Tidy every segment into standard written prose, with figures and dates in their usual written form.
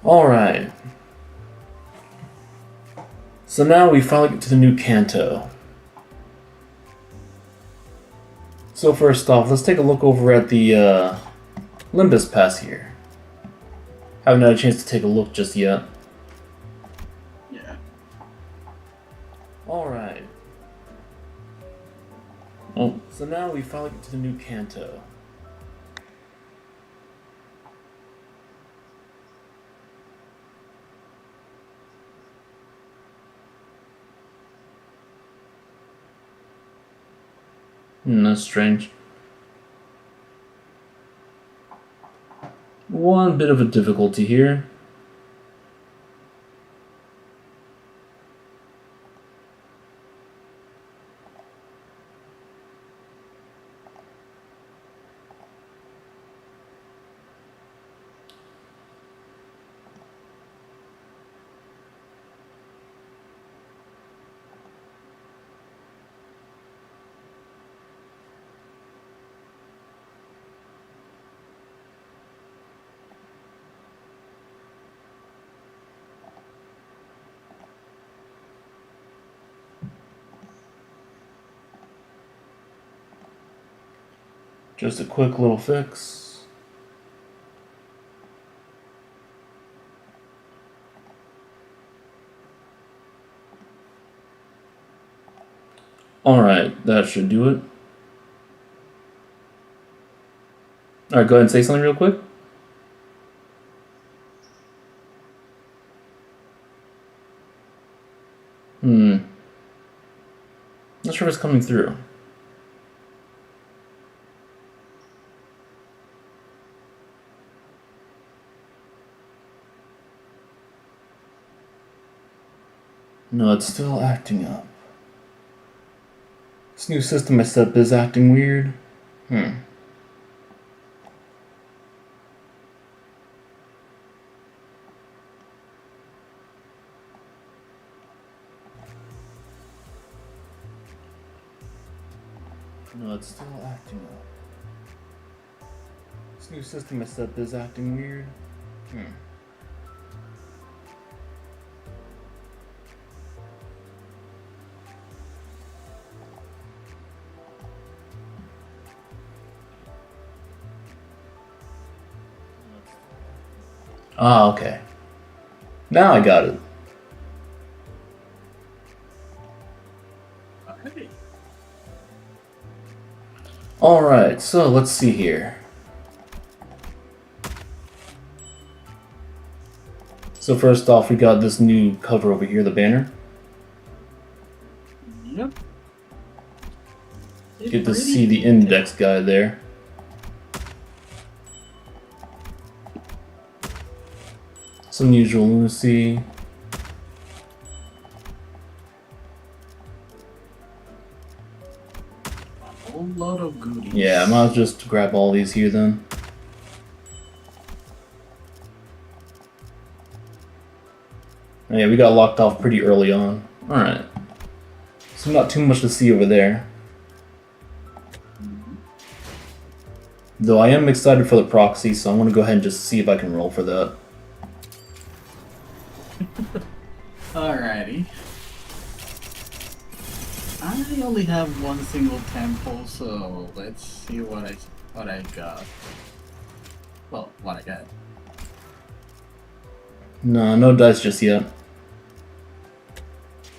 Alright. So now we finally get to the new canto. So first off, let's take a look over at the Limbus pass here. Haven't had a chance to take a look just yet. Yeah. Alright. Oh, so now we finally get to the new canto. That's strange. One bit of a difficulty here. Just a quick little fix. Alright, that should do it. Alright, go ahead and say something real quick. Not sure if it's coming through. No, it's still acting up. This new system I set up is acting weird. No, it's still acting up. This new system I set up is acting weird. Ah, okay. Now I got it. Okay. Alright, so let's see here. So first off, we got this new cover over here, the banner. Yep. Get to see the index guy there. Some usual Lucy. A whole lot of goodies. Yeah, I might just grab all these here then. Yeah, we got locked off pretty early on. Alright. So not too much to see over there. Though I am excited for the proxy, so I'm going to go ahead and just see if I can roll for that. Alrighty. I only have one single temple, so let's see what I got. Well, what I got. No dice just yet.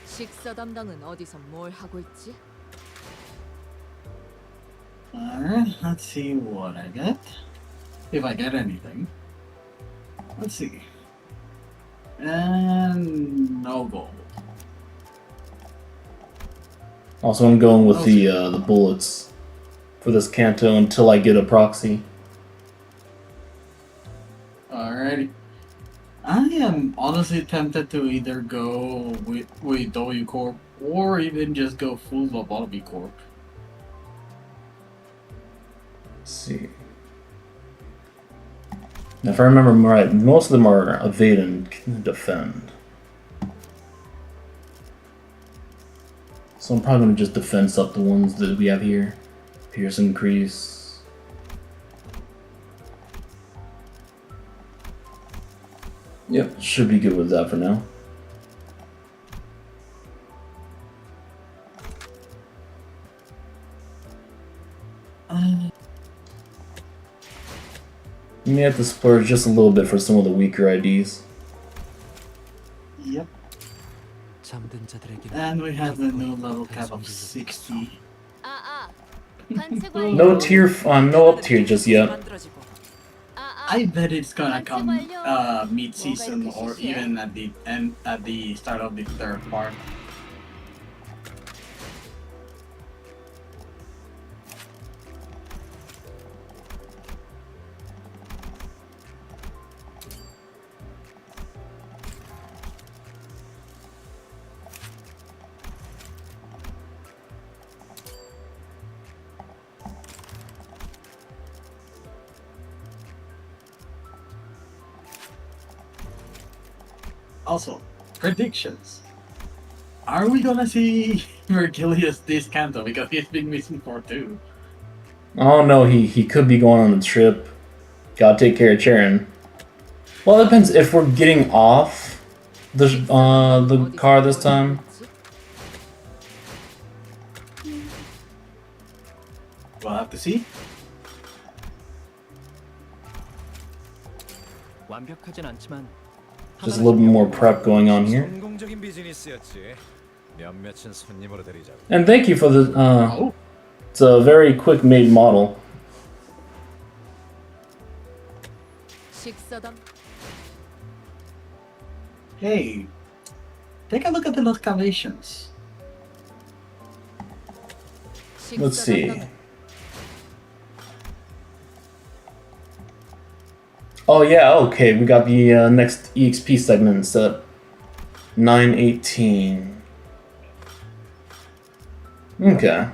식사 담당은 어디서 뭘 하고 있지? Alright, let's see what I get. If I get anything. Let's see. And no gold. Also, I'm going with the bullets for this canto until I get a proxy. Alrighty. I am honestly tempted to either go with W Corp or even just go full Lobotomy Corp. Let's see. Now, if I remember right, most of them are evade and defend. So I'm probably going to just defense up the ones that we have here. Pierce increase. Yep, should be good with that for now. You may have to splurge just a little bit for some of the weaker IDs. Yep. And we have the new level cap of 60. No tier, no up tier just yet. I bet it's gonna come mid-season or even at the end, at the start of the third part. Also, predictions. Are we gonna see Virgilius this Canto? Because he's been missing for 2. Oh no, he could be going on a trip. Gotta take care of Charon. Well, it depends if we're getting off the car this time. We'll have to see. Just a little bit more prep going on here. And thank you for the it's a very quick made model. Hey, take a look at the excavations. Let's see. Oh yeah, okay, we got the next EXP segment set. 918. Okay.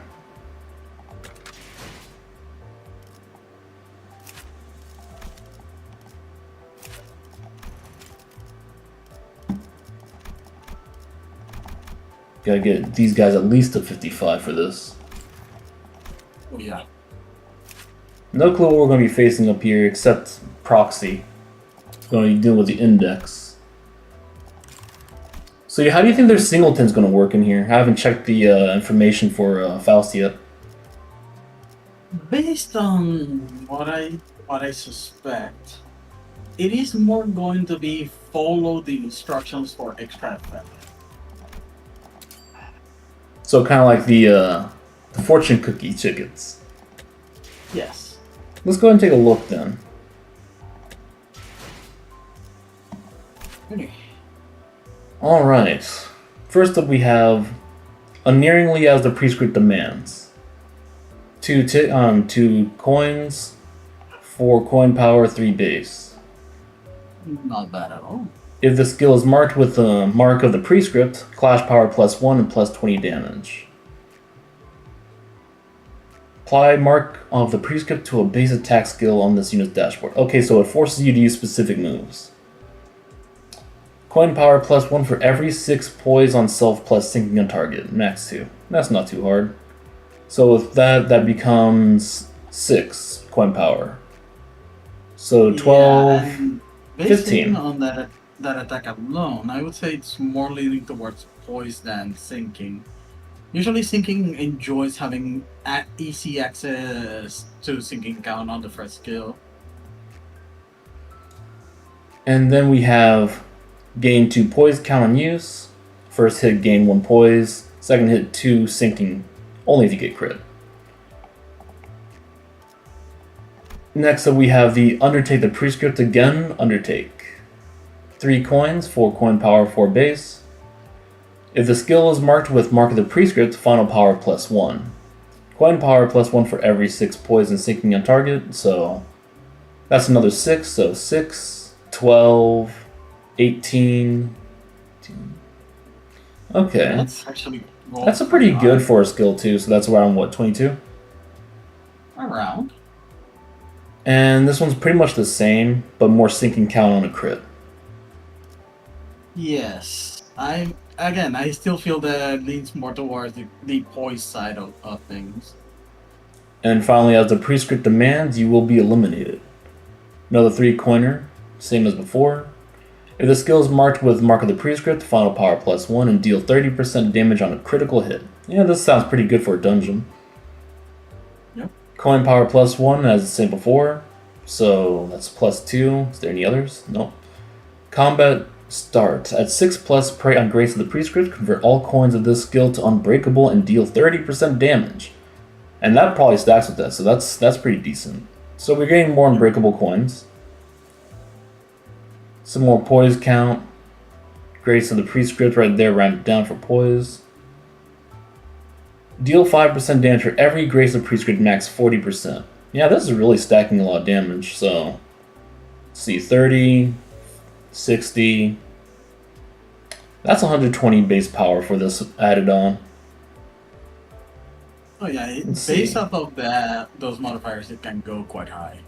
Gotta get these guys at least a 55 for this. Oh yeah. No clue what we're going to be facing up here except proxy. Going to be dealing with the index. So yeah, how do you think their singleton's going to work in here? I haven't checked the information for Faust yet. Based on what I suspect, it is more going to be follow the instructions for extract value. So kind of like the fortune cookie tickets. Yes. Let's go ahead and take a look then. Okay. Alright. First up we have Unerringly as the prescript demands. 2 coins, 4 coin power, 3 base. Not bad at all. If the skill is marked with the mark of the prescript, clash power +1 and +20 damage. Apply mark of the prescript to a base attack skill on this unit's dashboard. Okay, so it forces you to use specific moves. Coin power +1 for every 6 poise on self plus sinking on target. Max 2. That's not too hard. So with that becomes 6 coin power. So 12, yeah, and 15. On that attack alone, I would say it's more leaning towards poise than sinking. Usually sinking enjoys having easy access to sinking count on the first skill. And then we have gain 2 poise count on use. First hit gain 1 poise. Second hit 2 sinking, only if you get crit. Next up we have the Undertake the Prescript again, Undertake. 3 coins, 4 coin power, 4 base. If the skill is marked with Mark of the Prescript, final power +1. Coin power +1 for every 6 poison sinking on target, so that's another 6, so 6, 12, 18. Okay. That's actually That's a pretty good for a skill too, so that's around what, 22? Around. And this one's pretty much the same, but more sinking count on a crit. Yes. I still feel that it leans more towards the poise side of things. And finally, as the prescript demands, you will be eliminated. Another 3 coiner, same as before. If the skill is marked with Mark of the Prescript, final power +1 and deal 30% damage on a critical hit. Yeah, this sounds pretty good for a dungeon. Yep. Coin power +1 as said before, so that's +2. Is there any others? Nope. Combat start. At 6+, pray on Grace of the Prescript, convert all coins of this skill to Unbreakable and deal 30% damage. And that probably stacks with that, so that's pretty decent. So we're getting more Unbreakable coins. Some more poise count. Grace of the Prescript right there, rounded down for poise. Deal 5% damage for every Grace of Prescript, max 40%. Yeah, this is really stacking a lot of damage, so... Let's see, 30, 60... That's 120 base power for this added on. Oh yeah, Let's based see. off of those modifiers, it can go quite high.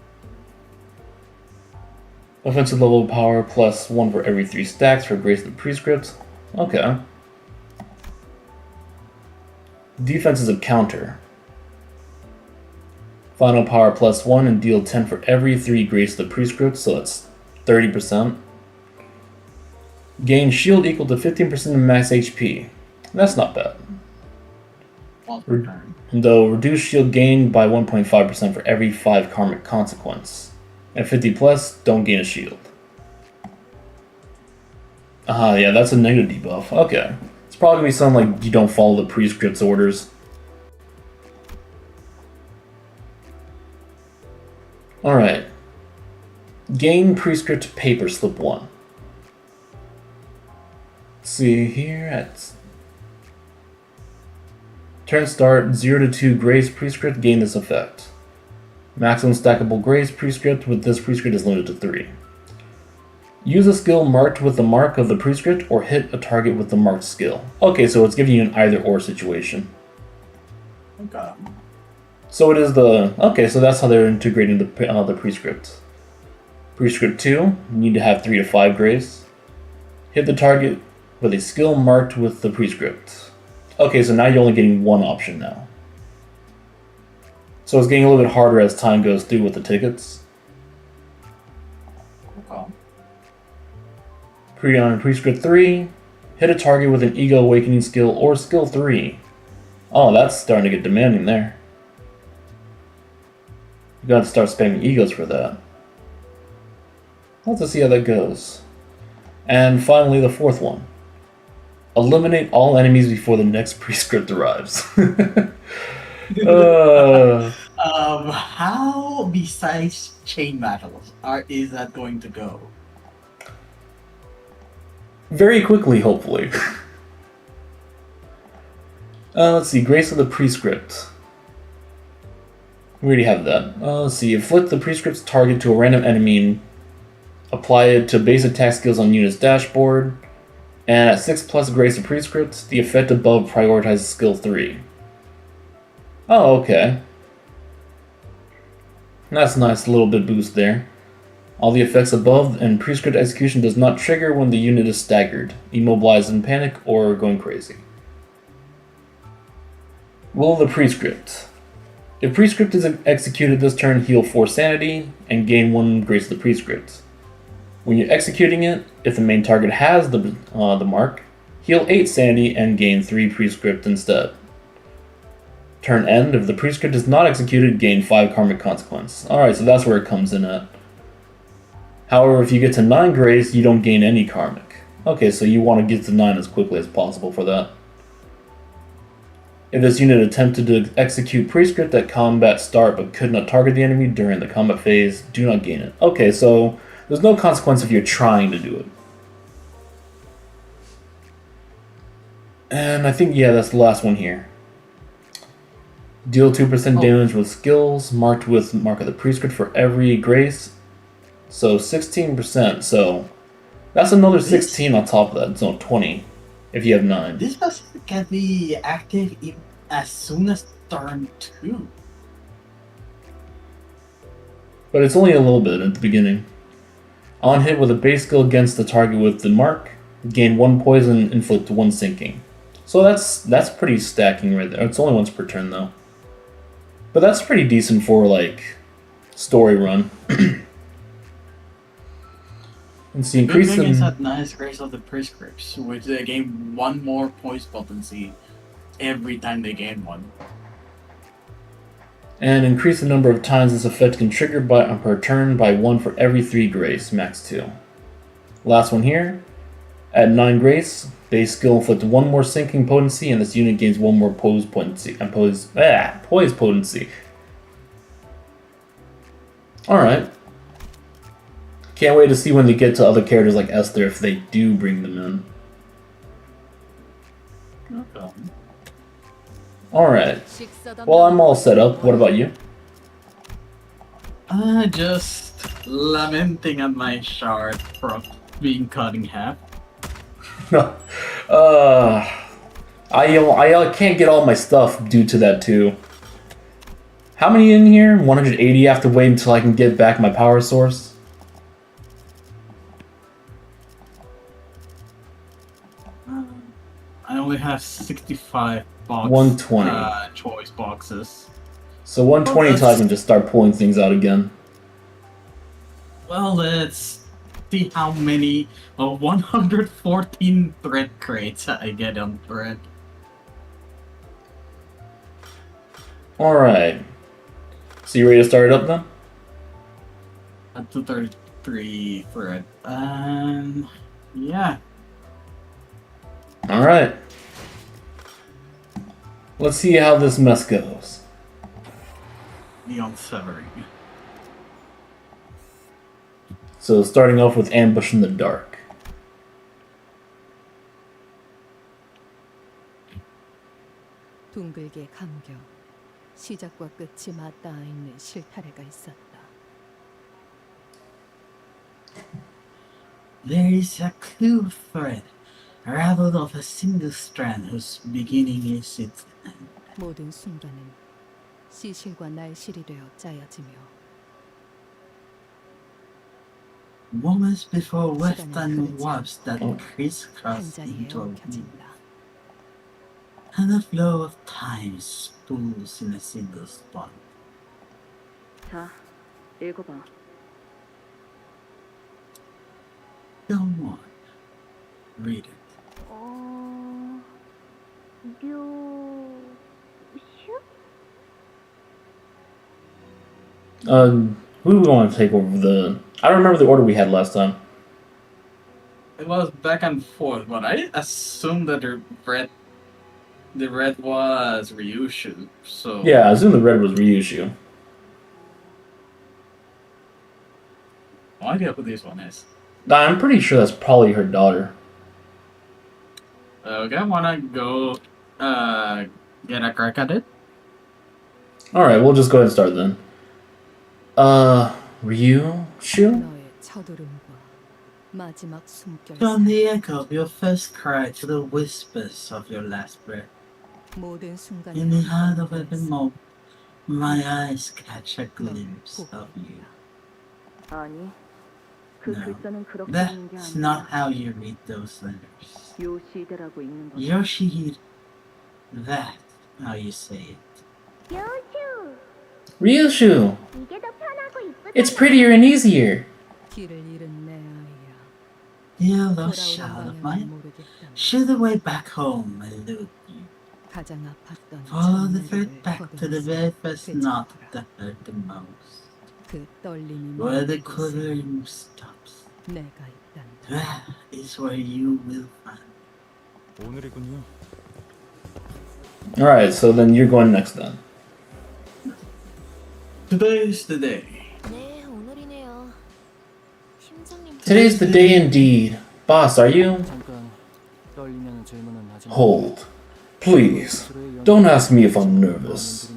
Offensive level power +1 for every 3 stacks for Grace of the Prescript. Okay. Defense is a counter. Final power +1 and deal 10 for every 3 Grace of the Prescript, so that's 30%. Gain shield equal to 15% of max HP. That's not bad. Once per turn. Though reduce shield gain by 1.5% for every 5 karmic consequence. At 50+, don't gain a shield. Yeah, that's a negative debuff. Okay. It's probably gonna be something like you don't follow the Prescript's orders. Alright. Gain Prescript Paper Slip 1. Let's see here at... Turn start, 0 to 2 Grace Prescript, gain this effect. Maximum stackable Grace Prescript with this Prescript is limited to 3. Use a skill marked with the mark of the Prescript or hit a target with the marked skill. Okay, so it's giving you an either or situation. Okay. So it is the... Okay, so that's how they're integrating the Prescript. Prescript 2, you need to have 3 to 5 Grace. Hit the target with a skill marked with the Prescript. Okay, so now you're only getting one option now. So it's getting a little bit harder as time goes through with the tickets. Okay. Prescript 3, hit a target with an Ego Awakening skill or skill 3. Oh, that's starting to get demanding there. You gotta start spamming Egos for that. Let's see how that goes. And finally, the fourth one. Eliminate all enemies before the next Prescript arrives. How besides chain battles is that going to go? Very quickly, hopefully. Let's see, Grace of the Prescript. We already have that. Let's see, inflict the Prescript's target to a random enemy and apply it to base attack skills on unit's dashboard. And at 6+ Grace of Prescript, the effect above prioritizes skill 3. Oh, okay. That's a nice little bit boost there. All the effects above and Prescript execution does not trigger when the unit is staggered, immobilized in panic, or going crazy. Will of the Prescript. If Prescript is executed this turn, heal 4 sanity and gain 1 Grace of the Prescript. When you're executing it, if the main target has the mark, heal 8 sanity and gain 3 Prescript instead. Turn end, if the Prescript is not executed, gain 5 karmic consequence. Alright, so that's where it comes in at. However, if you get to 9 Grace, you don't gain any karmic. Okay, so you want to get to 9 as quickly as possible for that. If this unit attempted to execute Prescript at combat start but could not target the enemy during the combat phase, do not gain it. Okay, so there's no consequence if you're trying to do it. And I think, yeah, that's the last one here. Deal 2% damage with skills marked with Mark of the Prescript for every Grace. So 16%, so that's another 16 on top of that, so 20 if you have 9. This person can be active as soon as turn 2. But it's only a little bit at the beginning. On hit with a base skill against the target with the mark, gain 1 poison, inflict 1 sinking. So that's pretty stacking right there. It's only once per turn though. But that's pretty decent for like story run. And see, Good increase thing is in that nice grace of the prescripts, which they gain one more poise potency every time they gain one. and increase the number of times this effect can trigger per turn by 1 for every 3 grace, max 2. Last one here. At 9 grace, base skill inflict 1 more sinking potency, and this unit gains 1 more poise potency. Poise potency. Alright. Can't wait to see when they get to other characters like Esther if they do bring them in. Okay. Alright. 식사 Well, I'm 담당은 all set up. What about you? Just lamenting at my shard from being cut in half. I can't get all my stuff due to that too. How many in here? 180. I have to wait until I can get back my power source. I only have 65 120. choice boxes. So 120 until I can just start pulling things out again. Well, let's see how many 114 thread crates I get on thread. Alright. So you ready to start it up then? At 233 thread. Yeah. Alright. Let's see how this mess goes. Beyond severing. So starting off with Ambush in the Dark. 둥글게 감겨 시작과 끝이 맞닿아 있는 실타래가 있었다. There is a clue thread, raveled of a single strand whose beginning is its end. 모든 순간은 시실과 나의 실이 되어 짜여지며 Moments before weft 시간은 and 흐르지 wasps that 않고 crisscross 한 자리에 into a 엉켜진다. and the flow of time spools in a single spot. 자, 읽어봐. Go on. Read it. Who do we want to take over the... I don't remember the order we had last time. It was back and forth, but I assumed that the red was Ryushu, so... Yeah, I assume the red was Ryushu. No idea who this one is. I'm pretty sure that's probably her daughter. Okay, I wanna go get a crack at it. Alright, we'll just go ahead and start then. Ryushu? 너의 첫울음과 마지막 숨결 From 사이 the echo of your first cry to the whispers of your last breath. 모든 순간을 In the heart of every 함께 moment, my eyes catch a glimpse of you. 아니, 그 No, 글자는 그렇게 읽는 게 that's 아니야. not how you read those letters. 요시대라고 읽는 거야. Yoshihide. That's how you say it. Ryushu! It's prettier and easier. 길을 잃은 내 아이야. Dear lost 돌아오는 child of 방향을 mine, 모르겠다. show the way back home and elude you. 가장 아팠던 Follow the 첫 thread 내리를 back to the very first knot that hurt the most. 그 떨림이 Where the 멈춘 곳에 quivering stops. 내가 있단다. That is where you will find. 오늘이군요. Alright, so then you're going next then. Today's the day. 네, 오늘이네요. 팀장님 Today's the day indeed. Boss, are you? 잠깐 떨리냐는 질문은 하지 마. Hold. Please, don't ask me if I'm nervous.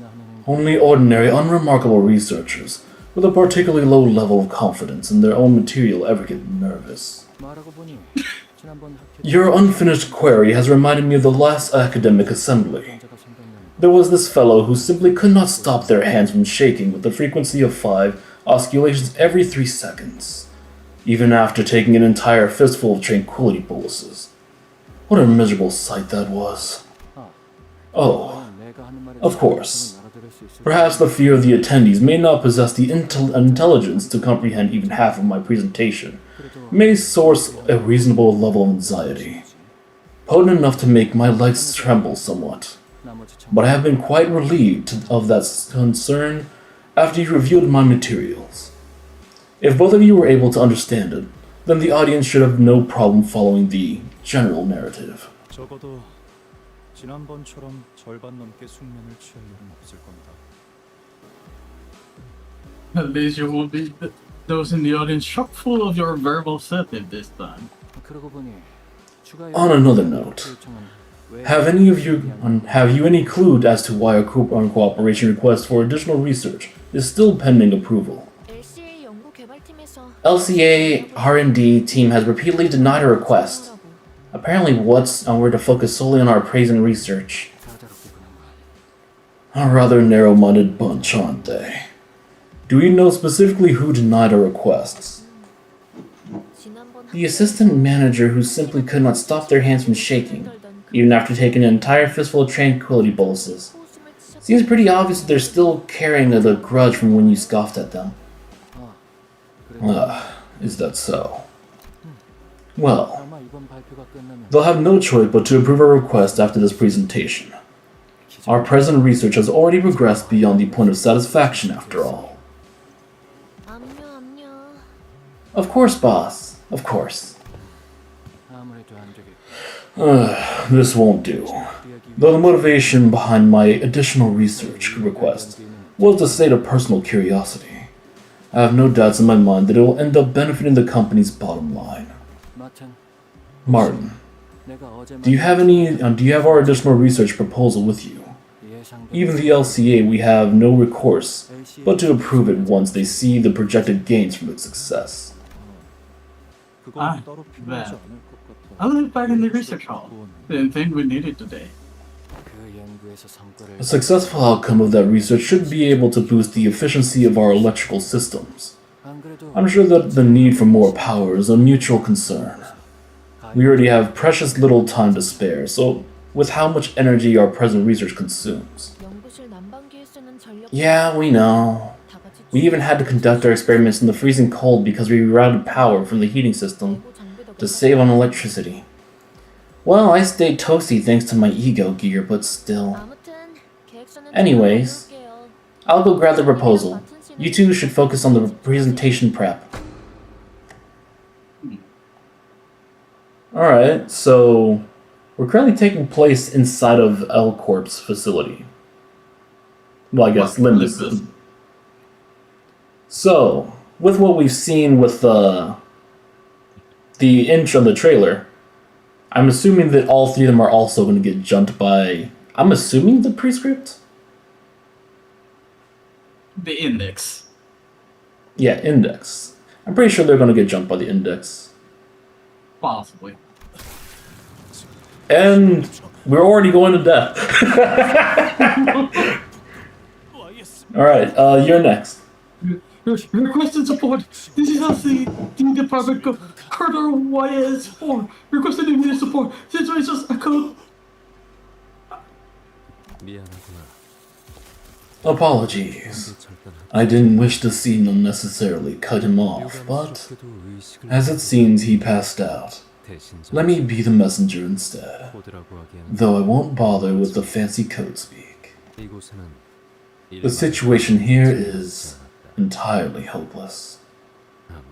Only ordinary, unremarkable researchers with a particularly low level of confidence in their own material ever get nervous. 말하고 보니 지난번 학회 Your unfinished query has reminded me of the last academic assembly. 문제가 생겼는데 There was this fellow who simply could not stop their hands from shaking with the frequency of 5 osculations every 3 seconds, even after taking an entire fistful of tranquility boluses. What a miserable sight that was. Oh, 내가 하는 말에 of course. 알아들을 수 있을 Perhaps the fear of the attendees may not possess the intelligence to comprehend even half of my presentation, may source a reasonable level of anxiety, potent enough to make my legs tremble somewhat. But I have been quite relieved of that concern after you reviewed my materials. If both of you were able to understand it, then the audience should have no problem following the general narrative. 적어도 지난번처럼 절반 넘게 숙면을 취할 일은 없을 겁니다. At least you won't be those in the audience chock full of your verbal assertive this time. 그러고 보니 추가 On another note, have you any clue as to why our cooperation request for additional research is still pending approval? LCA 연구 개발팀에서 LCA R&D team has repeatedly denied our request. Apparently, we're to focus solely on our praise and research. A rather narrow-minded bunch, aren't they? Do we know specifically who denied our requests? 지난번 The assistant manager who simply could not stop their hands from shaking, even after taking an entire fistful of tranquility boluses. Seems pretty obvious that they're still carrying the grudge from when you scoffed at them. Is that so? Well, 아마 이번 발표가 끝나면 they'll have no choice but to approve our request after this presentation. Our present research has already progressed beyond the point of satisfaction after all. 압류. Of course, boss. Of course. 아무래도 안 되겠. This won't do. Though the motivation behind my additional research request was the state of personal curiosity, I have no doubts in my mind that it will end up benefiting the company's bottom line. Martin, 내가 어제 do you have our additional research proposal with you? Even the LCA, we have no recourse but to approve it once they see the projected gains from its success. 그건 따로 필요하지 네. 않을 것 같아. I was back in the research hall. Didn't think we needed today. 그 연구에서 성과를 A successful outcome of that research should be able to boost the efficiency of our electrical systems. 안 그래도 I'm sure that the need for more power is a mutual concern. We already have precious little time to spare, so with how much energy our present research consumes. 연구실 난방기에 쓰는 전력 Yeah, we know. 다 같이 We even had to conduct our experiments in the freezing cold because we routed power from the heating system 재고 장비도 to save on electricity. Well, I stayed toasty thanks to my ego gear, but still. 아무튼 계획서는 Anyways, 제가 다녀올게요. I'll go grab the proposal. You two should focus on the presentation prep. Alright, so we're currently taking place inside of L Corp's facility. Well, I guess What Limbus. Limbus? So, with what we've seen with the intro of the trailer, I'm assuming that all three of them are also going to get jumped by, I'm assuming, the prescript? The index. Yeah, Index. I'm pretty sure they're going to get jumped by the Index. Possibly. And we're already going to death. Alright, you're next. Requested support. This is LC Department Carter YS4. Requested immediate support. Situations occur. 미안하구나. Apologies. I didn't wish to seem unnecessarily cut him off, but as it seems he passed out, let me be the messenger instead. Though I won't bother with the fancy code speak. The situation here is entirely hopeless,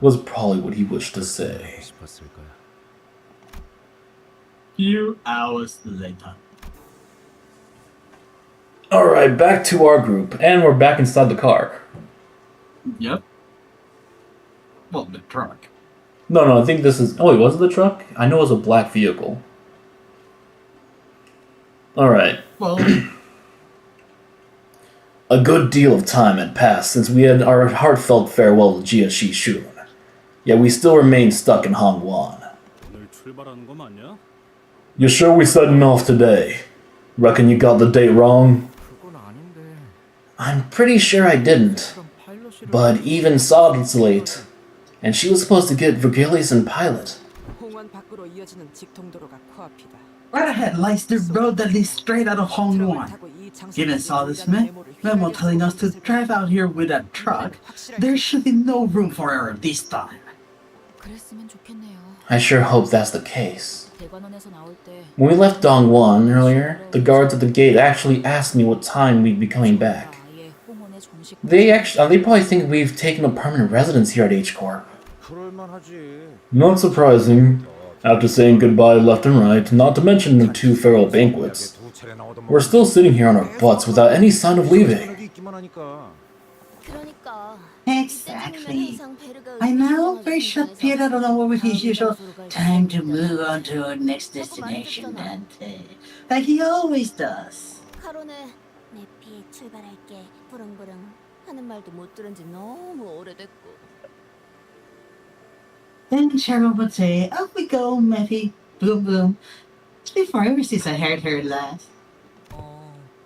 was probably what he wished to say. Few hours later. Alright, back to our group, and we're back inside the car. Yep. Well, the truck. No, I think this is... Oh wait, was it the truck? I know it was a black vehicle. Alright. Well, A good deal of time had passed since we had our heartfelt farewell to Jia Shishun. Yet we still remain stuck in Hongwan. 오늘 출발하는 거 맞냐? You sure we setting off today? Reckon you got the date wrong? 그건 아닌데. I'm pretty sure I didn't. 그럼 파일럿이랑 But even Sod's late. And she was supposed to get Vergilius and Pilot. 홍원 밖으로 이어지는 직통도로가 코앞이다. right ahead lies the road that leads straight out of Hongwan. Given Solid's memo telling us to drive out here with that truck, there should be no room for error this time. 그랬으면 좋겠네요. I sure hope that's the case. 대관원에서 나올 때 When we left Dongwon earlier, the guards at the gate actually asked me what time we'd be coming back. 아예 홍원의 정식 They probably think we've taken a permanent residence here at H-Corp. Not surprising. After saying goodbye left and right, not to mention the 2 farewell banquets, we're still sitting here on our butts without any sign of leaving. 그러니까 Exactly. I know for a short period I don't know with his usual time to move on to our next destination, like he always does. 카론의 내피 출발할게 부릉부릉 하는 말도 못 들은 지 너무 오래됐고. Then Cheryl would say, "Off we go, Matty, boom boom." It's been forever since I heard her last.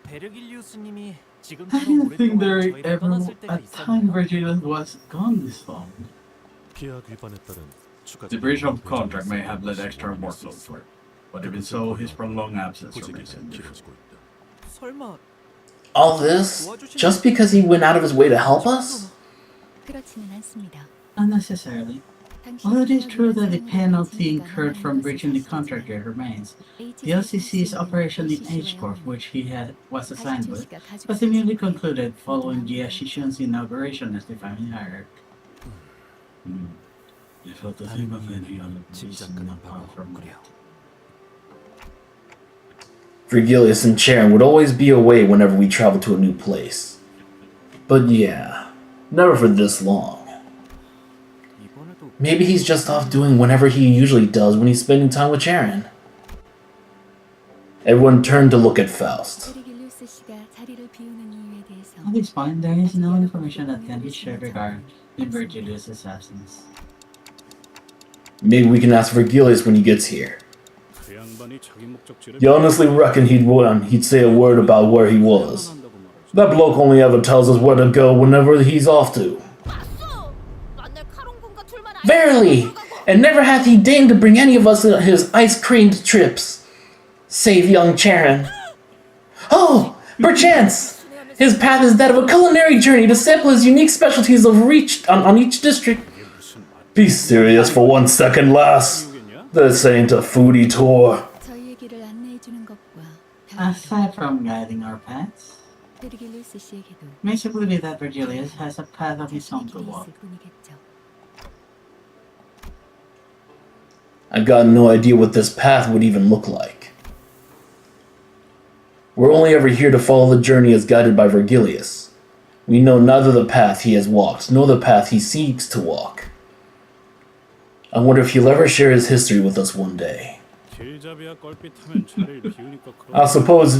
베르길리우스님이 I 지금처럼 didn't think there 오랫동안 저희를 ever 떠났을 때가 a time 있었나요? Virgilius was gone this long. The breach of contract may have led extra workload for him, but even so, his prolonged absence from recent years. 설마 All this just because he went out of his way to help us? 그렇지는 않습니다. Not necessarily. Although it is true that the penalty incurred from breaching the contract yet remains, the LCC's operation in H-Corp, which was assigned with, was immediately concluded following Yashishun's inauguration as the family hierarch. I felt the same of any other 짐작 person 그만 apart from 그래요. Vergilius and Charon would always be away whenever we traveled to a new place. But yeah, never for this long. 이번에도 Maybe he's just off doing whatever he usually does when he's spending time with Charon. Everyone turned to look at Faust. 베르길리우스 씨가 자리를 비우는 이유에 대해서 At this point, there is no information that can be shared regarding Virgilius' absence. Maybe we can ask Vergilius when he gets here. You honestly reckon he'd say a word about where he was? That bloke only ever tells us where to go whenever he's off to. Verily! And never hath he deigned to bring any of us on his ice-creamed trips. Save young Charon. Oh! Perchance! His path is that of a culinary journey to sample his unique specialties on each district. Be serious for 1 second, lass. This ain't a foodie tour. 저희의 길을 안내해 주는 것과 Aside from guiding our paths, 베르길리우스 씨에게도 makes it believe that Virgilius has a path of his own to 길이 walk. 있을 뿐이겠죠. I've got no idea what this path would even look like. We're only ever here to follow the journey as guided by Vergilius. We know neither the path he has walked, nor the path he seeks to walk. I wonder if he'll ever share his history with us one day. I suppose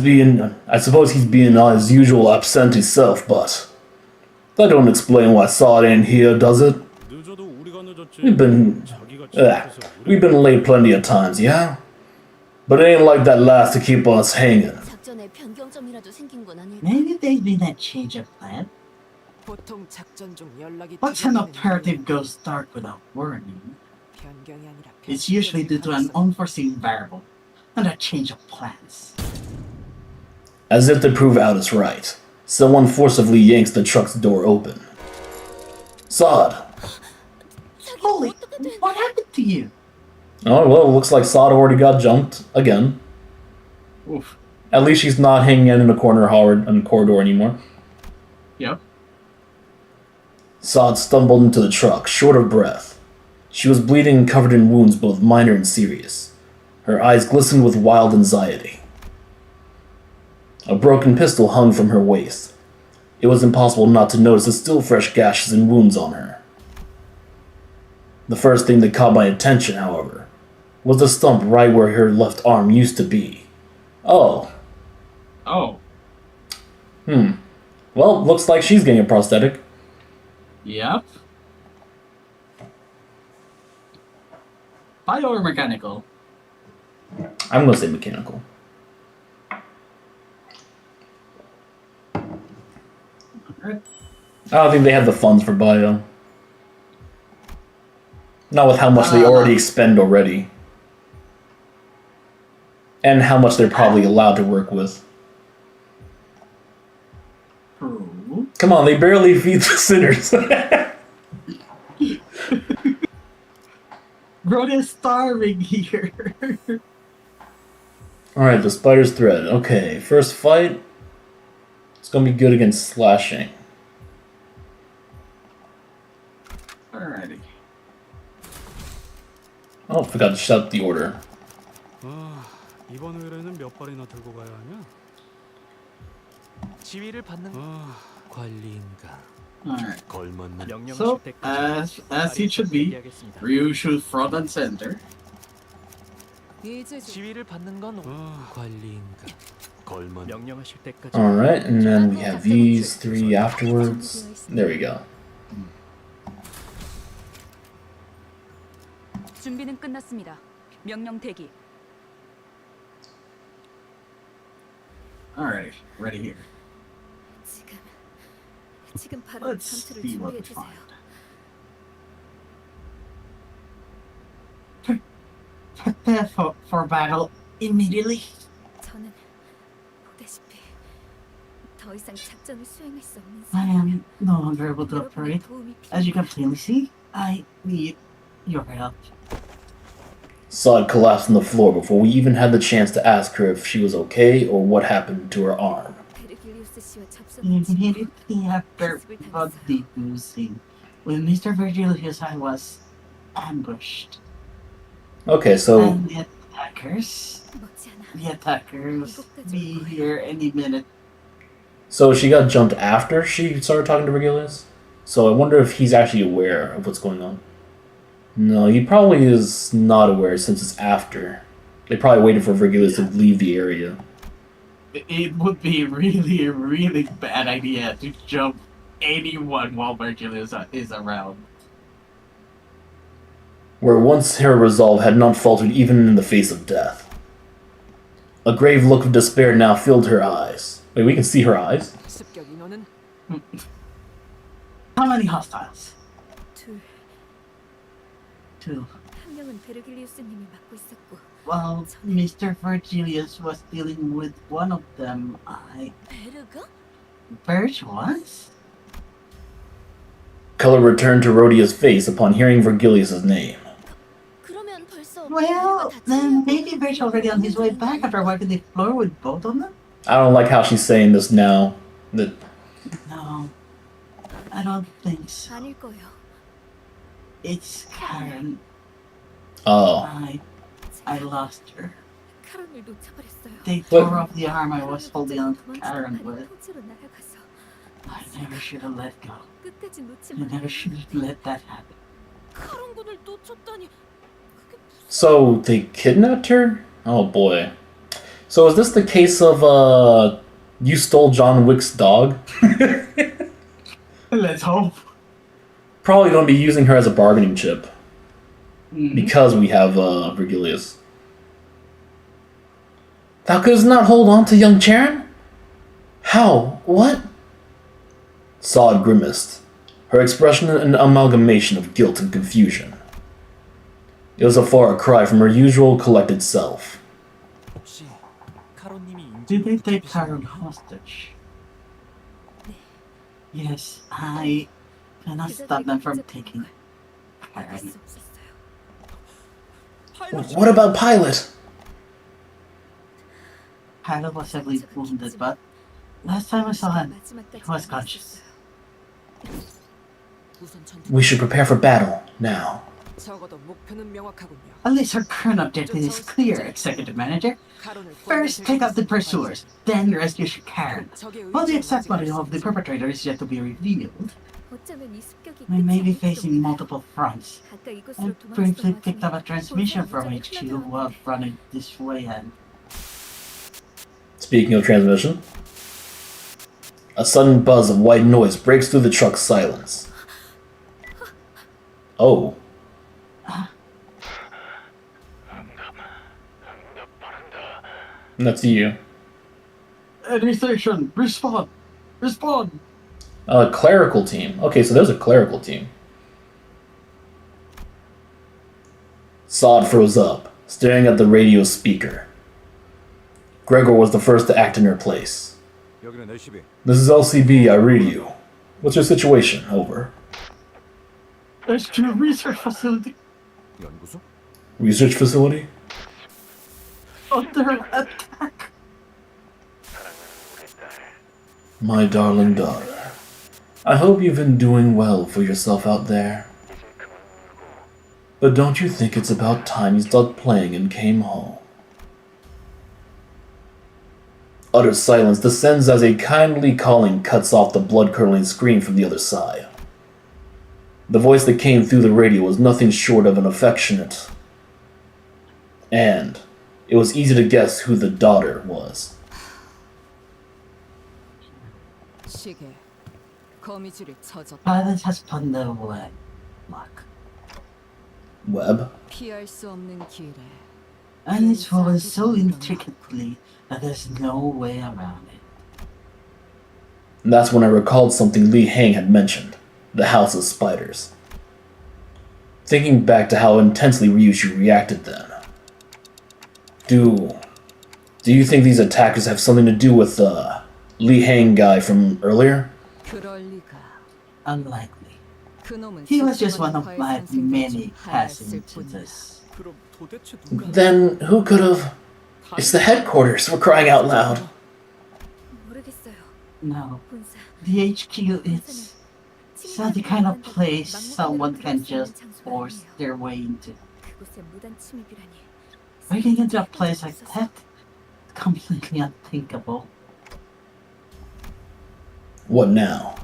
he's being his usual absentee self, but that don't explain why Sod ain't here, does it? We've been late plenty of times, yeah? But it ain't like that last to keep us hanging. 작전에 변경점이라도 생긴 건 아닐까? Maybe there's been a change of plan. 보통 작전 중 연락이 What's an 두절되는 operative 이유는 goes dark without warning? 변경이 아니라 It's usually due to an unforeseen variable, not a change of plans. As if to prove Aldous right, someone forcibly yanks the truck's door open. Sod! Holy, what happened to you? Oh, well, looks like Sod already got jumped again. Oof. At least she's not hanging out in a corridor anymore. Yep. Sod stumbled into the truck, short of breath. She was bleeding and covered in wounds both minor and serious. Her eyes glistened with wild anxiety. A broken pistol hung from her waist. It was impossible not to notice the still fresh gashes and wounds on her. The first thing that caught my attention, however, was the stump right where her left arm used to be. Oh. Oh. Well, looks like she's getting a prosthetic. Yep. Bio or mechanical? I'm gonna say mechanical. Alright. I don't think they have the funds for bio. Not with how much they already expend already. And how much they're probably allowed to work with. True. Come on, they barely feed the sinners. Brody is starving here. Alright, the spider's thread. Okay, first fight. It's gonna be good against slashing. Alrighty. Oh, forgot to shout the order. 이번 의뢰는 몇 발이나 들고 가야 하냐? 지휘를 받는 관리인가? Alright. 걸맞는 So, as it should be, Ryu shoot front and center. 이제 지휘를 받는 건 관리인가? 걸맞는 명령하실 때까지 Alright, and then we have these three afterwards. There we go. 준비는 끝났습니다. 명령 대기. Alright, ready here. 지금 바로 Let's 전투를 see what 준비해 we 주세요. find. Prepare for battle immediately. 저는 보다시피 더 이상 작전을 수행할 수 없는 I am no longer able to 여러분의 operate. 도움이 As you can 필요합니다. clearly see, I need your help. Sod collapsed on the floor before we even had the chance to ask her if she was okay or what happened to her arm. 베르길리우스 씨와 접선한 Immediately after the debussing, when Mr. Virgilius I was ambushed, Okay, so and the attackers be here any minute. she got jumped after she started talking to Vergilius? So I wonder if he's actually aware of what's going on. No, he probably is not aware since it's after. They probably waited for Vergilius to leave the area. It would be a really bad idea to jump anyone while Virgilius is around. Where once her resolve had not faltered even in the face of death. A grave look of despair now filled her eyes. Wait, we can see her eyes? 습격 인원은 How many hostiles? 둘, Two. 한 명은 베르길리우스님이 맡고 있었고 Well, Mr. Virgilius was dealing with one of them. 베르가? Virg was? Color returned to Rhodia's face upon hearing Vergilius' name. 그러면 벌써 Well, 베르가 then 다치려고 maybe Virg's already on his way back after wiping the floor with both of them? I don't like how she's saying this now. That No, I don't think so. 아닐 거예요. It's Karen. oh. I lost her. 카론을 놓쳐버렸어요. They tore off the arm I was holding on to Karen with. 통째로 날아가서 I never should have let go. 끝까지 놓지 I never should have let that happen. 카론군을 놓쳤다니. 그게 So they kidnapped her? Oh boy. So is this the case of you stole John Wick's dog? Let's hope. Probably gonna be using her as a bargaining chip. Mhm. Because we have Vergilius. Thou couldst not hold on to young Charon? How? What? Sod grimaced, her expression an amalgamation of guilt and confusion. It was a far cry from her usual collected self. 혹시 카로님이 Did they take Karen hostage? Yes, I cannot stop them from taking 알 Karen. 수 없었어요. What about Pilot? Pilot was heavily wounded, but last time I saw him, 마지막까지 he was conscious. 우선 전투 We should prepare for battle now. 적어도 목표는 명확하군요. At least our current objective is clear, Executive Manager. 카론을 First, take out the pursuers, then rescue Karen. 적의 While the 의지를 exact 아직 motive of the perpetrator is yet to be revealed, 어쩌면 이 습격이 we may be 끝이 facing 아닐지도 multiple fronts. 아까 I 이곳으로 briefly 도망쳤던 picked up a 와중에 transmission from 도저히 HQ 흘러들어오는데 while running this way, and Speaking of transmission, a sudden buzz of white noise breaks through the truck's silence. Oh. And that's you. any station, respond, respond. A clerical team. Okay, so there's a clerical team. Sod froze up, staring at the radio speaker. Gregor was the first to act in her place. 여기는 LCB. This is LCB, I read you. What's your situation? Over. HQ research facility. 연구소? Research facility? Under attack. My darling daughter, I hope you've been doing well for yourself out there. But don't you think it's about time you stopped playing and came home? Utter silence descends as a kindly calling cuts off the blood-curdling scream from the other side. The voice that came through the radio was nothing short of an affectionate, and it was easy to guess who the daughter was. 시계. 거미줄이 젖었다. Violet has spun the web. Look. Web? 피할 수 없는 길에. And it's woven so intricately that there's no way around it. And that's when I recalled something Li Hang had mentioned, the House of Spiders. Thinking back to how intensely Ryushu reacted then. Do you think these attackers have something to do with the Li Hang guy from earlier? 그럴 리가. Unlikely. 그놈은 He was just one of 수많은 my 과외 선생들 many 중 하나였을 passing to 뿐이야. this. 그럼 도대체 누가? Then who could have... It's the headquarters, for crying out loud. 모르겠어요. No, 본사. the HQ is it's not the kind of place someone can just force their way into. 그곳에 무단 침입이라니. Breaking into a place like that? Completely unthinkable. What now?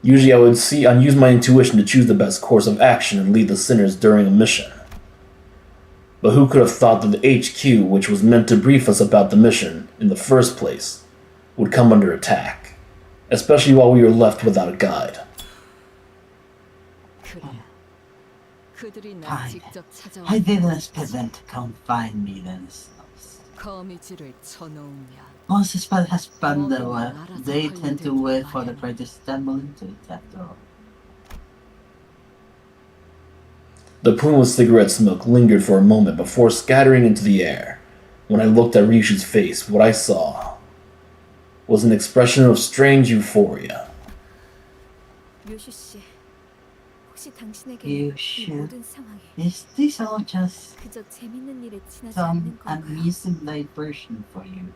Usually I would use my intuition to choose the best course of action and lead the sinners during a mission. But who could have thought that the HQ, which was meant to brief us about the mission in the first place, would come under attack, especially while we were left without a guide. 그래. 그들이 날 Fine. 직접 I 찾아온 didn't expect them to come find me themselves. 거미줄을 쳐놓으면 Once the spell has spun the web, they tend to wait for the prey to stumble into it after all. The plume of cigarette smoke lingered for a moment before scattering into the air. When I looked at Ryushu's face, what I saw was an expression of strange euphoria. 요슈 씨, 혹시 당신에게 You 이 should. 모든 상황이 Is this all just 그저 재밌는 일에 지나지 some 않는 건가요? amusing diversion for you?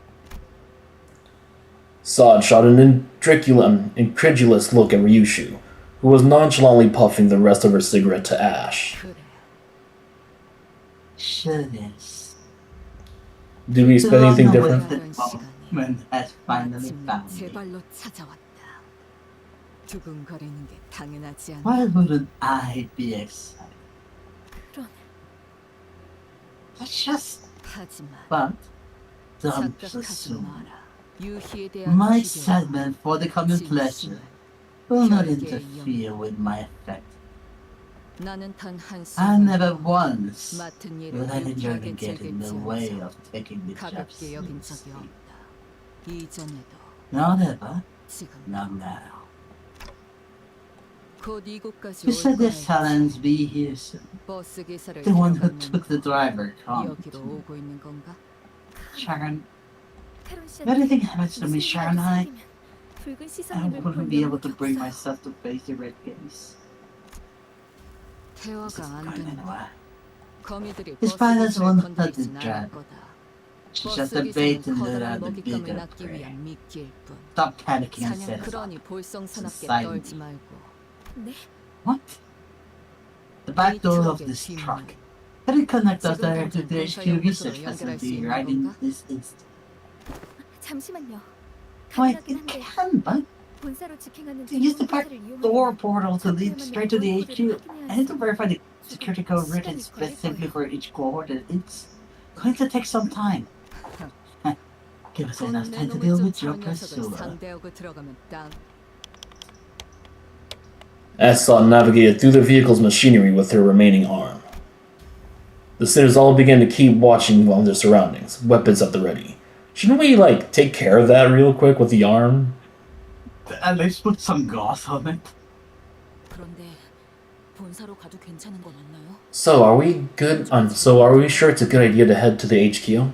Sod shot an incredulous look at Ryushu, who was nonchalantly puffing the rest of her cigarette to ash. 그래. Should is. Did we expect anything different? The moment has finally 마침 found 제 me. 발로 찾아왔다. 두근거리는 게 당연하지 않나. Why wouldn't I be excited? 그런 That's just. 하지만 But don't 착각하지 assume. 마라. 유희에 대한 My 기대와 excitement for the coming pleasure will not interfere with my effect. 나는 단 I 한순간 never once 맡은 일을 let enjoy 유쾌하게 get in the 즐겼지 way 않아서 of taking the job 가볍게 여긴 적이 seriously. 없다. 이전에도 Not ever, 지금 not now. 곧 이곳까지 You 올 said 거야. there's silence be here soon. 버스 기사를 The one who 기억하는 took the driver come 여기로 to me. 오고 있는 건가? Sharon, 캐론 if anything happens to me, 무슨 Sharon, 일이 생기면 붉은 I 시선님을 볼 wouldn't be able to 영역이 bring 없어요. myself to face the red gaze. This 대화가 is 안 going 되는 anywhere. 거미들이 His 버스 father's 기사를 one that 건드리진 did 않을 that. 거다. She's 버스 just a bait 기사는 and let 커다란 out the 먹잇감을 bigger 낚기 prey. 위한 미끼일 뿐. Stop panicking and 사냥 set us 그러니 up. 볼썽사납게 Society. 떨지 말고 네, What? The back door of this truck. Can it connect us directly to the HQ research facility right in this instant? 잠시만요. Why, 가능하긴 it 한데 can, but 본사로 지킹하는 use the back 정보를 door 이용하면 portal to lead straight to the HQ. I need to verify the security code 시간이 written 걸릴 specifically 거예요. for each coordinate. It's going to take some time. Give us enough 내 time to 놈을 deal 좀 with 저 your 녀석을 pursuer. 상대하고 들어가면 땅. As Sod navigated through the vehicle's machinery with her remaining arm. The sinners all began to keep watching on their surroundings, weapons at the ready. Shouldn't we, take care of that real quick with the arm? At least put some gauze on it. 그런데 본사로 가도 괜찮은 거 맞나요? So are we sure it's a good idea to head to the HQ?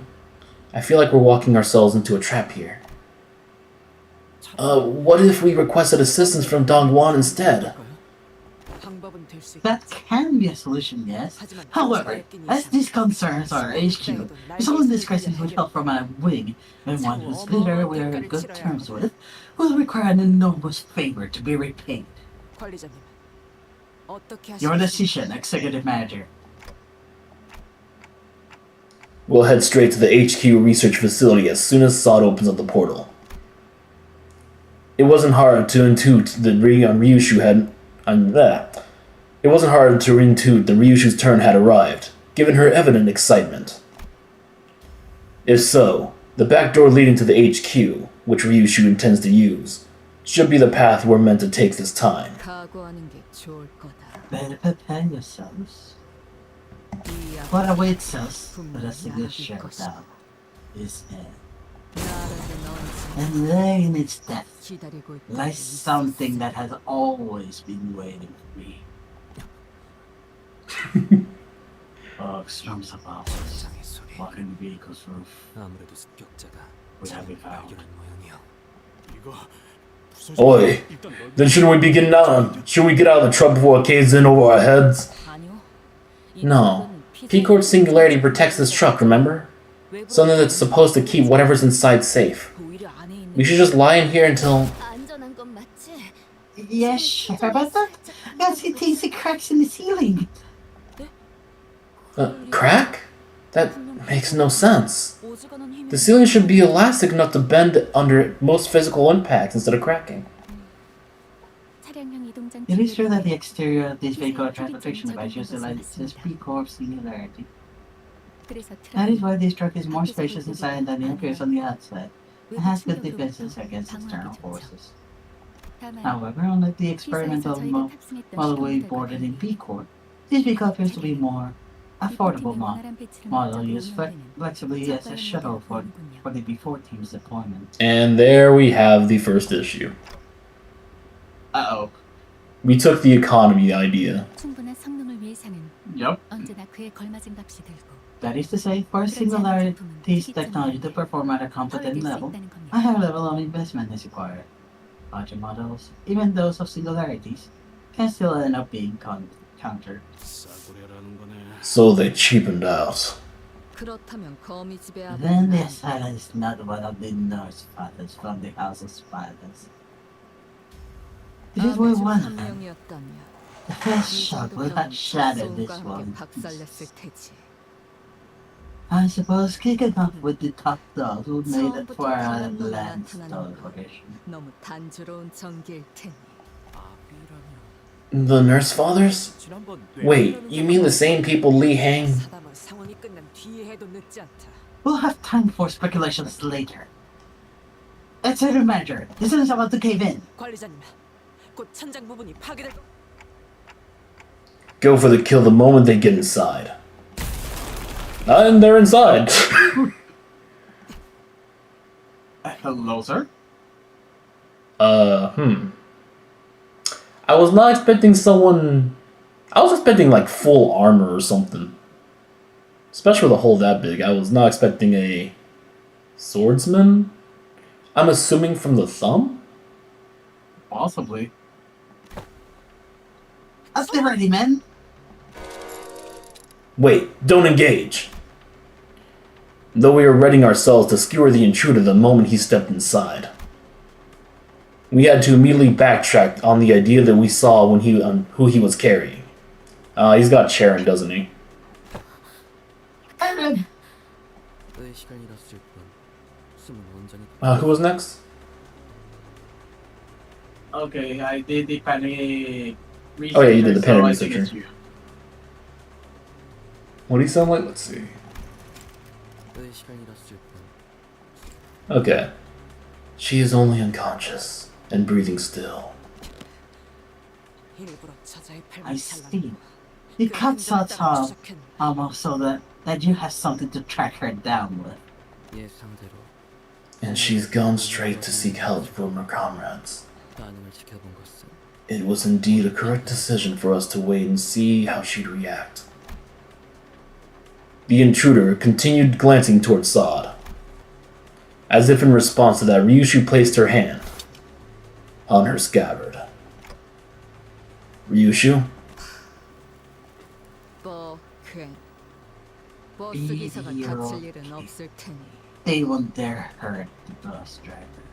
I feel like we're walking ourselves into a trap here. What if we requested assistance from Dongguan instead? 방법은 That can be a solution, yes. However, as these concerns are HQ, resolving this crisis with help from a wig and one whose leader we are on good terms with will require an enormous favor to be repaid. 관리자님, 어떻게 Your 하시겠습니까? decision, Executive Manager. We'll head straight to the HQ research facility as soon as Sod opens up the portal. It wasn't hard to intuit the Ryushu had. It wasn't hard to intuit the Ryushu's turn had arrived, given her evident excitement. If so, the back door leading to the HQ, which Ryushu intends to use, should be the path we're meant to take this time. 각오하는 게 좋을 거다. Better prepare yourselves. 이 What 앞에 awaits us but a 분명히 single 약일 shutdown 것이다. is here. 나라도 넌 And there in its depth 기다리고 있다. lies something that has always been waiting for me. Storms above us, 세상의 소리. walking vehicles roof. 아무래도 습격자가 We have it found. 발견한 모양이야. 이거 Oi, then shouldn't we be getting out? Should we get out of the truck before it caves in over our heads? 아니요. 이 No. truck은 P-Cord Singularity protects this truck, remember? Something that's supposed to keep whatever's inside safe. 오히려 안에 있는 We should just lie in here until... 안전한 건 맞지? Yes, sure about that. I see teensy cracks in the ceiling. Crack? That makes no sense. 오지간한 힘이 The ceiling should be elastic enough to bend under most physical impacts instead of cracking. 차량용 이동장 It is true that the exterior of this vehicle transportation device utilizes P-Core Singularity. 그래서 That is why this truck is more spacious inside than it appears on the outside. It has good defenses against external forces. However, unlike the experimental model we boarded in P-Core, this vehicle appears to be more affordable model used flexibly as a shuttle for the B4 team's deployment. And there we have the first issue. Uh-oh. We took the economy idea. 충분한 성능을 위해서는 Yep. 언제나 그에 걸맞은 값이 들고 That is to say, for Singularity's technology to perform at a competent level, a higher level of investment is required. Larger models, even those of Singularities, can still end up being countered. 싸구려라는 거네. So they cheapened out. 그렇다면 거미 집에 아들 Then the asylum is not one of the nurse fathers from the House of Spiders. It is where one 한 of them, 명이었다면 the first 이 shot 정도 will have 병은 shattered this 소음과 one. 함께 박살냈을 테지. I suppose kicking off with the top dog who made it 처음부터 for our 강한 놈이 land 나타나는 건 operation. 너무 단조로운 전개일 테니. 아비라면 The nurse fathers? 지난번 Wait, you mean the same people Lee Hang? 사담은 상황이 끝난 뒤에 해도 늦지 않다. We'll have time for speculations later. Executive Manager, this is about to cave in. 관리자님, 곧 천장 부분이 파괴될 거. Go for the kill the moment they get inside. And they're inside. Hello, sir? I was not expecting someone... I was expecting like full armor or something. Especially with a hole that big. I was not expecting a swordsman? I'm assuming from the thumb? Possibly. Let's get ready, men. Wait, don't engage. Though we were readying ourselves to skewer the intruder the moment he stepped inside. We had to immediately backtrack on the idea that we saw when who he was carrying. He's got Sharon, doesn't he? 내 시간이랐을 뿐 숨은 온전히 Who was next? Okay, I did the panic research. Oh yeah, you did the panic so I think researcher. it's you. What do you sound like? Let's see. 내 시간이랐을 뿐 Okay. She is only unconscious and breathing still. 일부러 저자의 I 팔만 see. You cut Sata almost so that you have something to track her down with. 예상대로 And she's gone straight to seek help from her comrades. 반응을 지켜본 것은 It was indeed a correct decision for us to wait and see how she'd react. The intruder continued glancing towards Sod. As if in response to that, Ryushu placed her hand on her scabbard. Ryushu, 버스 기사가 이리로. 다칠 일은 없을 테니. They won't dare hurt the bus driver.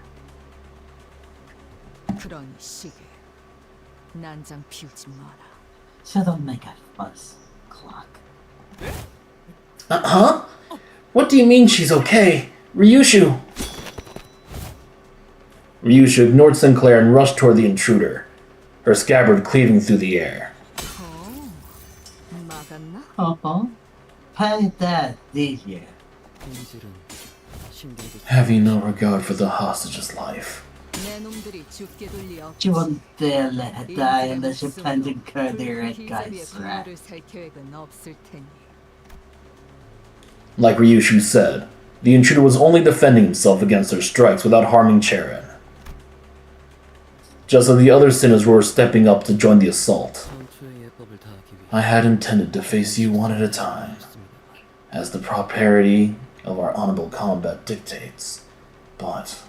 그러니 시계 난장 피우지 마라. So don't make a fuss, clock. Huh? What do you mean she's okay? Ryushu! Ryushu ignored Sinclair and rushed toward the intruder, her scabbard cleaving through the air. 막았나? Oh, pay that, did you? Having no regard for the hostage's life. 내 놈들이 죽게 둘 리 You 없지. won't dare let her die unless you plan to incur the red 기사비의 guy's wrath. 근무를 살 계획은 없을 테니. Like Ryushu said, the intruder was only defending himself against their strikes without harming Charon. Just as the other sinners were stepping up to join the assault, I had intended to face you one at a time, as the propriety of our honorable combat dictates. But,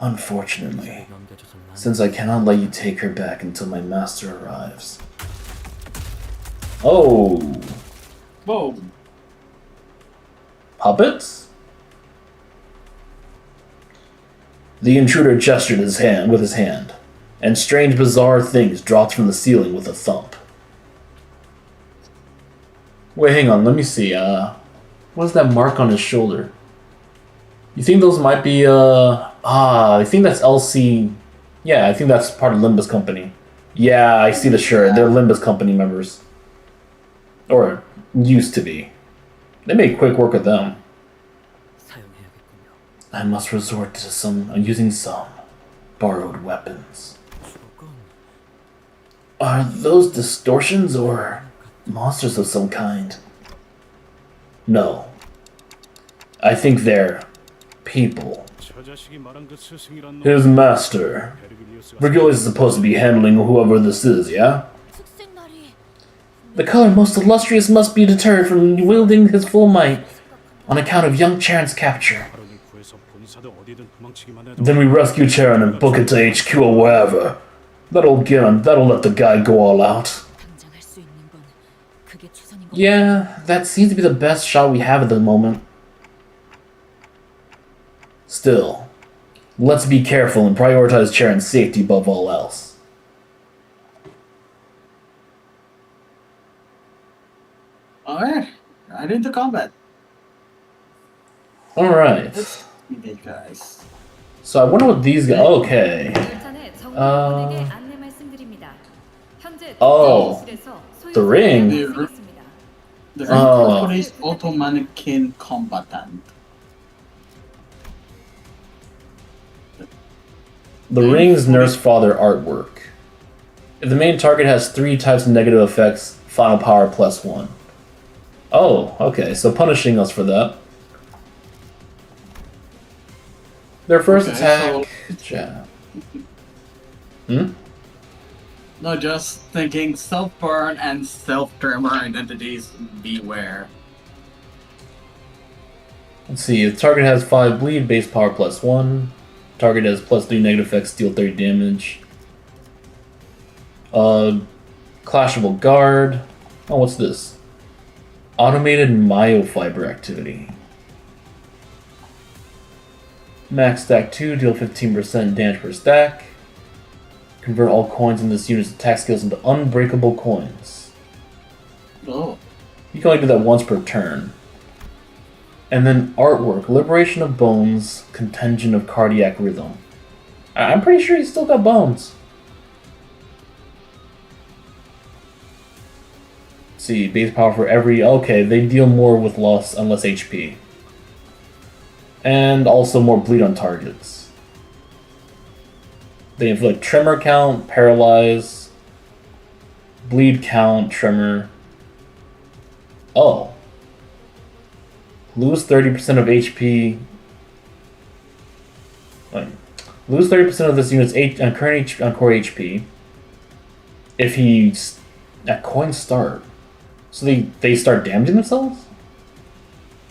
unfortunately, since I cannot let you take her back until my master arrives. Oh! Whoa. Puppets? The intruder gestured with his hand, and strange bizarre things dropped from the ceiling with a thump. Wait, hang on, let me see, what's that mark on his shoulder? You think those might be, I think that's LC... Yeah, I think that's part of Limbus Company. Yeah, I see the shirt, they're Limbus Company members. Or, used to be. They made quick work of them. I must resort to using some borrowed weapons. Are those distortions or monsters of some kind? No. I think they're people. His master. Virgilius is supposed to be handling whoever this is, yeah? The color most illustrious must be deterred from wielding his full might on account of young Charon's capture. Then we rescue Charon and book it to HQ or wherever. That'll let the guy go all out. 당장할 수 있는 건 그게 최선인 것. Yeah, that seems to be the best shot we have at the moment. Still, let's be careful and prioritize Charon's safety above all else. Alright. Right into combat. Alright. Okay, guys. So I wonder what these guys... Okay. Oh. The ring. The Oh. police auto mannequin combatant. The ring's nurse father artwork. If the main target has 3 types of negative effects, final power +1. Oh, okay, so punishing us for that. Their first Okay, attack... so- jab. No, just thinking self-burn and self-tremor identities, beware. Let's see, if target has 5 bleed, base power +1. Target has +3 negative effects, deal 30 damage. Clashable guard. Oh, what's this? Automated myofiber activity. Max stack 2, deal 15% damage per stack. Convert all coins in this unit's attack skills into unbreakable coins. Oh. You can only do that once per turn. And then artwork, Liberation of Bones, Contingent of Cardiac Rhythm. I'm pretty sure he's still got bones. Let's see, base power for every... Okay, they deal more with less HP. And also more bleed on targets. They inflict tremor count, paralyze, bleed count, tremor. Oh. Lose 30% of HP. Lose 30% of this unit's current core HP. If he's at coin start. So they start damaging themselves?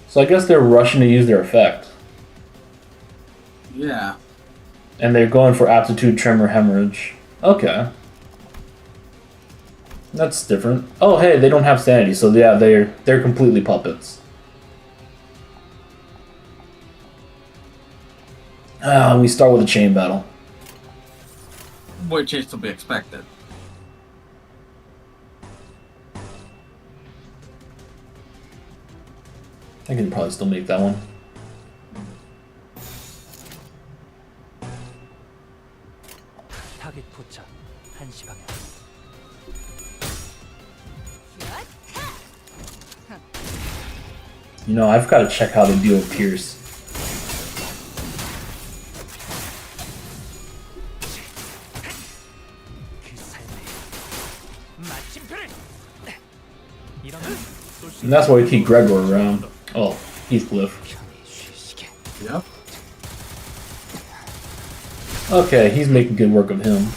So I guess they're rushing to use their effect. Yeah. And they're going for aptitude, tremor, hemorrhage. Okay. That's different. Oh, hey, they don't have sanity, so yeah, they're completely puppets. We start with a chain battle. Which is to be expected. I can probably still make that one. 타겟 포착 1시 방향. You know, I've got to check how they deal with Pierce. And that's why we keep Gregor around. Oh, Heathcliff. Yep. Okay, he's making good work of him.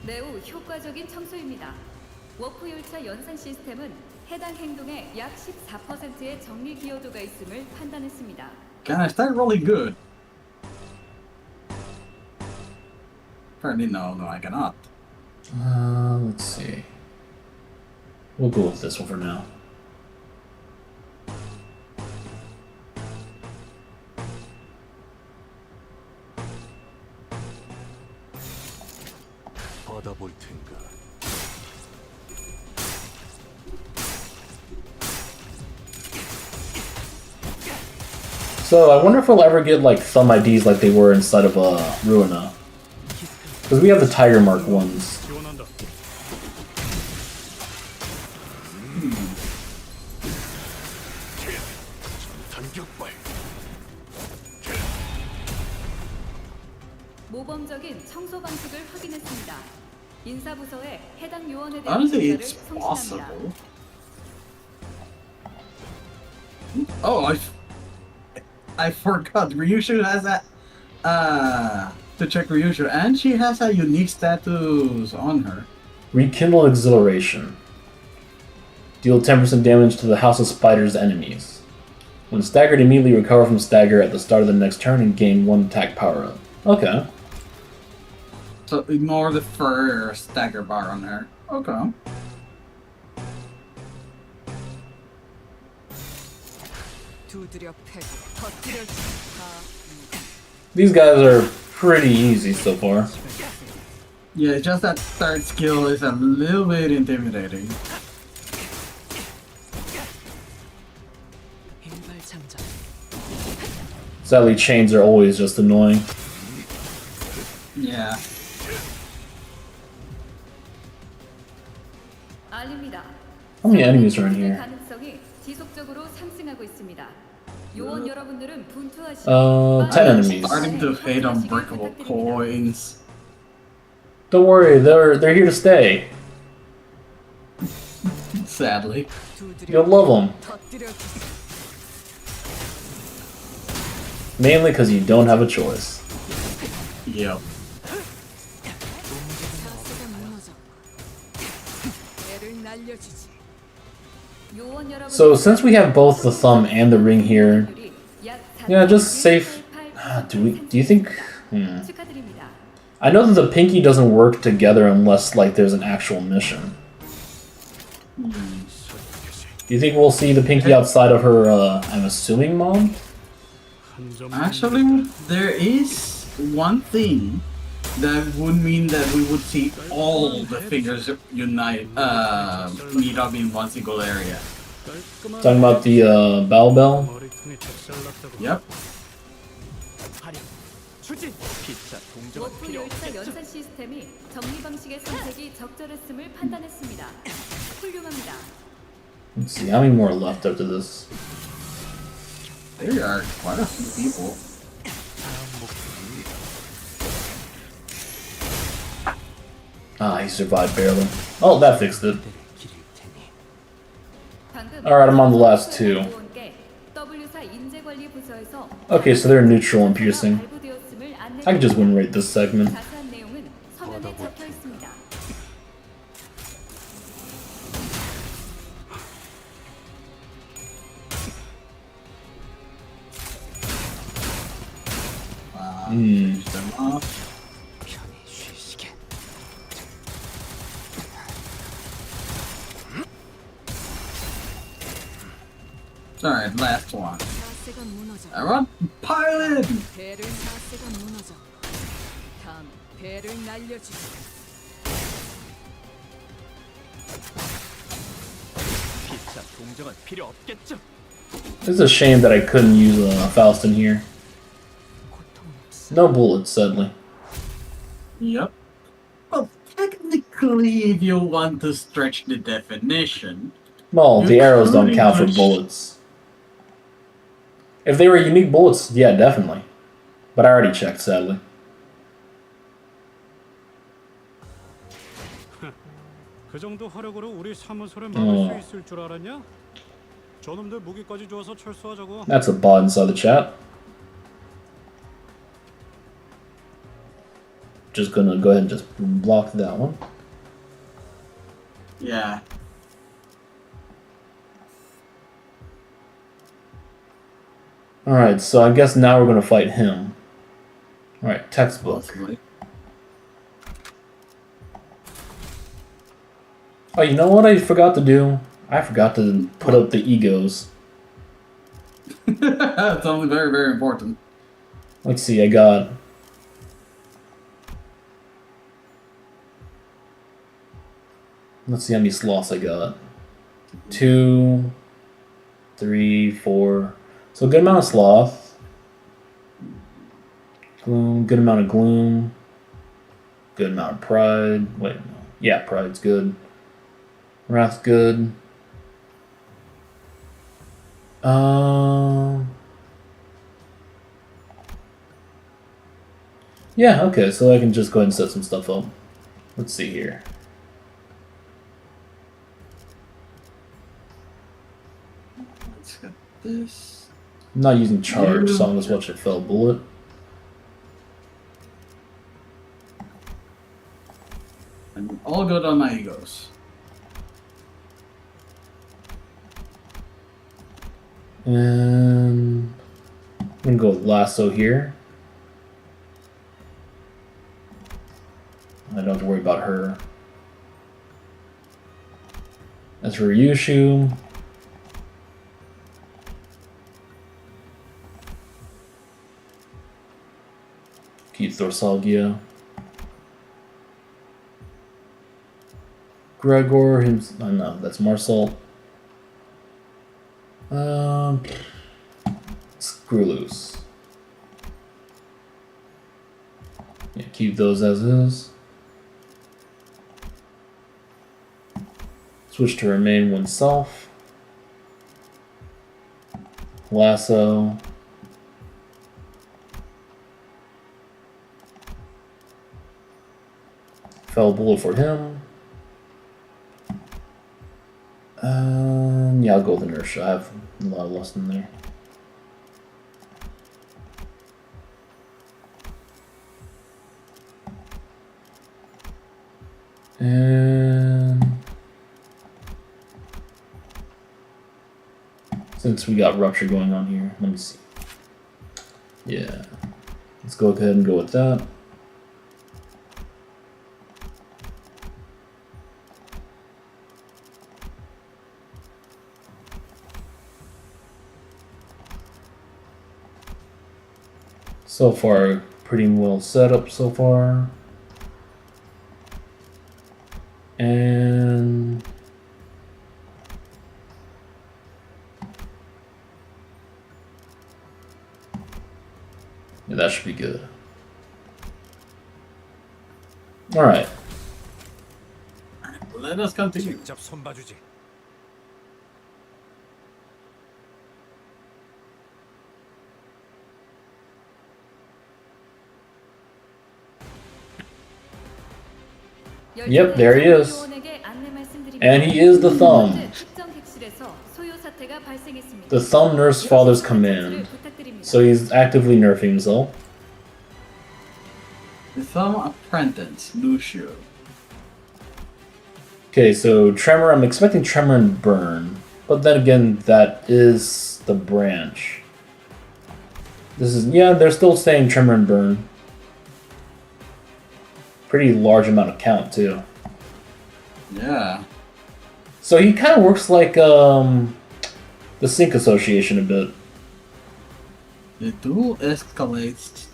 매우 효과적인 청소입니다. 워프 열차 연산 시스템은 해당 행동의 약 14%의 정리 기여도가 있음을 판단했습니다. Can I start really good? Apparently no, I cannot. Let's see. We'll go with this one for now. 받아볼 텐가. So I wonder if we'll ever get like thumb IDs like they were inside of Ruina. Because we have the Tiger Mark ones. 지원한다. 전격발. 모범적인 청소 방식을 확인했습니다. 인사부서에 해당 요원에 대한 Honestly, 조사를 it's 성실합니다. possible. Oh, I forgot. Ryushu has a to check Ryushu, and she has a unique status on her. Rekindle Exhilaration. Deal 10% damage to the House of Spider's enemies. When staggered, immediately recover from stagger at the start of the next turn and gain 1 attack power up. Okay. So ignore the first stagger bar on her. Okay. 두드려 패고 터뜨려 These guys are pretty easy so far. Yeah, just that third skill is a little bit intimidating. 일발장전. Sadly, chains are always just annoying. Yeah. 알립니다. How many enemies are in here? 가능성이 지속적으로 상승하고 있습니다. 요원 여러분들은 10 분투하시고 enemies. Starting to hate unbreakable coins. Don't worry, they're here to stay. Sadly. You'll love them. 터뜨려 Mainly because you don't have a choice. Yep. 자세가 무너져. 애를 날려주지. 요원 여러분 So since we have both the thumb and the ring here, yeah, just safe. Do you think? 축하드립니다. I know that the pinky doesn't work together unless like there's an actual mission. Do you think we'll see the pinky outside of her? I'm assuming mom. Actually, there is one thing that would mean that we would see all the fingers unite, meet up in one single area. Talking about the Bow Bell. 머리통이 작살났다고. Yep. 화력. 추진. 피자 동정은 워프 필요 열차 없겠죠. 연산 시스템이 정리 방식의 선택이 적절했음을 판단했습니다. 훌륭합니다. Let's see how many more are left after this. There are quite a few people. Ah, he survived barely. Oh, that fixed it. 기릴 테니. 방금 Alright, I'm on the last two. 요원께 W사 인재관리 부서에서 Okay, so they're neutral and piercing. 발부되었음을 I can just win rate this segment. 자세한 내용은 서면에 적혀 있습니다. Finish them off. 편히 쉬시게. Alright, last one. 자세가 무너져. Alright, pilot! 배를 자세가 무너져. 다음 배를 날려주지. 피차 동정은 필요 없겠죠. It's a shame that I couldn't use Faust in here. 고통 없어. No bullets, sadly. Yep. Well, technically, if you want to stretch the definition, Well, the You arrows don't pretty count for much- bullets. If they were unique bullets, yeah, definitely. But I already checked, sadly. 그 정도 화력으로 우리 사무소를 막을 수 있을 줄 알았냐? 저놈들 무기까지 주어서 철수하자고. That's a bot inside the chat. Just gonna go ahead and just block that one. yeah. Alright, so I guess now we're gonna fight him. Alright, textbook. Possibly. Oh, you know what I forgot to do? I forgot to put up the egos. That's something very, very important. Let's see, I got... Let's see how many sloths I got. 2, 3, 4. So a good amount of sloth. Gloom, good amount of gloom. Good amount of pride. Wait, no. Yeah, pride's good. Wrath's good. Yeah, okay, so I can just go ahead and set some stuff up. Let's see here. Let's get this. I'm not using charge, so I'm just watching Fell Bullet. I'm all good on my egos. And I'm gonna go with Lasso here. I don't have to worry about her. As for Yushu, keep Thorsalgia. Gregor, him. Oh no, that's Marcel. Screw loose. Yeah, keep those as is. Switch to remain oneself. Lasso. Fell bullet for him. Yeah, I'll go with inertia. I have a lot of lust in there. And since we got rupture going on here, let me see. Yeah, let's go ahead and go with that. So far, pretty well set up so far. And yeah, that should be good. All right. Let us continue. 직접 손봐주지. Yep, there he is. And he is the thumb. The thumb nerfs father's command. So he's actively nerfing himself. The Thumb Apprentice, Lucio. Okay, so Tremor, I'm expecting Tremor and Burn. But then again, that is the branch. This is, yeah, they're still saying Tremor and Burn. Pretty large amount of count, too. Yeah. So he kind of works like the the sync association a bit. The duel escalates.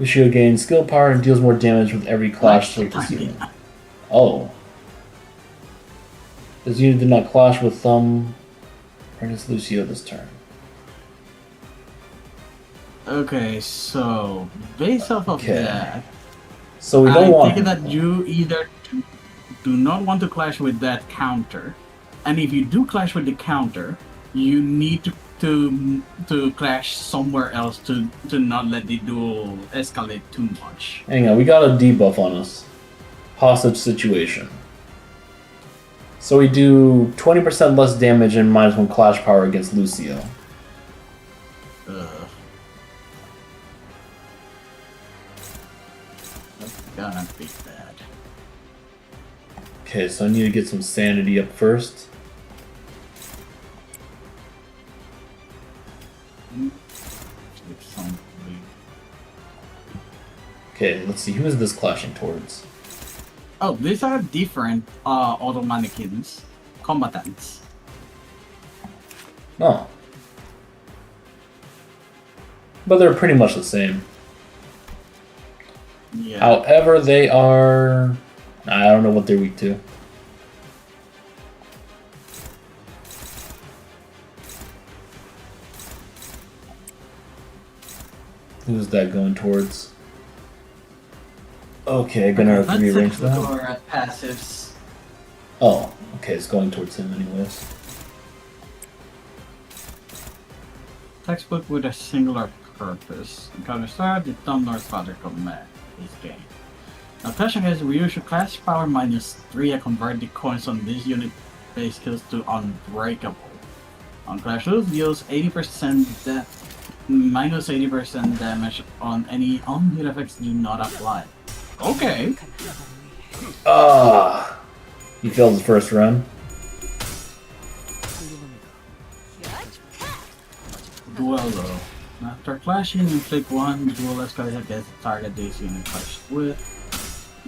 Lucio gains skill power and deals more damage with every clash with this unit. Oh. This unit did not clash with Thumb against Lucio this turn. Okay, so based off of that, so we don't want. I take it that you either do not want to clash with that counter, and if you do clash with the counter, you need to clash somewhere else to not let the duel escalate too much. Hang on, we got a debuff on us. Hostage situation. So we do 20% less damage and -1 clash power against Lucio. That's gonna be bad. Okay, so I need to get some sanity up first. Okay, let's see, who is this clashing towards? Oh, these are different auto mannequins, combatants. Oh. But they're pretty much the same. Yeah. However, they are... I don't know what they're weak to. Who's that going towards? Okay, gonna let's rearrange take a look that. at passives. Oh, okay, it's going towards him anyways. Textbook with a singular purpose. Encounter start, the Thumb North Father command is game. Now clashing against we use your clash power -3 and convert the coins on this unit base skills to unbreakable. On Clash Loose deals 80% -80% damage on any unhit effects do not apply. Okay. Ah! He failed his first run. Duello. After clashing, inflict 1 duel escalate against the target this unit clashed with.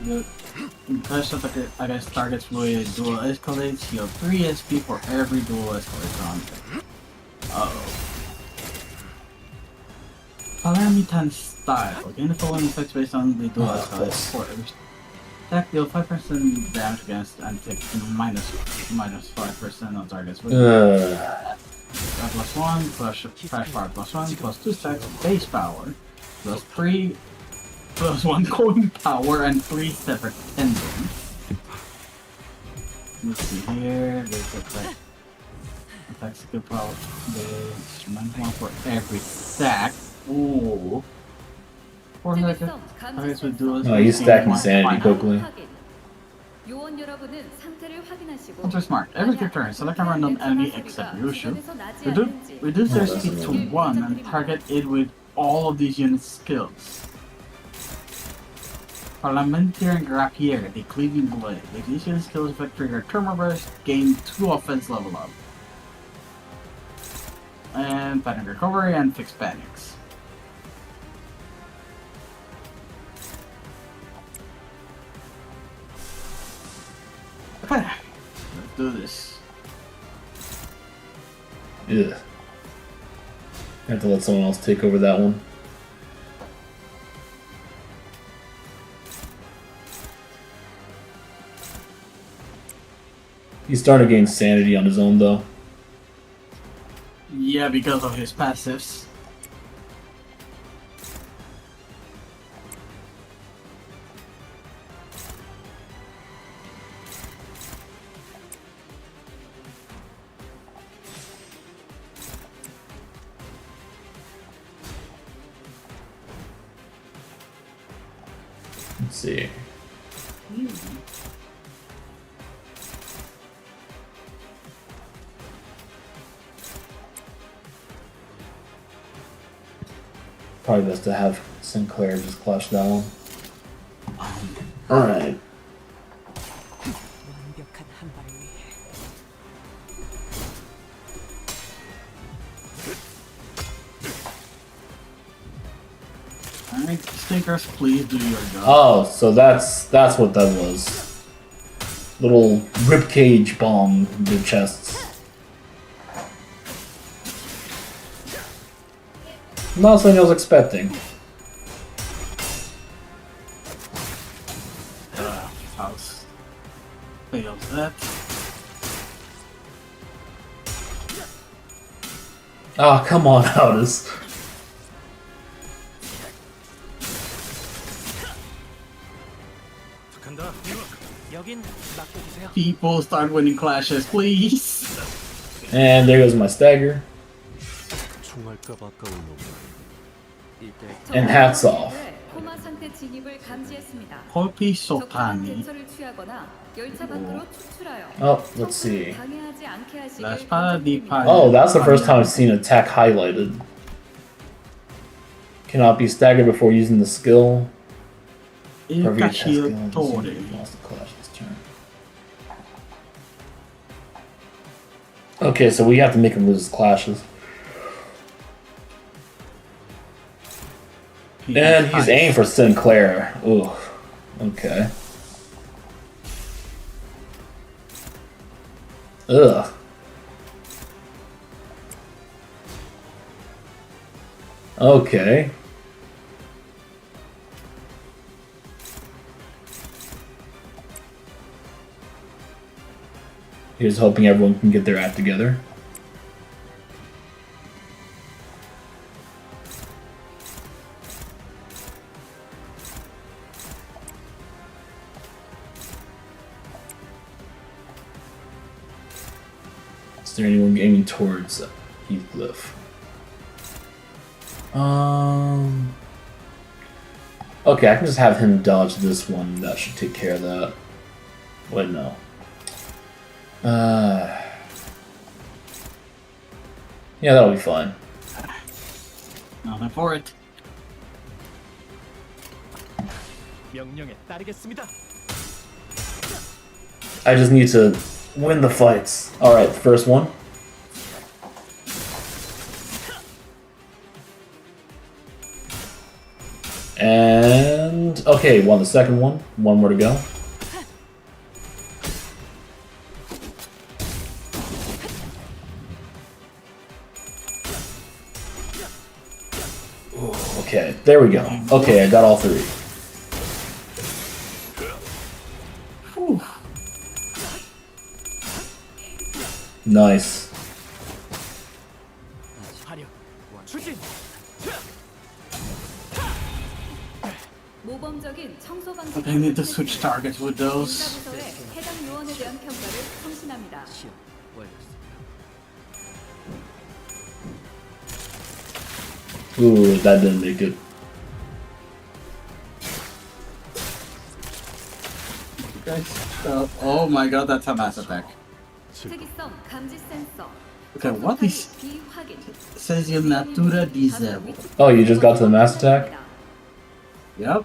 The clash attack against targets with duel escalates, heal 3 SP for every duel escalate on them. Uh-oh. Calamitan style. Gain the following effects based on the duel escalate for every attack, deal 5% damage against and take -5% on targets with +1, plus crash power +1, +2 stacks base power, +3, +1 coin power, and 3 separate endings. Let's see here, there's attack skill power, there's -1 for every stack. Ooh. 4 seconds. Targets with duelist. Oh, he's stacking sanity quickly. 요원 여러분은 상태를 확인하시고 Counter smart. Every turn, select a random enemy except Yushu. Reduce their speed to 1 and target it with all of these units' skills. Parliamentary and Rapier, the Cleaving Blade. If these unit skills effect trigger Turbo Burst, gain 2 offense level up. And Panic Recovery and Fix Panics. Okay, let's do this. Ugh. I have to let someone else take over that one. He's starting to gain sanity on his own, though. Yeah, because of his passives. Let's see. Probably best to have Sinclair just clash that one. Alright. 완벽한 한 발을 위해. Alright, stickers, please do your job. Oh, so that's what that was. Little ribcage bomb in the chests. Not something I was expecting. House fails that. Ah, come on, Aldous. 간다. 여긴 맡겨주세요. People start winning clashes, please. And there goes my stagger. 총알값 아까운 놈. And hats off. 코마 상태 진입을 감지했습니다. Hopi 적절한 Sotani. 대처를 취하거나 열차 밖으로 추출하여 Oh, let's see. 방해하지 않게 하시길 La espada di 권장드립니다. Oh, that's the first time I've seen attack highlighted. Cannot be staggered before using the skill. Il Every attack skill Cacciatore. lost the clash this turn. Okay, so we have to make him lose his clashes. And he's aiming for Sinclair. Ooh. Okay. Ugh. Okay. Here's hoping everyone can get their act together. Is there anyone aiming towards Heathcliff? Okay, I can just have him dodge this one. That should take care of that. Wait, no. Yeah, that'll be fine. Nothing for it. 명령에 따르겠습니다. I just need to win the fights. Alright, first one. And okay, won the second one. One more to go. Ooh, okay, there we go. Okay, I got all three. Whew. Nice. 화력 추진. 모범적인 청소 방식. But I need to switch targets with those. 인사부서에 해당 요원에 대한 평가를 성신합니다. Ooh, that didn't make it. Oh my god, that's a mass attack. 특이성 감지 센서. Okay, what is 비확인. says your natura disable? Oh, you just got to the mass attack? Yep.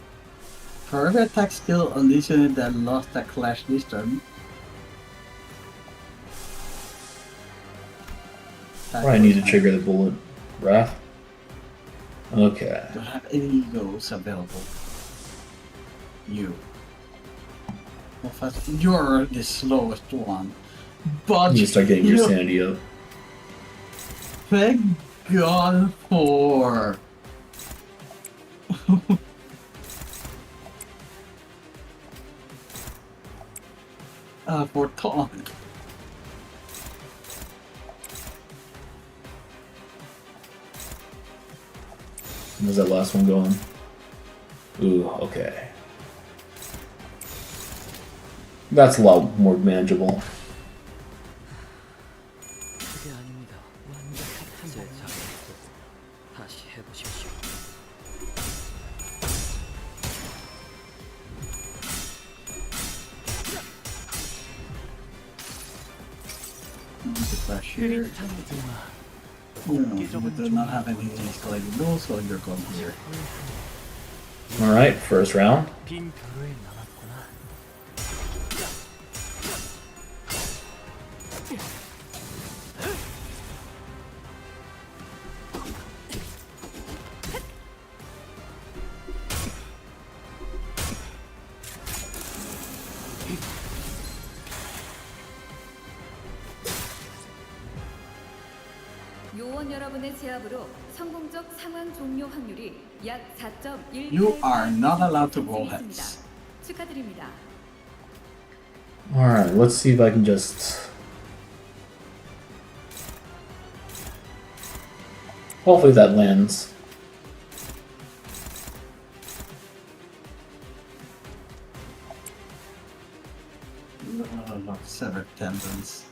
For every attack skill on this unit that lost a clash this turn. I need to trigger the bullet. Wrath? Okay. Don't have any egos available. You. Well, first, you're the slowest one. But You need to start getting your you- sanity up. Thank God for. For taunt. How's that last one going? Ooh, okay. That's a lot more manageable. 그게 아닙니다. 완벽한 제 자리에서 다시 해보십시오. Clash here. No, we do not have any escalated rules, so you're going here. Alright, first round. 빈 벼루에 남았구나. 요원 여러분의 제압으로 성공적 상황 종료 확률이 약 4.1. You are not allowed to roll heads. 축하드립니다. Alright, let's see if I can just... Hopefully that lands. Severed tendons.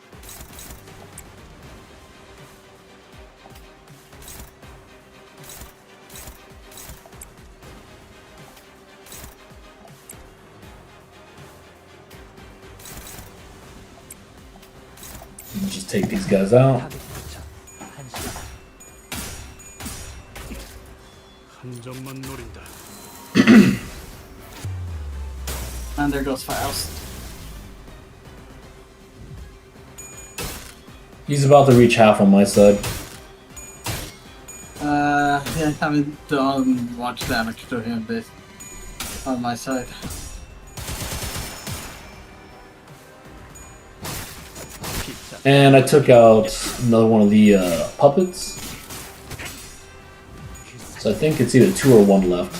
Just take these guys out. 한 점만 노린다. And there goes Faust. He's about to reach half on my side. Yeah, I haven't done much damage to him this on my side. And I took out another one of the puppets. So I think it's either 2 or 1 left.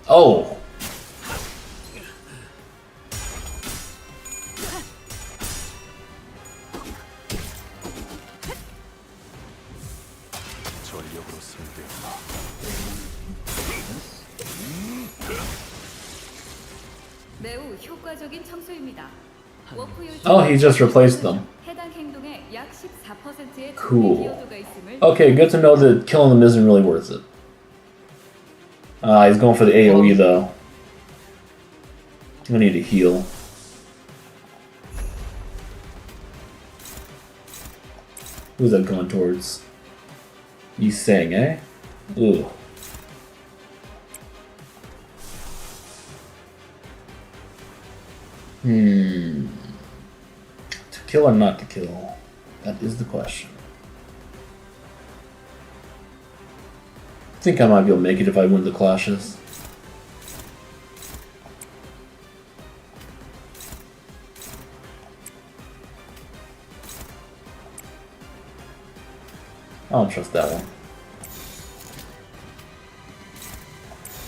Oh! 매우 효과적인 청소입니다. 워프 요청 Oh, he just replaced them. 해당 행동의 약 14%의 Cool. 기여도가 있음을 Okay, good to know that killing them isn't really worth it. He's going for the AoE though. I need to heal. Who's that going towards? You saying, eh? Ooh. To kill or not to kill? That is the question. I think I might be able to make it if I win the clashes. I don't trust that one.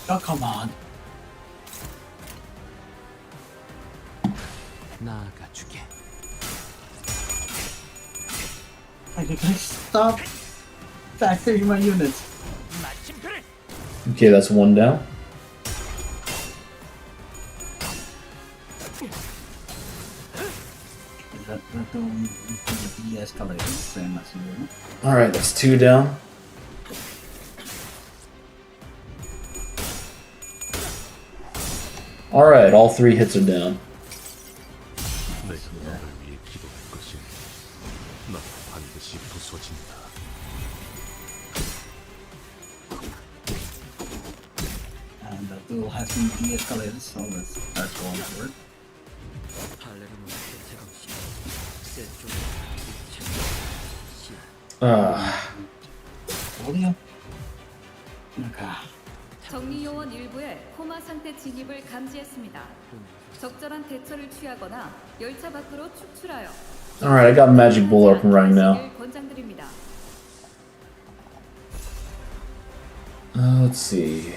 Oh, come on. Can you guys stop factoring my units? Okay, that's 1 down. That don't de-escalate the same as you. Alright, that's 2 down. Alright, all 3 hits are down. And the duel has been de-escalated, so let's start going forward. 어디야? 그러니까 정리 요원 일부의 코마 상태 진입을 감지했습니다. 적절한 대처를 취하거나 열차 밖으로 축출하여 Alright, I got Magic Bull up and running now. 권장드립니다. Let's see.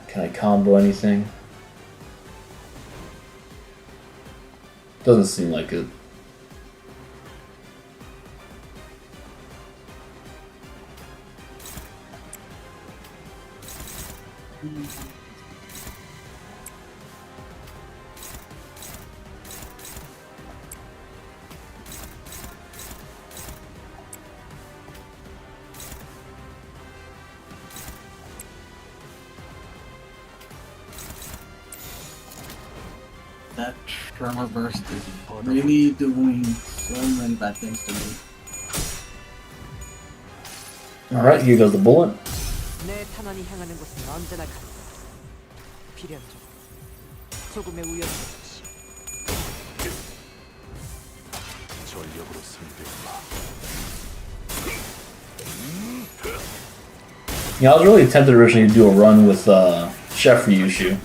Can I combo anything? Doesn't seem like it. that tremor burst is really doing so many bad things to me. Alright, here goes the bullet. 내 탄환이 향하는 곳은 언제나 간다. 필연 좀 조금의 우연이 없이. 전력으로 상대해봐. Yeah, I was really tempted originally to do a run with Chef Ryushu.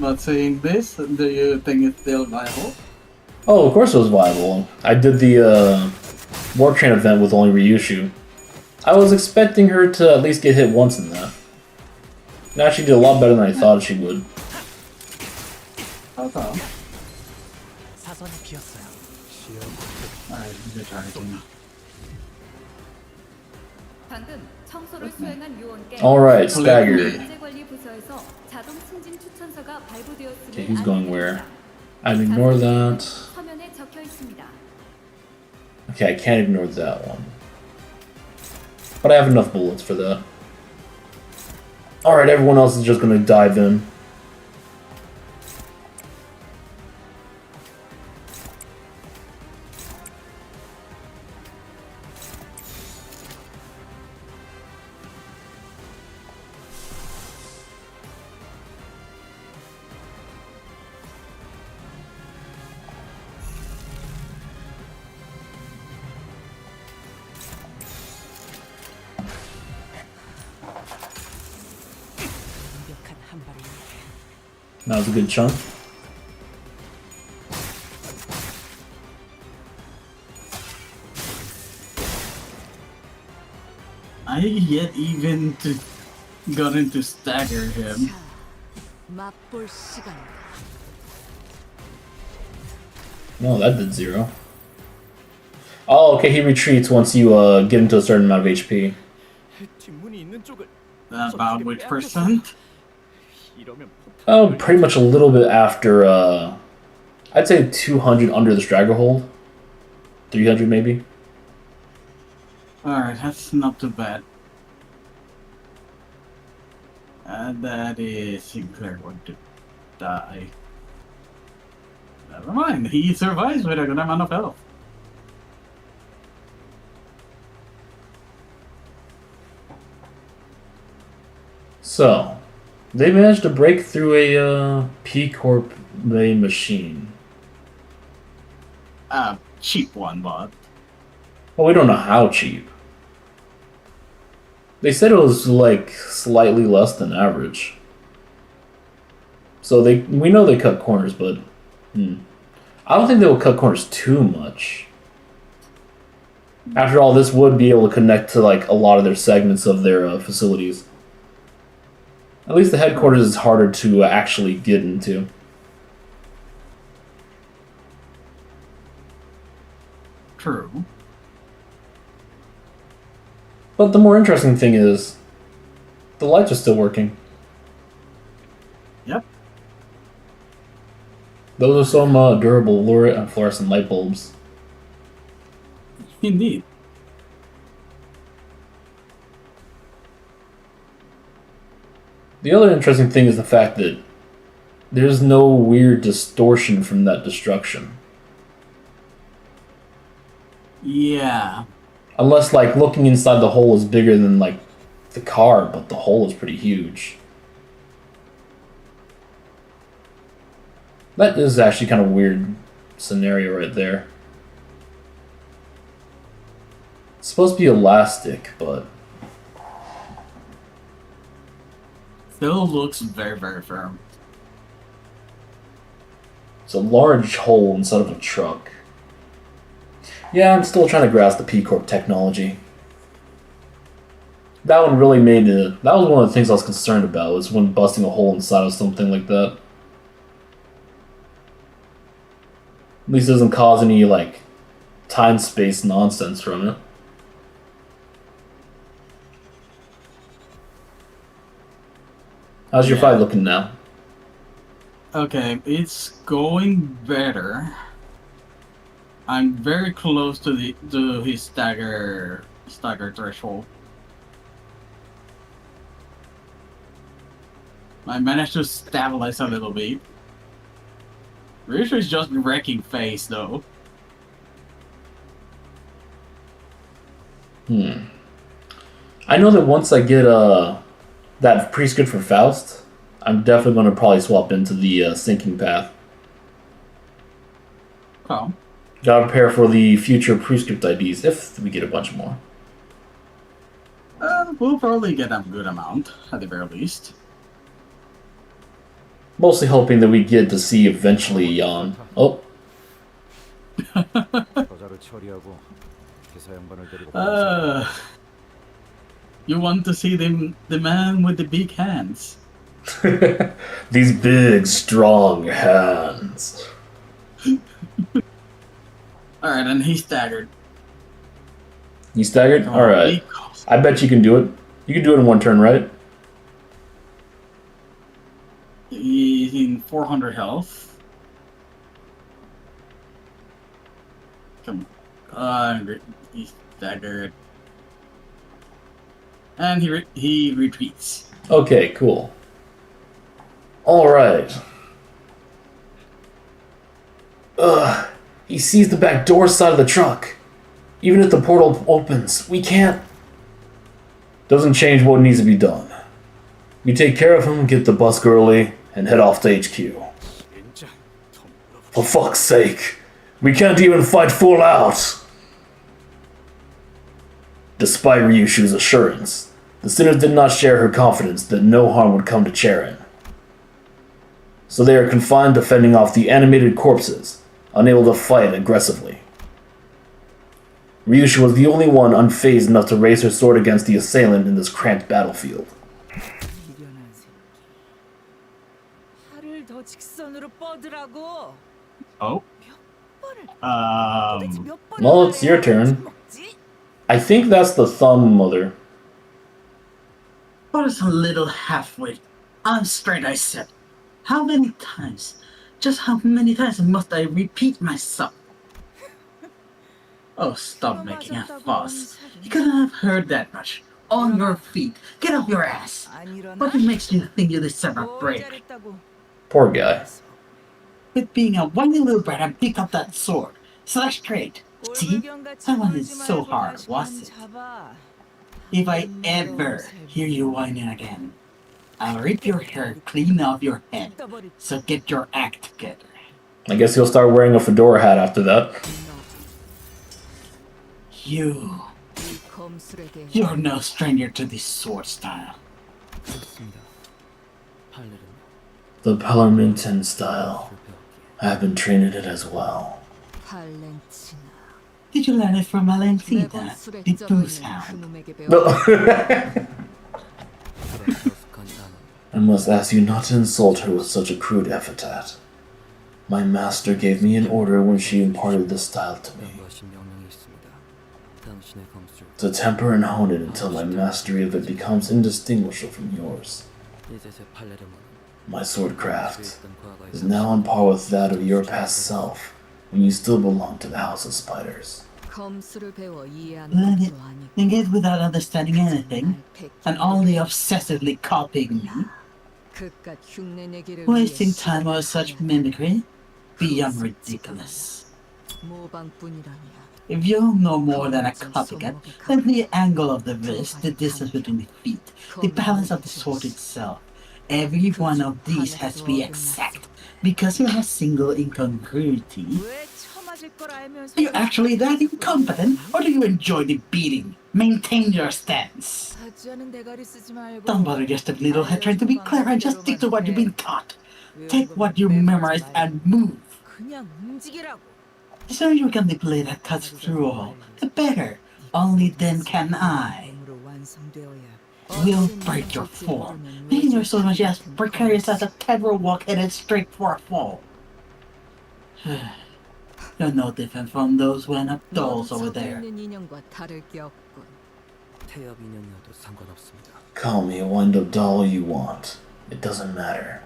But saying this, do you think it's still viable? Oh, of course it was viable. I did the Warp Train event with only Ryushu. I was expecting her to at least get hit once in that. Now she did a lot better than I thought she would. Okay. 사선이 비었어요. Alright, good targeting. 방금 청소를 수행한 요원께 Alright, staggered. 문제관리부서에서 자동 승진 추천서가 발부되었음을 Okay, who's going where? 알려드립니다. I ignore that. 화면에 적혀 있습니다. Okay, I can't ignore that one. But I have enough bullets for that. Alright, everyone else is just gonna dive in. 완벽한 한 발을 That was a good chunk. I yet even to gotten to stagger him. 맛볼 시간이다. No, that did 0. Oh, okay, he retreats once you get into a certain amount of HP. 뒷문이 있는 쪽을 About which percent? 이러면 Oh, pretty much a little bit after, I'd say 200 under the Stragger hold. 300 maybe. Alright, that's not too bad. That is Sinclair going to die. Never mind, he survives with a good amount of health. So, they managed to break through a P-Corp main machine. Cheap one, but Well, we don't know how cheap. They said it was like slightly less than average. So we know they cut corners, but I don't think they will cut corners too much. After all, this would be able to connect to like a lot of their segments of their facilities. At least the headquarters is harder to actually get into. true. But the more interesting thing is, the lights are still working. Yep. Those are some durable fluorescent light bulbs. Indeed. The other interesting thing is the fact that there's no weird distortion from that destruction. Yeah. Unless, like, looking inside the hole is bigger than, like, the car, but the hole is pretty huge. That is actually kind of a weird scenario right there. It's supposed to be elastic, but Still looks very, very firm. it's a large hole inside of a truck. Yeah, I'm still trying to grasp the P-Corp technology. That one really made it. That was one of the things I was concerned about, was when busting a hole inside of something like that. At least it doesn't cause any, like, time-space nonsense from it. How's your fight looking now? Okay, it's going better. I'm very close to his stagger threshold. I managed to stabilize a little bit. Richard is just wrecking face though. I know that once I get that prescript for Faust, I'm definitely going to probably swap into the sinking path. Oh. Gotta prepare for the future prescript IDs if we get a bunch more. We'll probably get a good amount, at the very least. Mostly hoping that we get to see eventually Oh, 저자를 처리하고 기사 양반을 데리고 You want to see the man with the big hands. These big, strong hands. Alright, and he staggered. You staggered? Oh, Alright. I bet you can do it. You can do it in one turn, right? He's in 400 health. Come on. He staggered. And he retreats. Okay, cool. Alright. Ugh. He sees the back door side of the truck. Even if the portal opens, we can't... Doesn't change what needs to be done. We take care of him, get the bus early, and head off to HQ. For fuck's sake. We can't even fight full out. Despite Ryushu's assurance, the sinners did not share her confidence that no harm would come to Charon. So they are confined to fending off the animated corpses, unable to fight aggressively. Ryushu was the only one unfazed enough to raise her sword against the assailant in this cramped battlefield. Oh. Well, it's your turn. I think that's the thumb, Mother. What is a little half-wit? I'm straight, I said. How many times? Just how many times must I repeat myself? Oh, stop making a fuss. You couldn't have heard that much. On your feet. Get off your ass. What makes you think you deserve a break? Poor guy. With being a whiny little brat and pick up that sword. Slash straight. See? That one is so hard, was it? If I ever hear you whining again, I'll rip your hair clean off your head. So get your act together. I guess he'll start wearing a fedora hat after that. You're no stranger to this sword style. The Pellerminton style. I have been trained in it as well. Did you learn it from Valentina, the booze hound? No. I must ask you not to insult her with such a crude epithet. My master gave me an order when she imparted this style to me. To temper and hone it until my mastery of it becomes indistinguishable from yours. My swordcraft is now on par with that of your past self, when you still belong to the House of Spiders. Learn it, engage without understanding anything, and only obsessively copying me. Wasting time on such mimicry? Beyond ridiculous. If you're no more than a copycat, then the angle of the wrist, the distance between the feet, the balance of the sword itself, every one of these has to be exact, because you have single incongruity. Are you actually that incompetent, or do you enjoy the beating? Maintain your stance. Don't bother just a little head trying to be clever and just stick to what you've been taught. Take what you memorized and move. The sooner you can manipulate that cuts through all, the better. Only then can I. Will break your form, making your soul much as precarious as a tightrope walk headed straight for a fall. You're no different from those went-up dolls over there. Call me a wind-up doll all you want. It doesn't matter.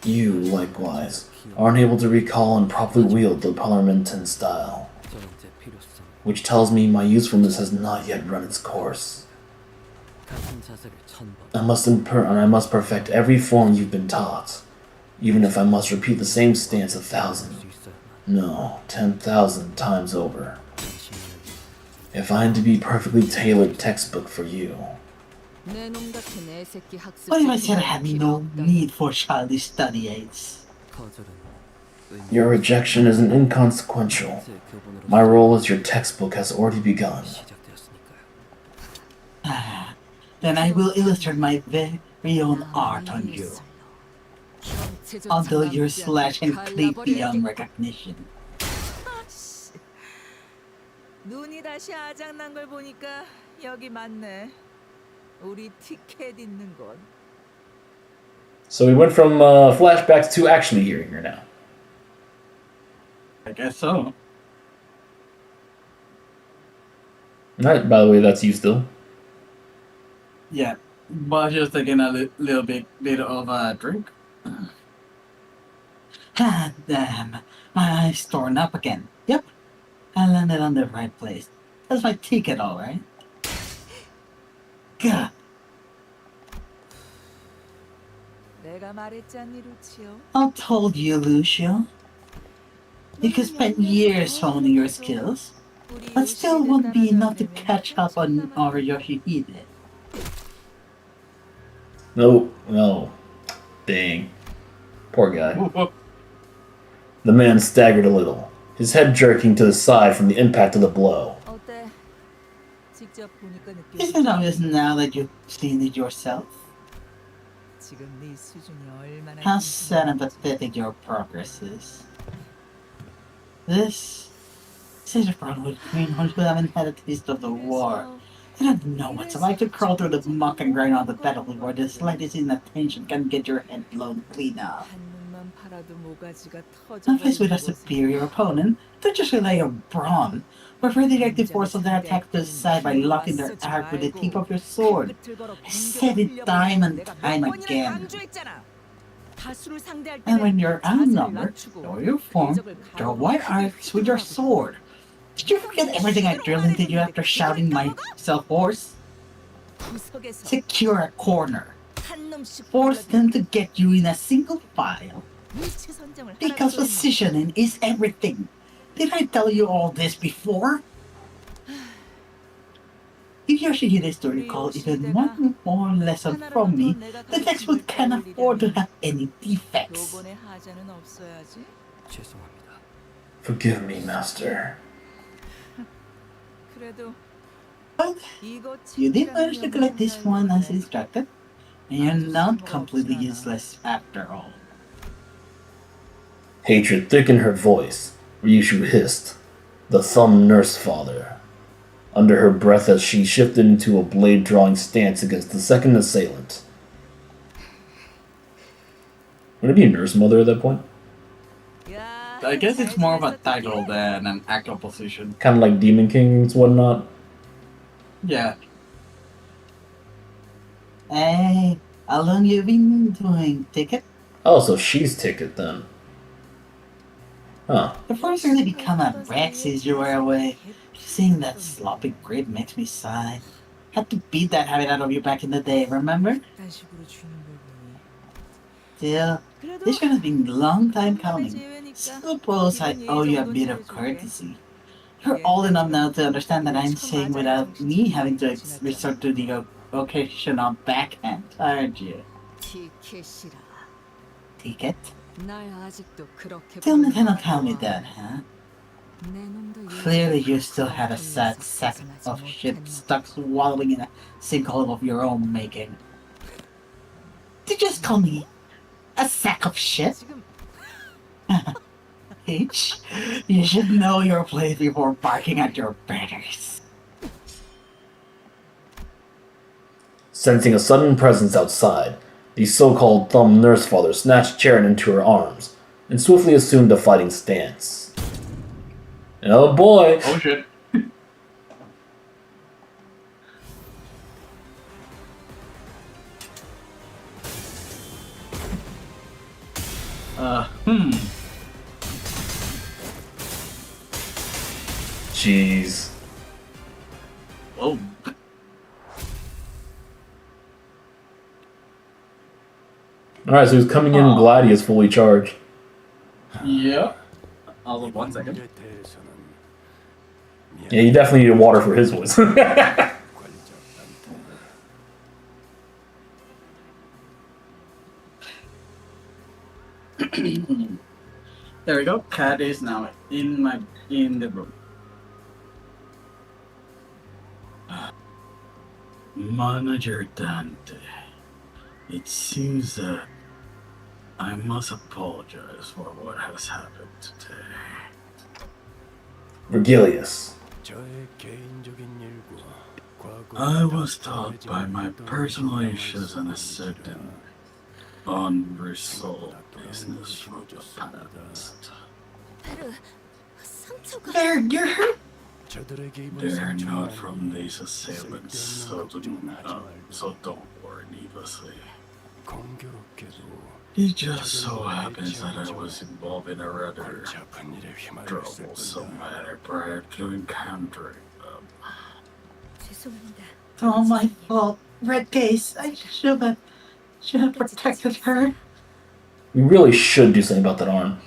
You, likewise, aren't able to recall and properly wield the Pellerminton style, which tells me my usefulness has not yet run its course. I must perfect every form you've been taught, even if I must repeat the same stance 1,000, no, 10,000 times over. If I am to be perfectly tailored textbook for you. What if I said I had no need for childish study aids? Your rejection is inconsequential. My role as your textbook has already begun. Then I will illustrate my very own art on you. Until your slash and cleave beyond recognition. 눈이 다시 아작난 걸 보니까 여기 맞네. 우리 티켓 있는 곳. So we went from flashbacks to actually hearing her now. I guess so. Alright, by the way, that's you still. Yeah, but just taking a little bit of a drink. Ah, damn. My eye's torn up again. Yep, I landed on the right place. That's my ticket, alright. God, 내가 말했잖니, 루치오. I told you, Lucio. You could spend years honing your skills, but still won't be enough to catch up on our Yoshihide. No. Dang. Poor guy. The man staggered a little, his head jerking to the side from the impact of the blow. 어때? 직접 보니까 Isn't it obvious now that you've seen it yourself? 지금 네 수준이 얼마나 How sad and pathetic your progress is. This is a problem with greenhorns who haven't had a taste of the war. They don't know what it's like to crawl through the muck and grind on the battlefield where the slightest inattention can get your head blown clean off. 한눈만 팔아도 모가지가 When faced with a 터져버리는 곳에 superior opponent, don't just rely on brawn, but for the active force of their attack to the side by locking their arc with the tip of your sword. I said it time and time again. And when you're outnumbered, lower your form, draw wide arcs with your sword. Did you forget everything I drilled into you after shouting myself hoarse? Secure a corner. Force them to get you in a single file. Because positioning is everything. Did I tell you all this before? If Yoshihide is to recall even one more lesson from me, the textbook can't afford to have any defects. 요번에 하자는 없어야지. 죄송합니다. Forgive me, master. 그래도 But 이거 you did manage to collect this one as instructed, and you're not completely useless after all. Hatred thickened her voice. Ryushu hissed, the thumb nurse father, under her breath as she shifted into a blade-drawing stance against the second assailant. Would it be nurse mother at that point? I guess it's more of a title than an actual position. Kind of like Demon King's whatnot. Yeah. Hey, how long you been doing ticket? Oh, so she's Ticket then. Huh. The first thing to become a Rex is you were away. Seeing that sloppy grip makes me sigh. Had to beat that habit out of you back in the day, remember? 딴 식으로 주는 걸 보니. Still, this should have been a long time coming. Suppose I owe you a bit of courtesy. You're old enough now to understand that I'm saying without me having to resort to the occasional backhand, aren't you? 티켓이라. Ticket? 날 아직도 그렇게 Still 보는 cannot 거 tell me 같아. that, huh? 내 놈도 Clearly you 예전처럼 still have a sad 그런 sack 녀석 of 벗어나지 shit 못했나 stuck wallowing in a sinkhole of your own making. Did you just call me a sack of shit? 지금 H, you should know your place before barking at your betters. Sensing a sudden presence outside, the so-called thumb nurse father snatched Charon into her arms and swiftly assumed a fighting stance. Oh boy! Oh shit. Jeez. Whoa. Alright, so he's coming in glad he is fully charged. Yeah. Hold on 1 second. 일에 대해서는 Yeah, you definitely needed water for his voice. There we go. Cat is now in the room. Manager Dante. It seems that I must apologize for what has happened today. Vergilius. I was taught by my personal issues and a certain unresolved business from the past. 베르, 상처가 You're hurt. They're not from these assailants, so don't worry needlessly. It just so happens that I was involved in a rather troublesome matter prior to encountering them. 죄송합니다. It's all my fault. Red case. I should have protected her. We really should do something about that arm.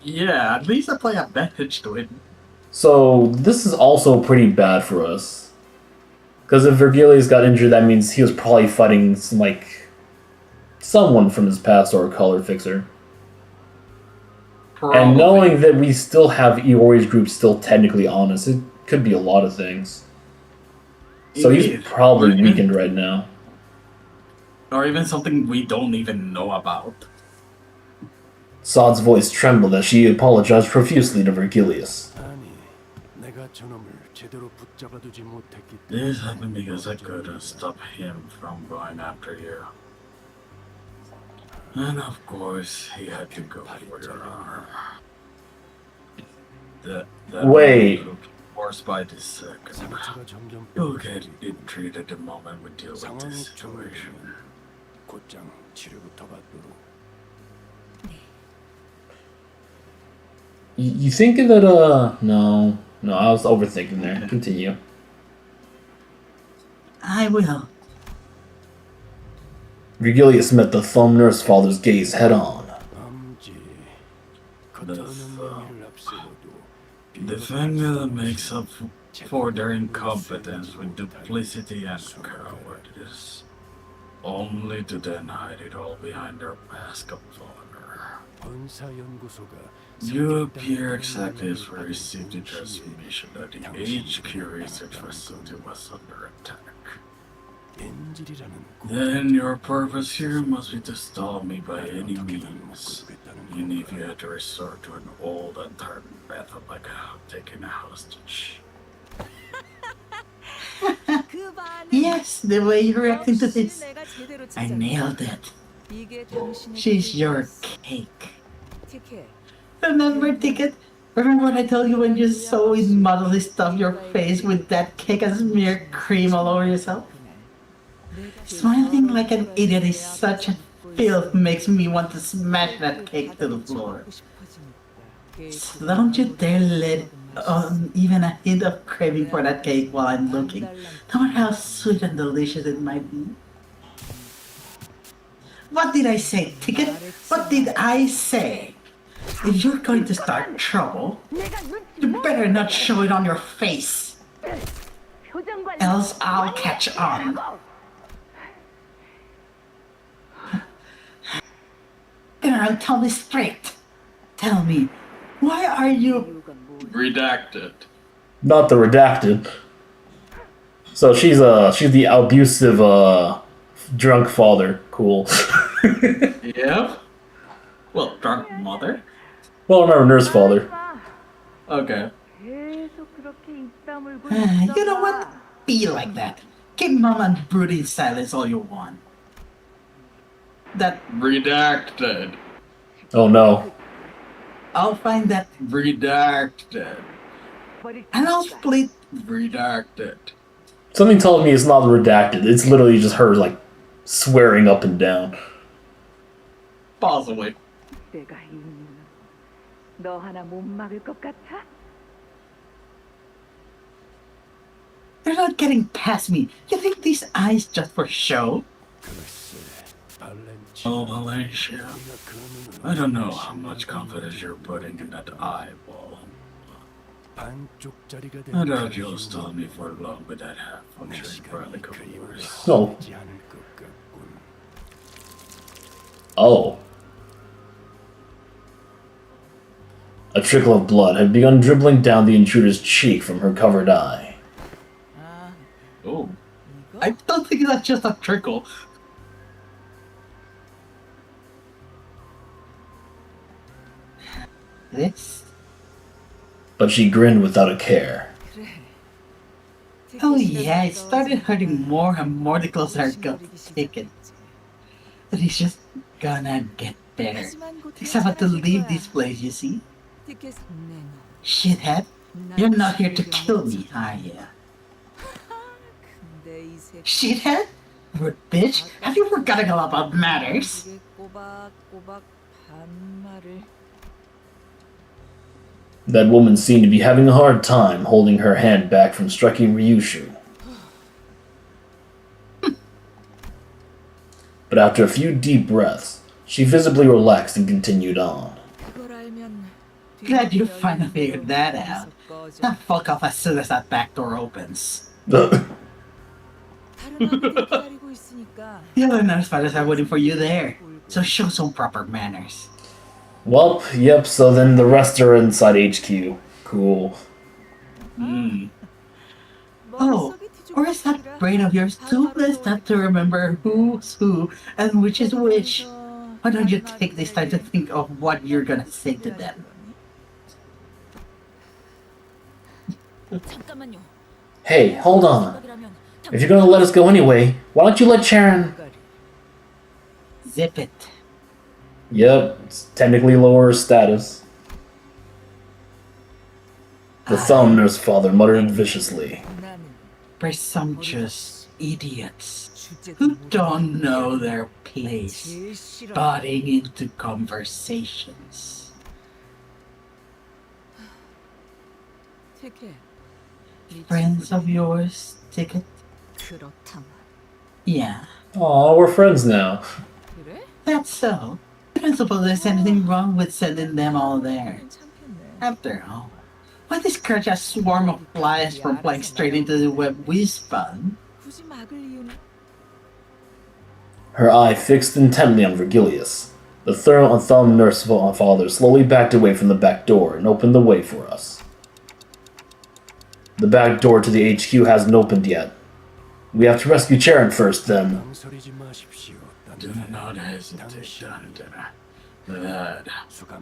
Yeah, at least I play advantage to it. So this is also pretty bad for us. Because if Virgilius got injured, that means he was probably fighting someone from his past or a color fixer. Probably. And knowing that we still have Iori's group still technically on us, it could be a lot of things. So he's probably weakened right now. Or even something we don't even know about. Sod's voice trembled as she apologized profusely to Virgilius. This happened because I couldn't stop him from going after you. And of course, he had to go for your arm. That Wait. Forced by this second. You'll get it treated the moment we deal with this situation. You think that, no, I was overthinking there. Continue. I will. Virgilius met the thumb nurse father's gaze head on. The thing that makes up for their incompetence with duplicity and cowardice, only to then hide it all behind their mask of honor. You appear exactly as we received the transmission that the HQ research facility was under attack. Then your purpose here must be to stall me by any means, even if you had to resort to an old and hardened method like taking a hostage. Yes, the way you're reacting to this, I nailed it. She's your cake. Remember, Ticket? Remember what I told you when you so immodestly stuffed your face with that cake and smeared cream all over yourself? Smiling like an idiot is such a filth makes me want to smash that cake to the floor. So don't you dare let on even a hint of craving for that cake while I'm looking, no matter how sweet and delicious it might be. What did I say, Ticket? What did I say? If you're going to start trouble, you better not show it on your face. Else I'll catch on. Girl, tell me straight. Tell me, why are you redacted? Not the redacted. So she's the abusive drunk father. Cool. Yep. Well, drunk mother. Well, remember nurse father. Okay. You know what? Be like that. Keep mom and broody in silence all you want. That redacted. Oh no. I'll find that redacted. And I'll split redacted. Something tells me it's not redacted. It's literally just her swearing up and down. Possibly. They're not getting past me. You think these eyes just for show? Oh, Valencia. I don't know how much confidence you're putting in that eyeball. I doubt you'll stall me for long with that half-functioning relic of yours. No. Oh. A trickle of blood had begun dribbling down the intruder's cheek from her covered eye. Oh. I don't think that's just a trickle. This but she grinned without a care. 그래. Oh yeah, it started hurting more and more the closer I got to Ticket. But he's just gonna get better. Thinks about to leave this place, you see? 티켓 내놔. Shithead, you're not here to kill me, are you? 근데 이 새끼 Shithead? Rude bitch, have you forgotten all about manners? 이게 꼬박꼬박 반말을. That woman seemed to be having a hard time holding her hand back from striking Ryushu. But after a few deep breaths, she visibly relaxed and continued on. 그걸 알면 Glad you finally figured that out. Now fuck off as soon as that back door opens. 다른 아무도 기다리고 있으니까. The other nurse fighters are waiting for you there, so show some proper manners. Well, yep, so then the rest are inside HQ. Cool. Oh, or is that brain of yours too blessed up to remember who's who and which is which? Why don't you take this time to think of what you're gonna say to them? 잠깐만요. Hey, hold on. If you're gonna let us go anyway, why don't you let Sharon... Zip it. Yep, it's technically lower status. The thumb nurse father muttered viciously. 나는 Presumptuous idiots 주제도 who 모르는 don't know their place, 제일 싫어. butting into conversations. 티켓. Friends of yours, Ticket? 그렇다면 Yeah, Aw, we're friends now. 그래? that's so. I don't suppose there's anything wrong with sending them all there. 괜찮겠네. After all, why discourage a swarm of flies from flying straight into the web we spun? 굳이 막을 이유는 Her eye fixed intently on Virgilius. The thumb nurse father slowly backed away from the back door and opened the way for us. The back door to the HQ hasn't opened yet. We have to rescue Sharon first, then. Do not hesitate, Dandana. That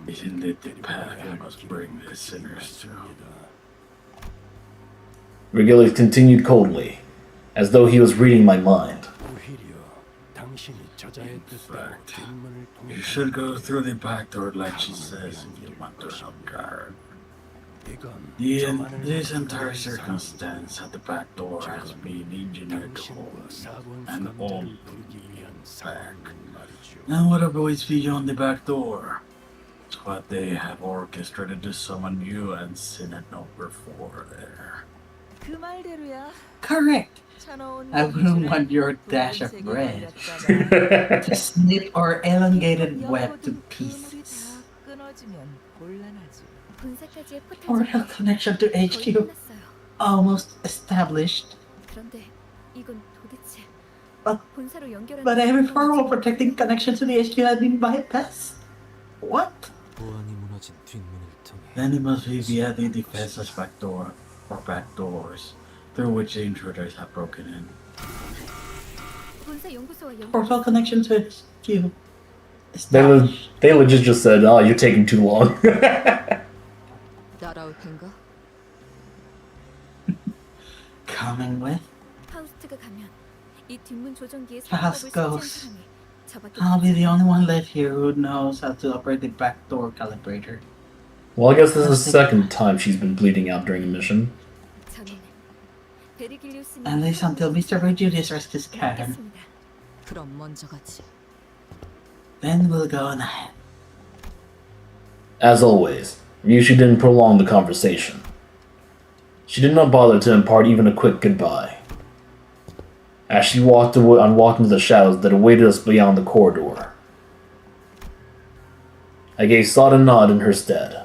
is indeed the path I must bring the sinners to. Virgilius continued coldly, as though he was reading my mind. In fact, you should go through the back door like she says if you want to help Karen. This entire circumstance at the back door has been engineered to hold an old back. And what awaits beyond the back door? It's what they have orchestrated to summon you and Synod number 4 there. 그 말대로야. Correct. 차가운 I wouldn't want your dash of bread to snip our elongated web to pieces. 끊어지면 곤란하지. 분사까지의 포탈 Portal connection to 거의 HQ 끝났어요. almost established. 그런데 이건 도대체 But- 본사로 연결하는 But every 방법이 firewall protecting connection to the HQ had been bypassed. What? 보안이 무너진 뒷문을 통해 Then it must be via the defenseless back door, or back doors, through which the intruders have broken in. 본사 연구소와 Portal 연결. connection to HQ They, established. they legit just said, oh, you're taking too long. 따라올 텐가? Coming with? 파우스트가 가면 이 뒷문 조정기의 Fast 사용법을 숙지한 goes. 사람이 저밖에 I'll be the 없습니다. only one left here who knows how to operate the back door calibrator. Well, I guess this is the second time she's been bleeding out during a mission. 저는 베리길리우스님 At least until Mr. Virgilius rescues Karen. 믿겠습니다. 그럼 먼저 가지. Then we'll go on ahead. As always, Ryushi didn't prolong the conversation. She did not bother to impart even a quick goodbye. As she walked away and walked into the shadows that awaited us beyond the corridor, I gave Sod a nod in her stead.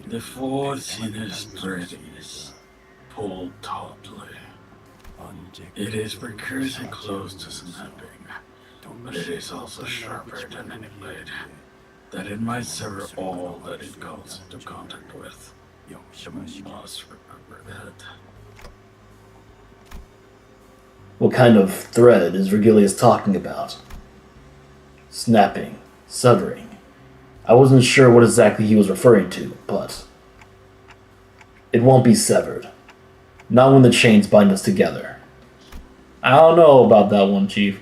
The force in his threads pulled tautly. It is precursor close to snapping, but it is also sharper than any blade, that it might sever all that it comes into contact with. You must remember that. What kind of thread is Virgilius talking about? Snapping. Severing. I wasn't sure what exactly he was referring to, but it won't be severed. Not when the chains bind us together. I don't know about that one, Chief.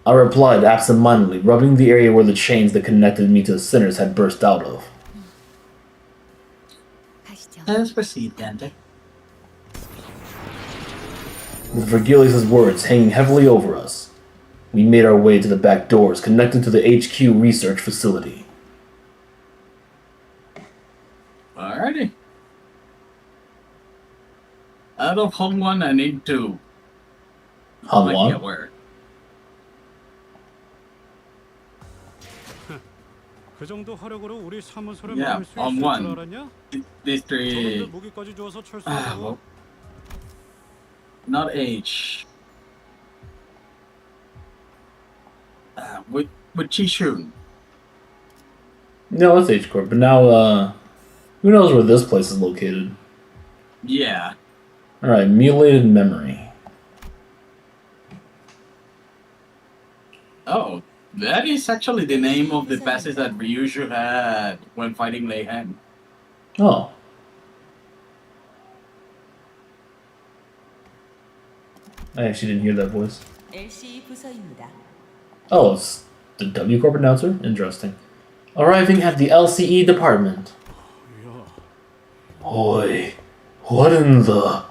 I replied absent-mindedly, rubbing the area where the chains that connected me to the sinners had burst out of. Let us proceed, Dante. With Virgilius' words hanging heavily over us, we made our way to the back doors connected to the HQ research facility. Alrighty. Out of Hong One, I need to make you Hanwhan? aware. 그 정도 화력으로 우리 사무소를 Yeah, 막을 수 on 있을 one. 줄 알았냐? These 저놈들 three, 무기까지 주어서 철수하고 well, not H. With Chishun. No, it's H Corp, but now, who knows where this place is located? Yeah. Alright, mutilated memory. Oh, that is actually the name of the passes that Ryushu had when fighting Leihen. Oh. I actually didn't hear that voice. LC 부서입니다. Oh, it's the W Corp announcer? Interesting. Arriving at the LCE department. Oi, what in the...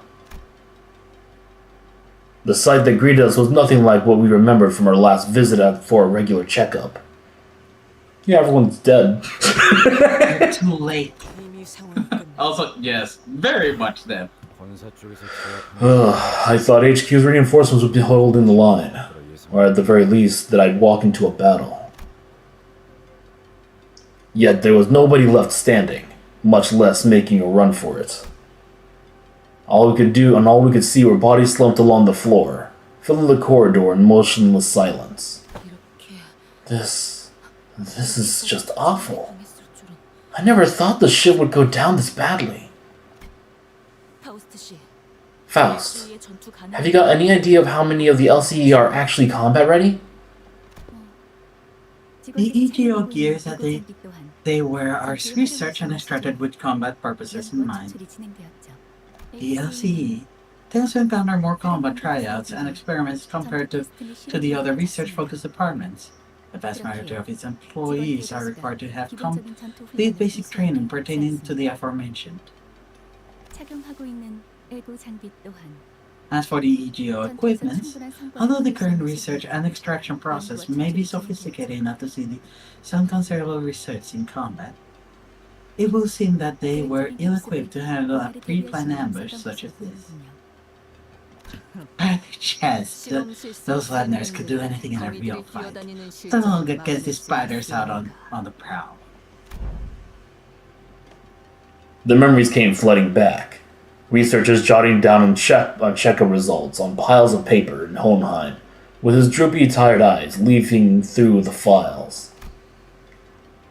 The sight that greeted us was nothing like what we remembered from our last visit for a regular checkup. Yeah, everyone's dead. You're too late. 이미 상황은 끝났어. Also, yes, very much that. 권사 쪽에서 제압 I thought HQ's reinforcements would be holding the line. Or at the very least, that I'd walk into a battle. Yet there was nobody left standing, much less making a run for it. All we could do and all we could see were bodies slumped along the floor, filling the corridor in motionless silence. This is just awful. I never thought the ship would go down this badly. 파우스트 씨, Faust, LC의 전투 가능. have you got any idea of how many of the LCE are actually combat ready? The EGO gears that they wear are researched and extracted with combat purposes in mind. The LCE tends to encounter more combat tryouts and experiments compared to the other research-focused departments. The vast majority of its employees are required to have complete basic training pertaining to the aforementioned. As for the EGO equipment, although the current research and extraction process may be sophisticated enough to see some considerable results in combat, it will seem that they were ill-equipped to handle a pre-planned ambush such as this. By chance, those Ladners could do anything in a real fight. Don't look against the spiders out on the prowl. The memories came flooding back. Researchers jotting down on checkup results on piles of paper in Hohenheim, with his droopy, tired eyes leafing through the files.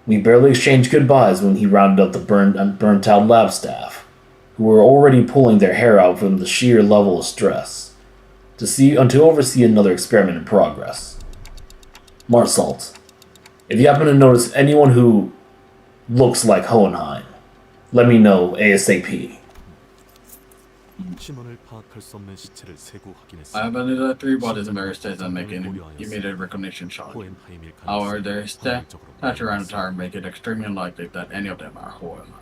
We barely exchanged goodbyes when he rounded up the burnt-out lab staff, who were already pulling their hair out from the sheer level of stress, to oversee another experiment in progress. Marsalt, if you happen to notice anyone who looks like Hohenheim, let me know ASAP. 신원을 파악할 수 없는 시체를 세고 확인했습니다. I have identified three bodies in various states and make an immediate recognition shot. 호헨하임일 However, 가능성이 their 과학적으로 stature and attire make it extremely unlikely that any of them are Hohenheim.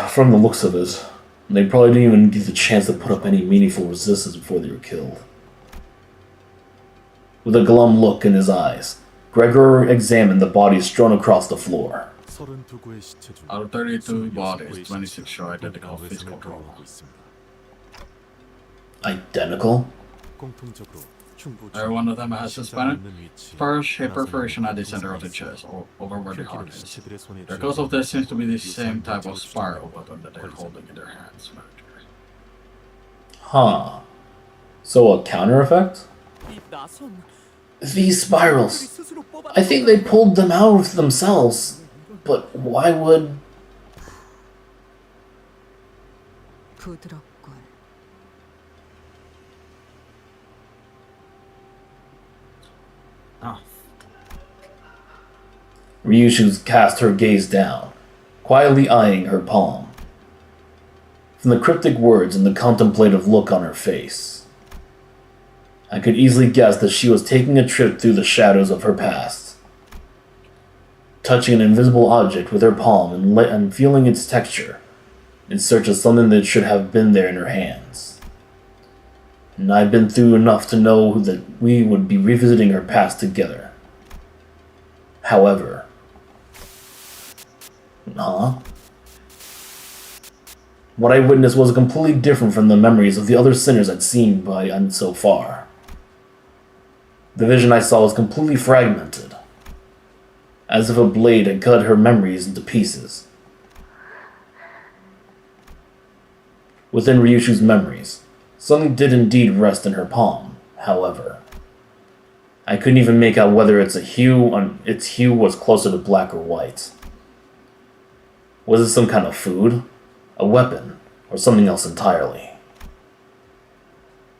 From the looks of it, they probably didn't even get the chance to put up any meaningful resistance before they were killed. With a glum look in his eyes, Gregor examined the bodies strewn across the floor. 32구의 시체 중 Out of 32 bodies, 26구의 26 show 시체가 identical physical 외상을 trauma. 보호하고 있습니다. Identical? 공통적으로 흉부 Every one of them has a 심장이 spinal 있는 위치, First hip 하나 perforation at the 손에 center of the 있습니다. chest, over where the 흉기는 heart is. 시체들의 손에 The cause of this seems to be the 쥐어진 same type of 유산균 spiral 조직과 weapon that they're 걸리지 holding in their hands. Huh. So a counter effect? 이 나선 These spirals. 스스로 뽑아. I think they pulled them out themselves. But why would... 부드럽군. Ryushu cast her gaze down, quietly eyeing her palm. From the cryptic words and the contemplative look on her face, I could easily guess that she was taking a trip through the shadows of her past, touching an invisible object with her palm and feeling its texture in search of something that should have been there in her hands. And I've been through enough to know that we would be revisiting her past together. However... What I witnessed was completely different from the memories of the other sinners I'd seen by and so far. The vision I saw was completely fragmented, as if a blade had cut her memories into pieces. Within Ryushu's memories, something did indeed rest in her palm, however. I couldn't even make out whether its hue was closer to black or white. Was it some kind of food, a weapon, or something else entirely?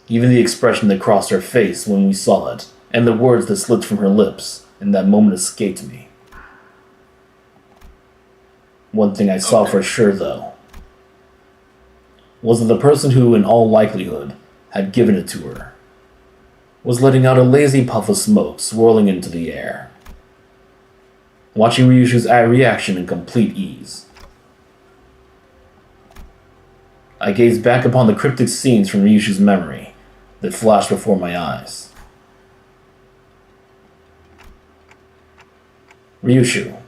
Even the expression that crossed her face when we saw it, and the words that slipped from her lips in that moment escaped me. One thing I saw for sure, though, was that the person who, in all likelihood, had given it to her was letting out a lazy puff of smoke swirling into the air, watching Ryushu's reaction in complete ease. I gazed back upon the cryptic scenes from Ryushu's memory that flashed before my eyes. Ryushu,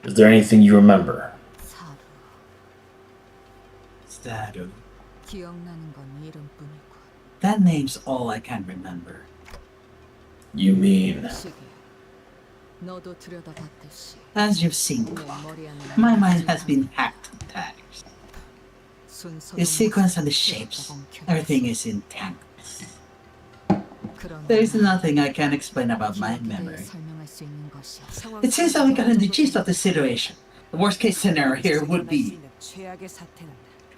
is there anything you remember? Saru. That name's all I can remember. You mean... As you've seen, Clock, my mind has been hacked to tatters. The sequence and the shapes, everything is in tangles. There is nothing I can explain about my memory. It seems that we got in the gist of the situation. The worst case scenario here would be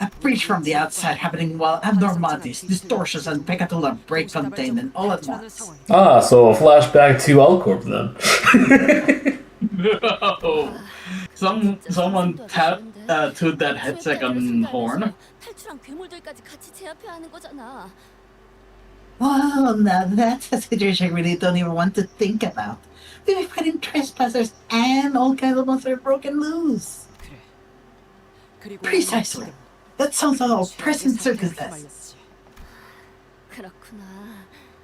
a breach from the outside happening while abnormalities, distortions, and Pecatula break containment all at once. Ah, so a flashback to Alcorp then. No. Someone toot that head-second horn. Well, now that's a situation I really don't even want to think about. We'll be fighting trespassers and all kinds of monsters broken loose. Precisely. That sounds like our present circumstance.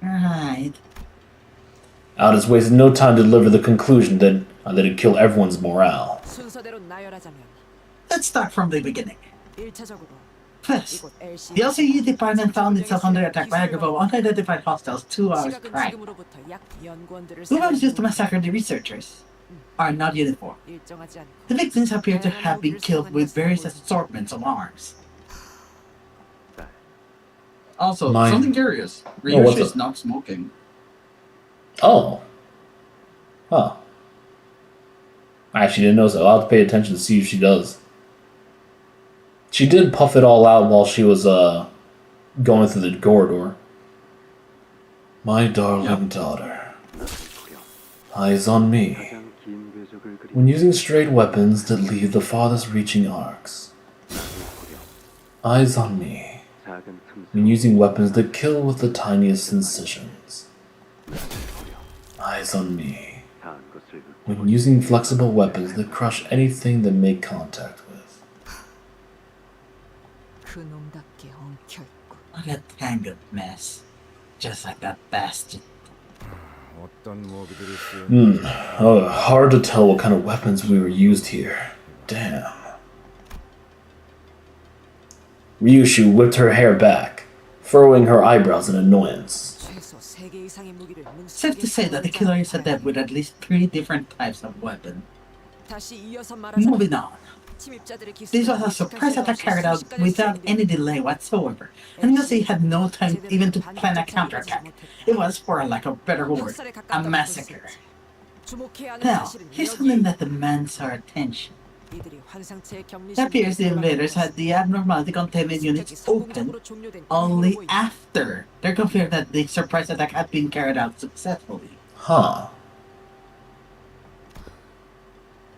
Right. Aldous wasted no time to deliver the conclusion that it'd kill everyone's morale. Let's start from the beginning. First, the LCE department found itself under attack by a group of unidentified hostiles 2 hours prior. The ones used to massacre the researchers are not uniform. The victims appear to have been killed with various assortments of arms. Also, Mine. something curious. Ryushi is not smoking. Oh. Huh. I actually didn't know, so I'll have to pay attention to see if she does. She did puff it all out while she was going through the corridor. My darling daughter. Eyes on me. When using straight weapons that leave the farthest reaching arcs. Eyes on me. When using weapons that kill with the tiniest incisions. Eyes on me. When using flexible weapons that crush anything they make contact with. What a tangled mess. Just like that bastard. Hard to tell what kind of weapons we were used here. Damn. Ryushu whipped her hair back, furrowing her eyebrows in annoyance. Safe to say that the killer is adept with at least 3 different types of weapon. Moving on. This was a surprise attack carried out without any delay whatsoever, and Yosei had no time even to plan a counterattack. It was, for a lack of a better word, a massacre. Now, here's something that demands our attention. It appears the invaders had the abnormality containment units open only after they're confirmed that the surprise attack had been carried out successfully. Huh.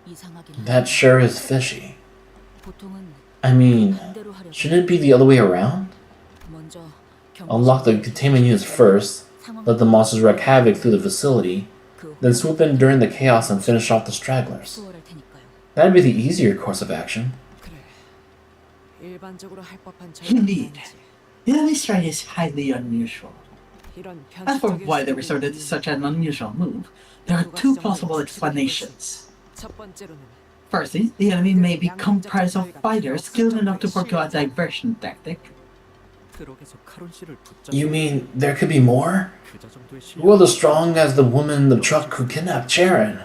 이상하긴 That sure is fishy. 보통은 I mean, 반대로 하려고 shouldn't it be the other way around? 먼저 Unlock the containment units first, let the monsters wreak havoc through the facility, then swoop in during the chaos and finish off the stragglers. 수월할 테니까요. That'd be the easier course of action. 그래. 일반적으로 할 법한 Indeed. 전략은 The enemy strike is highly unusual. 이런 As for 변칙적인 why they 수법이 resorted to 있는 such an unusual move, there are two possible explanations. 첫 번째로는 Firstly, the enemy may be comprised of fighters skilled enough to forego a diversion tactic. 트럭에서 카론 씨를 붙잡. You mean there could be more? 그저 정도의 Who are 실력. the strong as the woman in the truck who kidnapped Sharon?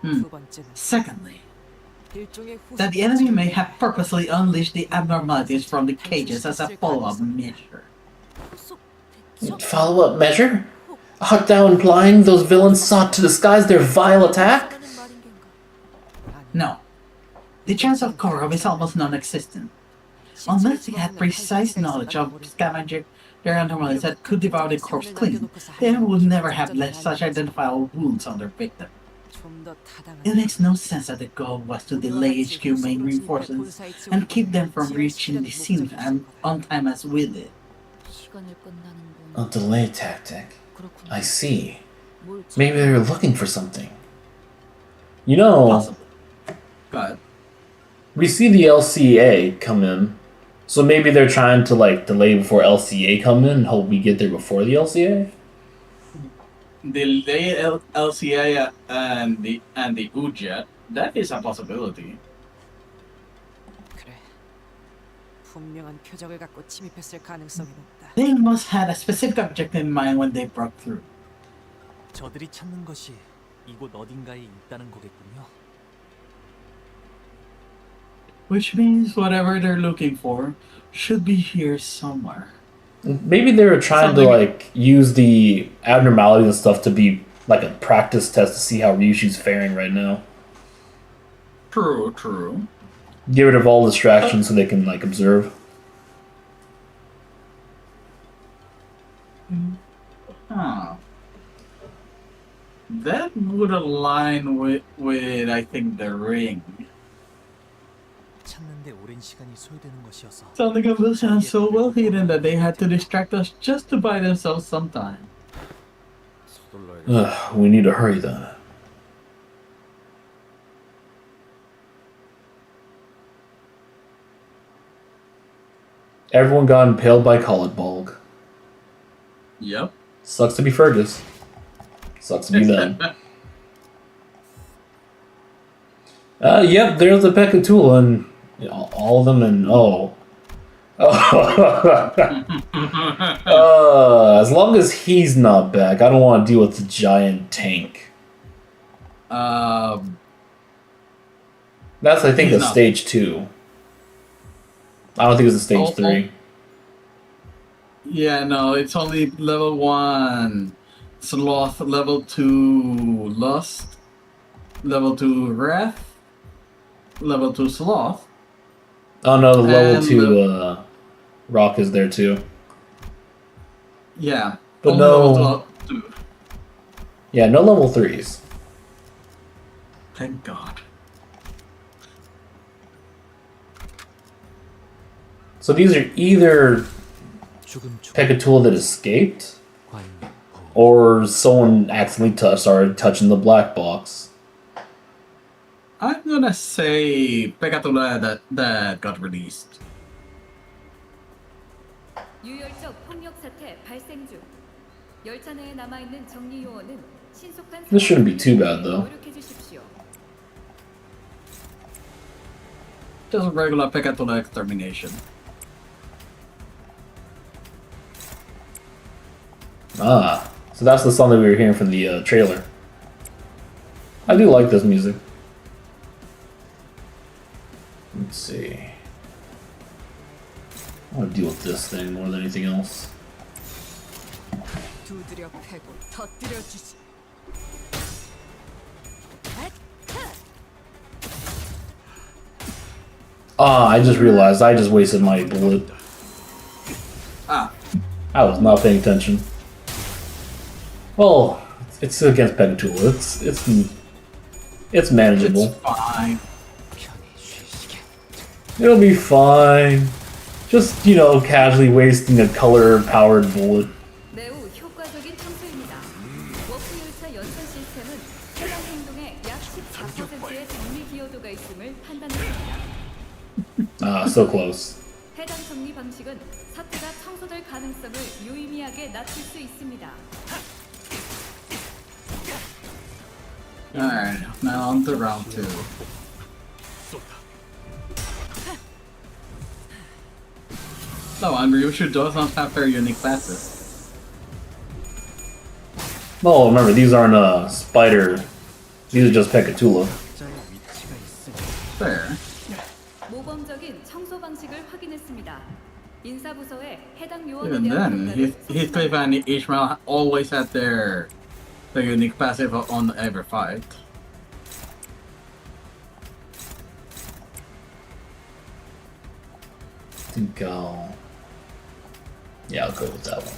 두 번째는 Secondly, 일종의 후속 that the enemy may have purposely unleashed the abnormalities from the cages as a follow-up measure. 후속 대처? Follow-up measure? Art thou implying those villains sought to disguise their vile attack? 라는 말인 겐가? No. The chance of cover-up is almost non-existent. Unless they had precise knowledge of scavenger their anomalies that could devour the corpse clean, the enemy would never have left such identifiable wounds on their victim. 좀더 타당한 It makes no sense that the goal was to delay HQ main reinforcements and keep them from reaching the scene on time as we did. 시간을 끈다는 A 건 delay tactic. 그렇군요. I see. 뭘 Maybe they were looking for something. You know, Possibly. But we see the LCA come in, so maybe they're trying to like delay before LCA come in and hope we get there before the LCA. Delay LCA and the UJET, that is a possibility. 그래. 분명한 표적을 갖고 침입했을 가능성이 높다. they must have a specific objective in mind when they broke through. 저들이 찾는 것이 이곳 어딘가에 있다는 거겠군요. Which means whatever they're looking for should be here somewhere. Maybe they were trying to like use the abnormalities and stuff to be like a practice test to see how Ryushi's faring right now. True, true. Get rid of all distractions so they can like observe. Huh. That would align with I think the ring. 찾는데 오랜 시간이 소요되는 것이어서. Something of this sounds so well hidden that they had to distract us just to buy themselves some time. Ugh, we need to hurry then. Everyone got impaled by Collet Bulg. Yep. Sucks to be Fergus. Sucks to be them. Yep, there's the Pekatula and you know, all of them and as long as he's not back, I don't want to deal with the giant tank. That's I think He's a not. stage 2. I don't think it's a stage 3. Yeah, no, it's only level 1 Sloth, level 2 Lust, level 2 Wrath, level 2 Sloth. Oh no, the level And 2 Rock is there too. Yeah. But only no- level 2. Yeah, no level 3s. Thank God. So these are either 조금조금 Pekatula that escaped, 관이 or someone accidentally started touching the black box. I'm gonna say Pekatula that got released. 유혈적 폭력 사태 발생 중. 열차 내에 남아 있는 정리 요원은 신속한 This shouldn't be too bad, though. 노력해 주십시오. Just a regular Pekatula extermination. Ah, so that's the song that we were hearing from the trailer. I do like this music. Let's see. I want to deal with this thing more than anything else. 두드려 패고 터뜨려 주지. Ah, I just realized I just wasted my bullet. Ah, I was not paying attention. Well, it's against Pekatula. It's It's manageable. It's fine. It'll be fine. Just, you know, casually wasting a color-powered bullet. 매우 효과적인 청소입니다. 워프 열차 연산 시스템은 해당 행동의 약 14%의 정리 기여도가 있음을 판단했습니다. Ah, so close. 해당 정리 방식은 사태가 청소될 가능성을 유의미하게 낮출 수 있습니다. Alright, now on to round 2. No, I'm Ryushu does not have very unique classes. Well, remember, these aren't spider. These are just Pekatula. Fair. 모범적인 청소 방식을 확인했습니다. 인사부서에 해당 요원에 Even 대한 then, 평가를 Heathcliff and Ishmael always had their unique passive on every fight. I think yeah, I'll go with that one.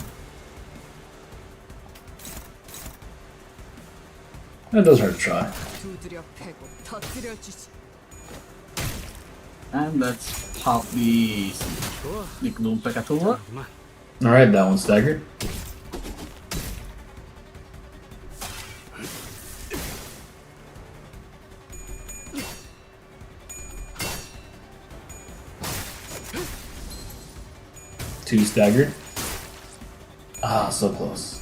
That does hurt to try. 두드려 패고 터뜨려 주지. And let's pop the Nickloom Pekatula. Alright, that one's staggered. Two staggered. Ah, so close.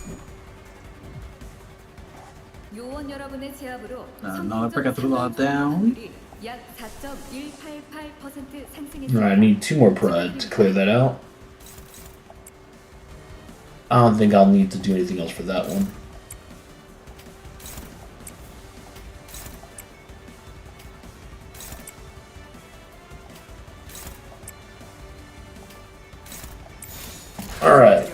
요원 여러분의 제압으로 Another Pekatula down. 약 4.188% 상승했습니다. Alright, I need 2 more pride to clear that out. I don't think I'll need to do anything else for that one. Alright.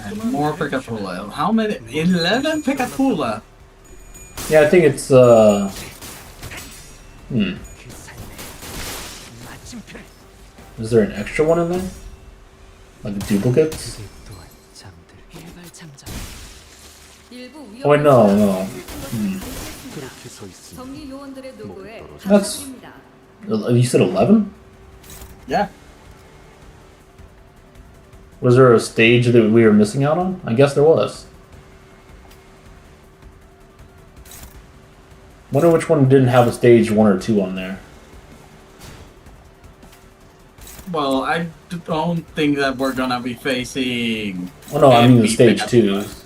And more Pekatula. How many? 11 Pekatula! Yeah, I think it's Is there an extra one in there? Like duplicates? Oh wait, no. 정리 요원들의 노고에 That's- 감사드립니다. You said 11? Yeah. Was there a stage that we were missing out on? I guess there was. Wonder which one didn't have a stage 1 or 2 on there. Well, I don't think that we're gonna be facing. Oh no, I mean the MV stage Pekatula. 2s.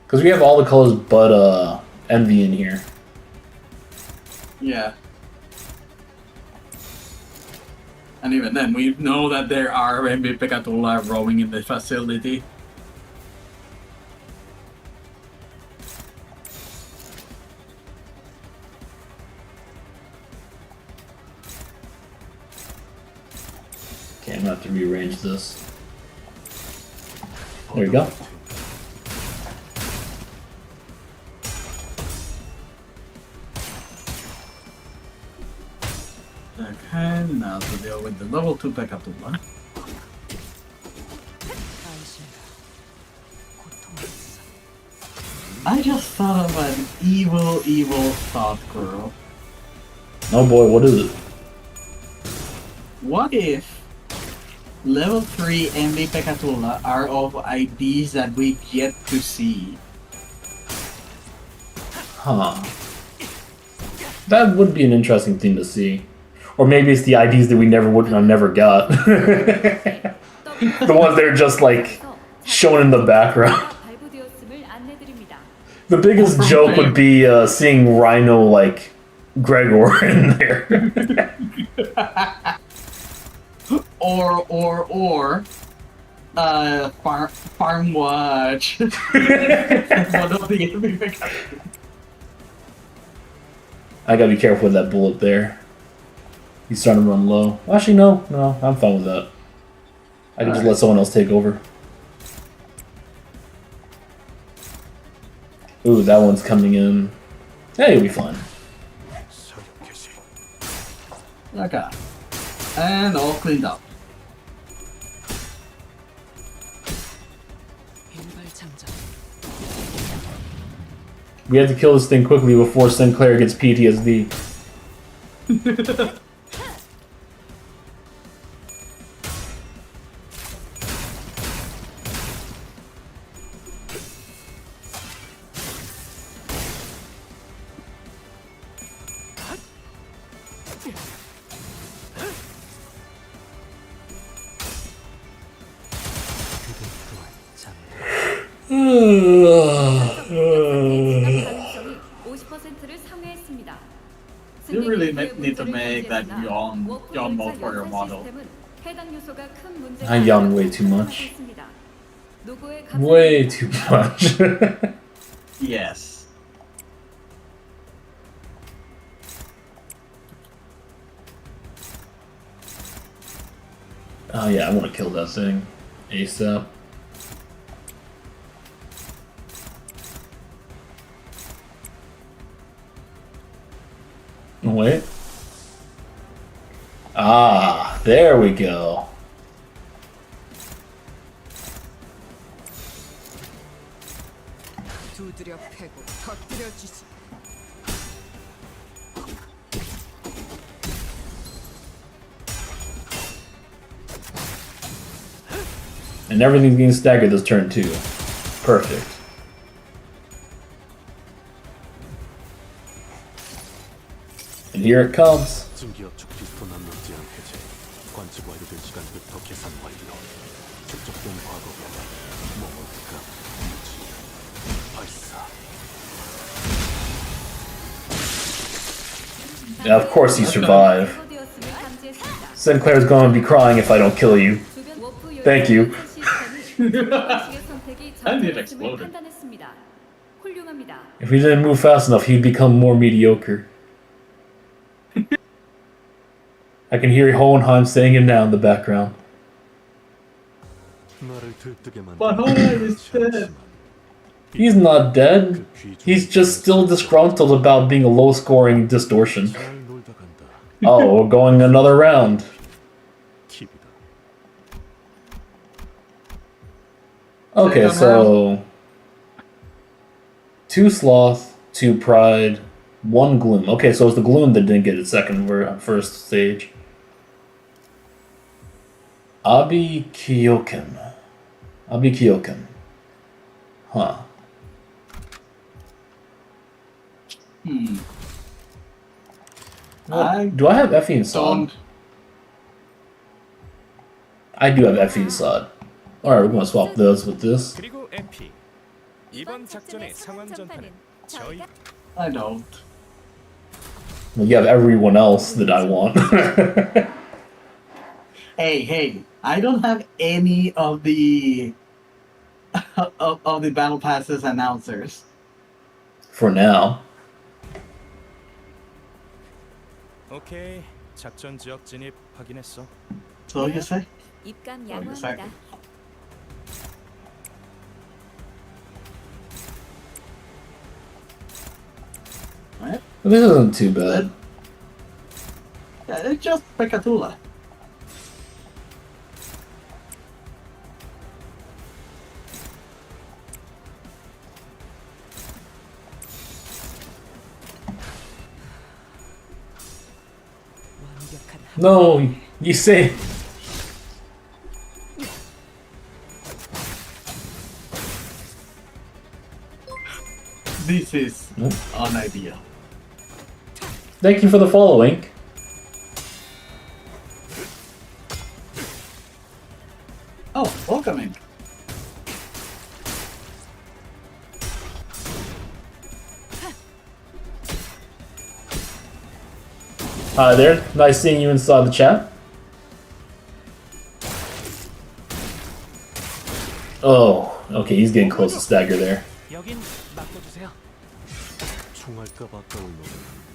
Because we have all the colors but Envy in here. Yeah. And even then, we know that there are MV Pekatula roaming in the facility. Okay, I'm gonna have to rearrange this. There you go. Okay, now to deal with the level 2 Pekatula. I just thought of an evil thought, girl. Oh boy, what is it? What if level 3 MV Pekatula are of IDs that we've yet to see? Huh. That would be an interesting thing to see. Or maybe it's the IDs that we never got. The ones that are just like shown in the background. 발부되었음을 안내드립니다. The biggest joke would be seeing Rhino like Gregor in there. or Farm Watch. One of the enemy Pekatula. I gotta be careful with that bullet there. He's starting to run low. Actually, no, I'm fine with that. I can just let someone else take over. Ooh, that one's coming in. Hey, you'll be fine. Okay. And all cleaned up. We have to kill this thing quickly before Sinclair gets PTSD. 가능성이 50%를 상회했습니다. You really need to make that yawn mode for your model. 해당 요소가 큰 문제가 I yawn way too much. 있습니다. 노고의 Way too much. Yes. Oh yeah, I want to kill that thing ASAP. Wait. Ah, there we go. 두드려 패고 터뜨려 주지. And everything's getting staggered this turn too. Perfect. And here it comes. Yeah, of course you survive. Sinclair's gonna be crying if I don't kill you. Thank you. And it exploded. If he didn't move fast enough, he'd become more mediocre. I can hear Hohenheim saying it now in the background. But Hohenheim is dead. He's not dead. He's just still disgruntled about being a low-scoring distortion. Oh, we're going another round. Okay, so 2 Sloth, 2 Pride, 1 Gloom. Okay, so it's the Gloom that didn't get its first stage. Abi Kyoken. Huh. Do I have Effie and Sod? I do have Effie and Sod. Alright, we're gonna swap those with this. 그리고 MP. 이번 작전의 상황 전파는 저희 I don't. Well, you have everyone else that I want. Hey, I don't have any of the of the battle passes announcers. For now. 오케이. 작전 지역 진입 확인했어. So you say? 입감 Oh, you say? 양호합니다. Right? This isn't too bad. Yeah, it's just Pekatula. No, you say. This is an idea. Thank you for the follow, Ink. Oh, welcoming. Hi there. Nice seeing you inside the chat. Oh, okay, he's getting close to stagger there. 여긴 맡겨주세요.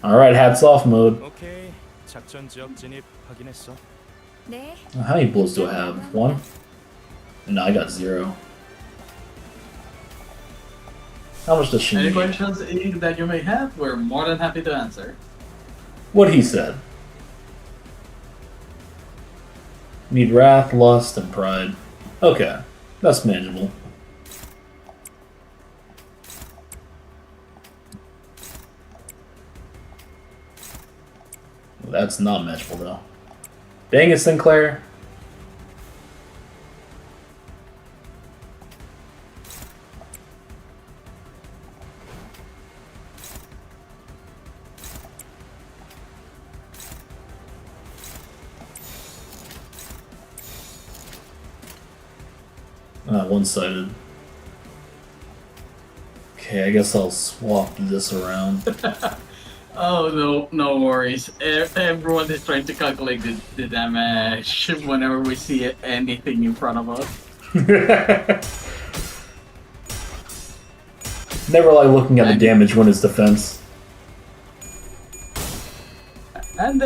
Alright, hats off mode. 오케이. 작전 지역 진입 확인했어. 네. How many bullets do I have? 1? No, I got 0. How much does she Any need? questions that you may have, we're more than happy to answer. What he said. Need wrath, lust, and pride. Okay, that's manageable. That's not matchable though. Dang it, Sinclair. One-sided. Okay, I guess I'll swap this around. Oh, no worries. Everyone is trying to calculate the damage whenever we see anything in front of us. Never like looking at the damage when it's defense. And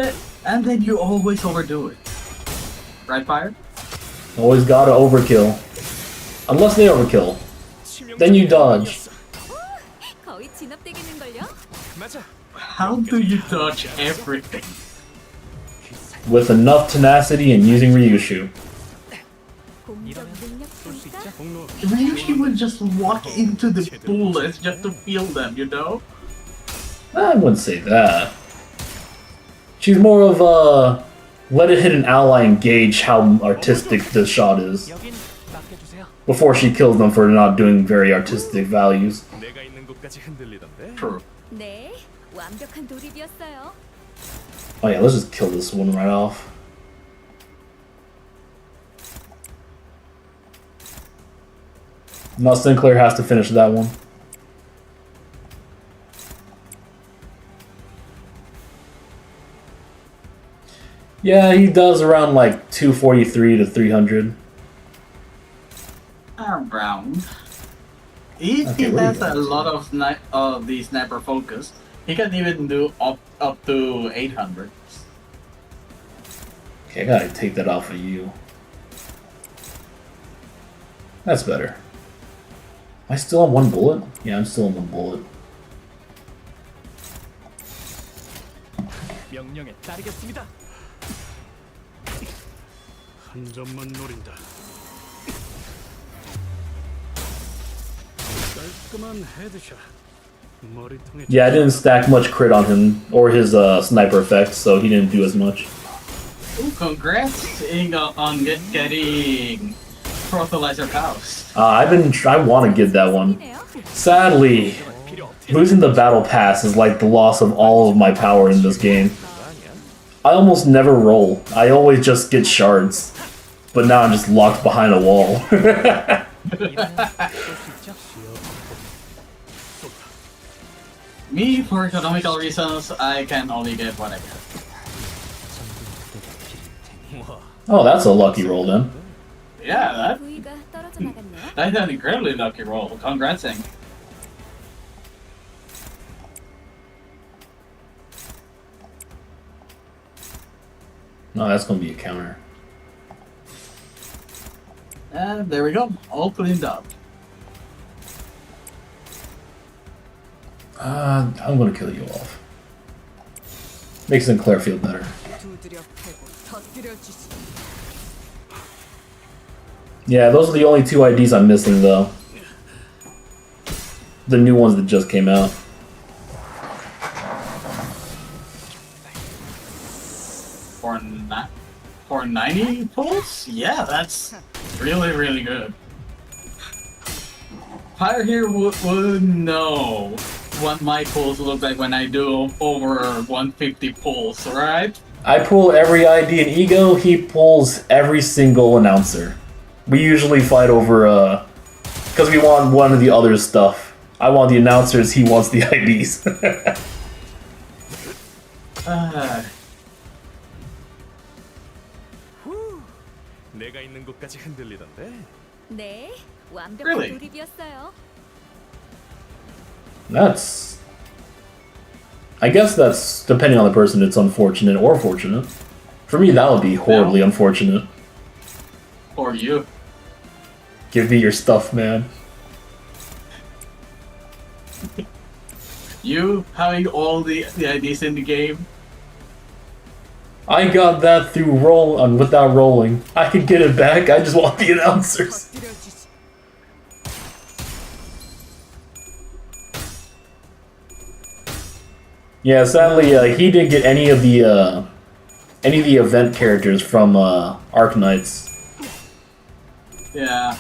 then you always overdo it. Right, Fire? Always gotta overkill. Unless they overkill. Then you dodge. 거의 진압되겠는걸요? How do you dodge everything? With enough tenacity and using Ryushu. 공격 능력 평가? Ryushi would just walk into the bullets just to feel them, you know? I wouldn't say that. She's more of a let it hit an ally and gauge how artistic the shot is. Before she kills them for not doing very artistic values. True. 네, 완벽한 돌입이었어요. Oh yeah, let's just kill this one right off. Now Sinclair has to finish that one. Yeah, he does around like 243 to 300. Around. If Okay, he where has you a going? lot of the sniper focus, he can even do up to 800. Okay, I gotta take that off of you. That's better. Am I still on one bullet? Yeah, I'm still on one bullet. 명령에 따르겠습니다. 한 점만 노린다. 깔끔한 헤드샷. 머리통에 Yeah, I didn't stack much crit on him or his sniper effect, so he didn't do as much. Ooh, congrats on getting Fertilizer House. I want to get that one. Sadly, losing the battle pass is like the loss of all of my power in this game. I almost never roll. I always just get shards. But now I'm just locked behind a wall. Me, for economical reasons, I can only get what I get. Oh, that's a lucky roll then. Yeah, 부위가 떨어져 나갔네요. that's an incredibly lucky roll. Congrats, Hank. No, that's gonna be a counter. And there we go, all cleaned up. I'm gonna kill you off. Makes Sinclair feel better. 두드려 패고 터뜨려 주지. Yeah, those are the only two IDs I'm missing though. The new ones that just came out. For 90 pulls? Yeah, that's really, really good. Fire here would know what my pulls look like when I do over 150 pulls, right? I pull every ID in Ego, he pulls every single announcer. We usually fight over, because we want one of the other stuff. I want the announcers, he wants the IDs. 내가 있는 곳까지 흔들리던데. 네, 완벽한 Really? 돌입이었어요. That's... I guess that's, depending on the person, it's unfortunate or fortunate. For me, that would be horribly unfortunate. Or you. Give me your stuff, man. You having all the IDs in the game? I got that through without rolling. I could get it back, I just want the announcers. 터뜨려 주지. Yeah, sadly, he didn't get any of the any of the event characters from Arknights. Yeah.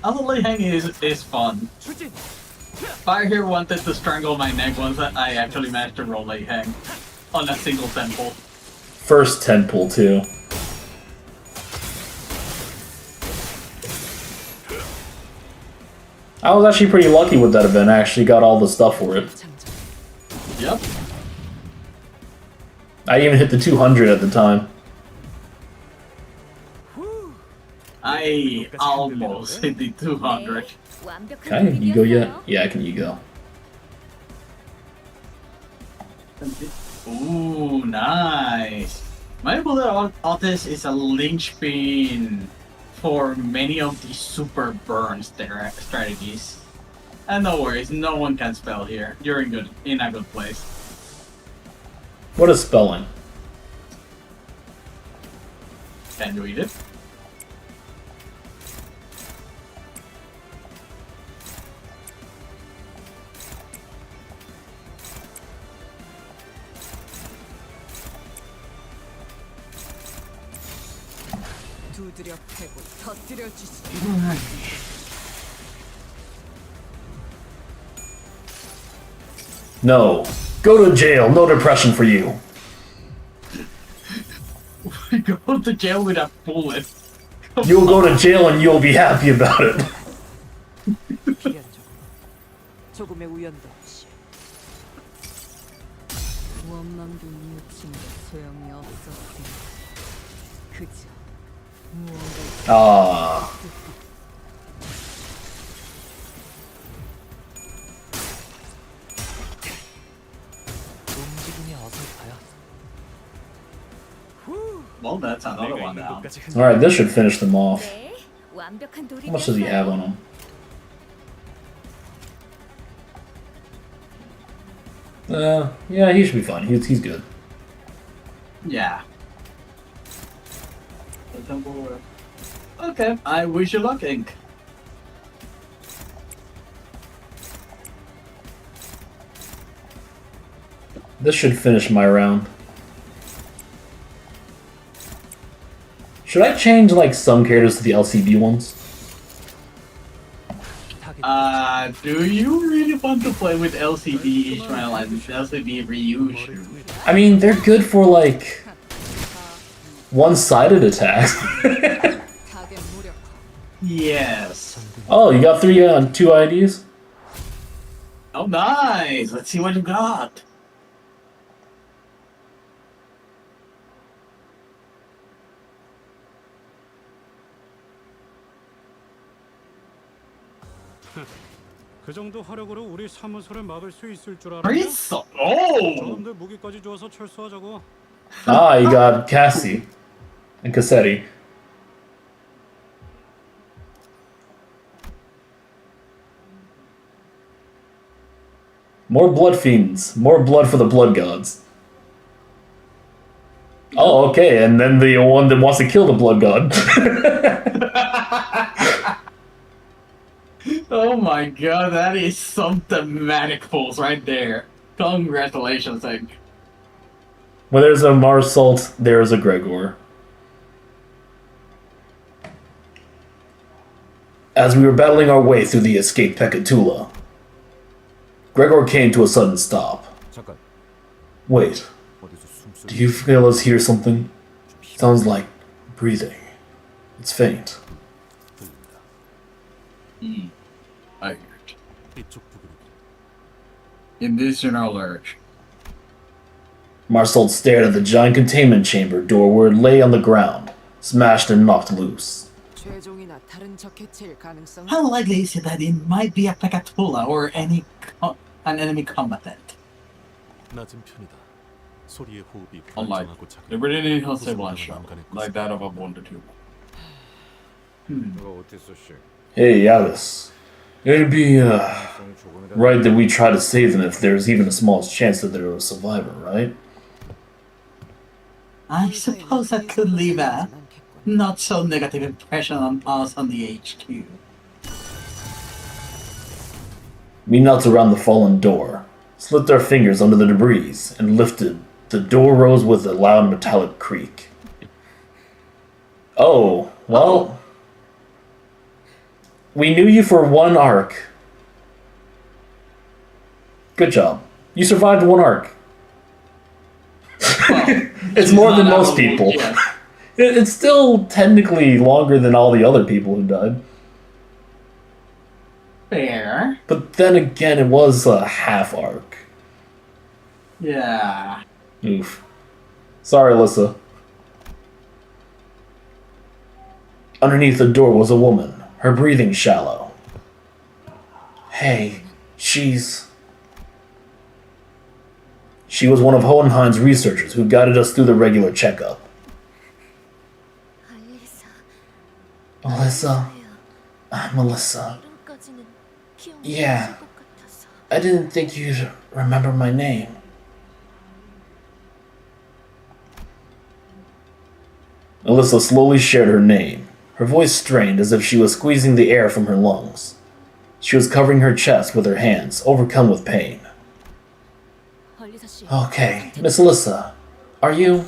Also, Lei Hang is fun. Fire here wanted to strangle my neck once I actually managed to roll Lei Hang on a single temple. First temple too. I was actually pretty lucky with that event. I actually got all the stuff for it. Yep. I even hit the 200 at the time. I almost hit the 200. Can I Yigo yet? Yeah, I can Yigo. Ooh, nice. My bullet artist is a linchpin for many of the super burn strategies. And no worries, no one can spell here. You're in a good place. What is spelling? Can you read it? 두드려 패고 터뜨려 주시. No. Go to jail. No depression for you. Go to jail with a bullet. You'll go to jail and you'll be happy about it. 필연적으로 조금의 우연도 없이. 원망도 뉘우친 소용이 없었으니 그저 무언가 Ah. 움직임이 어설퍼요. Well, that's another one down. Alright, this should finish them off. 네, 완벽한 How much does he have on him? Yeah, he should be fine. He's good. Yeah. Okay, I wish you luck, Ink. This should finish my round. Should I change like some characters to the LCB ones? Do you really want to play with LCB Ishmael and LCB Ryushu? I mean, they're good for like one-sided attacks. 가게 무력화. Yes. Oh, you got 2 IDs? Oh, nice. Let's see what you got. 그 정도 화력으로 우리 사무소를 막을 수 있을 줄 알았냐? Priest. Oh. 저놈들 무기까지 주어서 철수하자고. Ah, you got Cassie and Cassetti. More blood fiends. More blood for the blood gods. Oh, okay, and then the one that wants to kill the blood god. Oh my god, that is some thematic pulls right there. Congratulations, Ink. When there's a Marsalt, there's a Gregor. As we were battling our way through the escaped Pekatula, Gregor came to a sudden stop. 잠깐. Wait, 어디서 숨소리? do you fellas hear something? Sounds like breathing. It's faint. I hear it. 이쪽 부근으로. In this general urge. Marsalt stared at the giant containment chamber door where it lay on the ground, smashed and knocked loose. 최종이나 다른 적해체일 가능성. How likely is it that it might be a Pekatula or an enemy combatant? 낮은 편이다. 소리의 호흡이 Unlike 불안정하고 작은. the Brilliant Hostable 구속으로 show, 난간의 like that of a wounded human. 그거 어땠어, 씨? Hey, Alice. It'd be, right that we try to save them if there's even the smallest chance that they're a survivor, right? I suppose that could leave a not so negative impression on us on the HQ. We knelt around the fallen door, slipped our fingers under the debris, and lifted. The door rose with a loud metallic creak. Oh, well. We knew you for one arc. Good job. You survived one arc. Well, It's she's more than not most out people. yet. It's still technically longer than all the other people who died. Fair. But then again, it was a half arc. Yeah. Oof. Sorry, Alyssa. Underneath the door was a woman, her breathing shallow. Hey, She was one of Hohenheim's researchers who guided us through the regular checkup. Alyssa? I'm Alyssa. Yeah. I didn't think you'd remember my name. Alyssa slowly shared her name, her voice strained as if she was squeezing the air from her lungs. She was covering her chest with her hands, overcome with pain. Okay, Miss Alyssa, are you...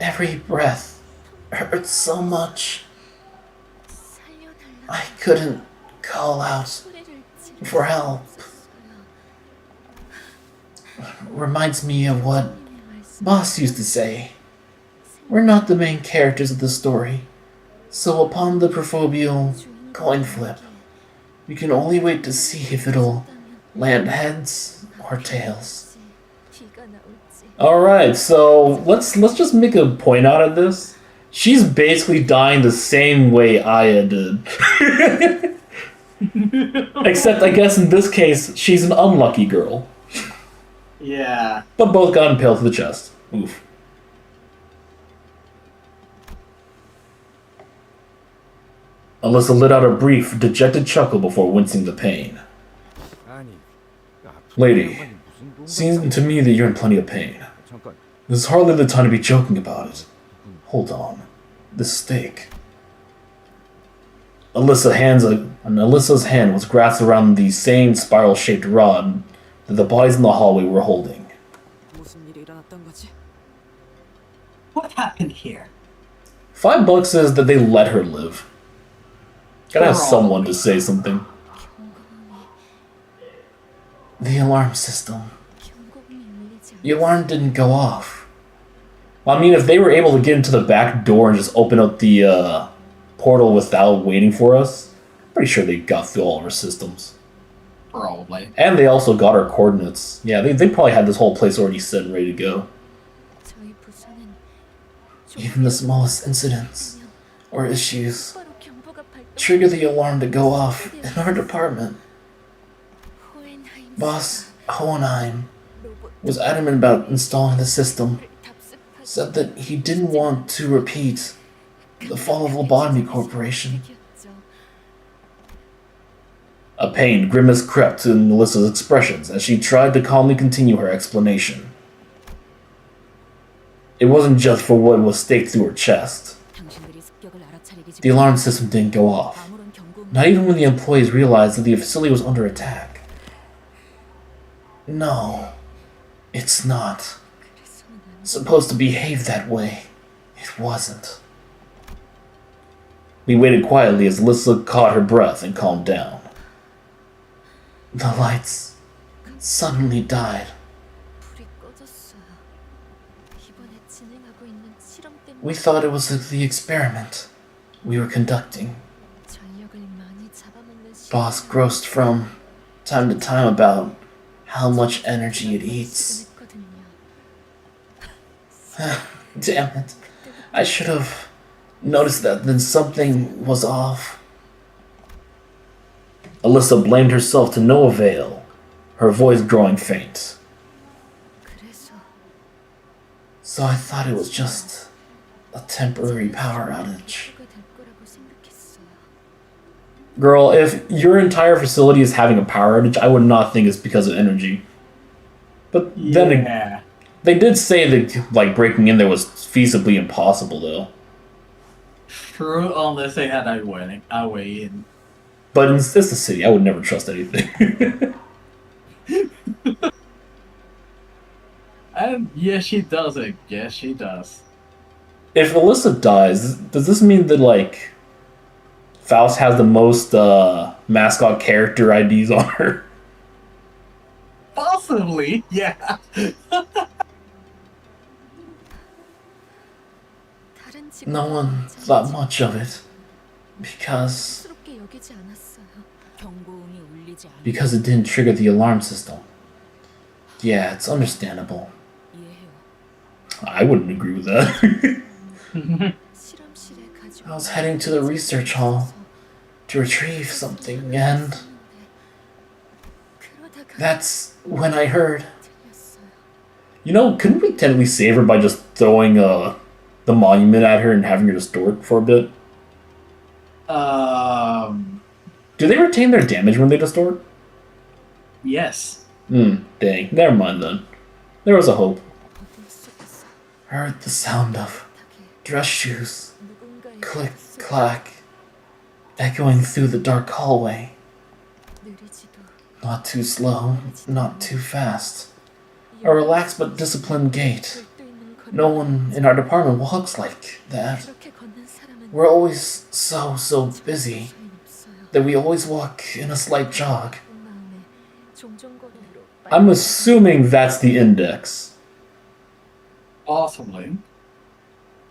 Every breath hurts so much. I couldn't call out for help. Reminds me of what Boss used to say. We're not the main characters of the story, so upon the proverbial coin flip, we can only wait to see if it'll land heads or tails. Alright, so let's just make a point out of this. She's basically dying the same way Aya did. Except, I guess in this case, she's an unlucky girl. Yeah. But both got impaled to the chest. Oof. Alyssa let out a brief, dejected chuckle before wincing the pain. Lady, seems to me that you're in plenty of pain. This is hardly the time to be joking about it. Hold on. This stake. Alyssa's hand was grasped around the same spiral-shaped rod that the bodies in the hallway were holding. What happened here? $5 says that they let her live. Gotta have We're all someone to awake. say something. The alarm system. The alarm didn't go off. I mean, if they were able to get into the back door and just open up the portal without waiting for us, I'm pretty sure they got through all of our systems. Probably. And they also got our coordinates. Yeah, they probably had this whole place already set and ready to go. Even the smallest incidents or issues trigger the alarm to go off in our department. Boss Hohenheim was adamant about installing the system. Said that he didn't want to repeat the fall of Lobotomy Corporation. A pained grimace crept in Melissa's expressions as she tried to calmly continue her explanation. It wasn't just for what was staked through her chest. The alarm system didn't go off, not even when the employees realized that the facility was under attack. No, it's not supposed to behave that way. It wasn't. We waited quietly as Alyssa caught her breath and calmed down. The lights suddenly died. We thought it was the experiment we were conducting. Boss grossed from time to time about how much energy it eats. Damn it. I should have noticed that then something was off. Alyssa blamed herself to no avail, her voice growing faint. So I thought it was just a temporary power outage. Girl, if your entire facility is having a power outage, I would not think it's because of energy. But then Yeah. they did say that like breaking in there was feasibly impossible though. True, unless they had a way in. But it's the city, I would never trust anything. And yes, she does it. Yes, she does. If Alyssa dies, does this mean that like Faust has the most mascot character IDs on her? Possibly, yeah. No one thought much of it because 경고음이 울리지 않아. because it didn't trigger the alarm system. Yeah, it's understandable. 이해해요. I wouldn't agree with that. 실험실에 가지고 I was heading to the research hall to retrieve something, and 그러다가 that's when I heard. 들렸어요. You know, couldn't we technically save her by just throwing the monument at her and having her distort for a bit? Do they retain their damage when they distort? Yes. Dang. Never mind then. There was a hope. Heard the sound of dress shoes. Click, clack. Echoing through the dark hallway. Not too slow, not too fast. A relaxed but disciplined gait. No one in our department walks like that. We're always so busy that we always walk in a slight jog. I'm assuming that's the index. Possibly.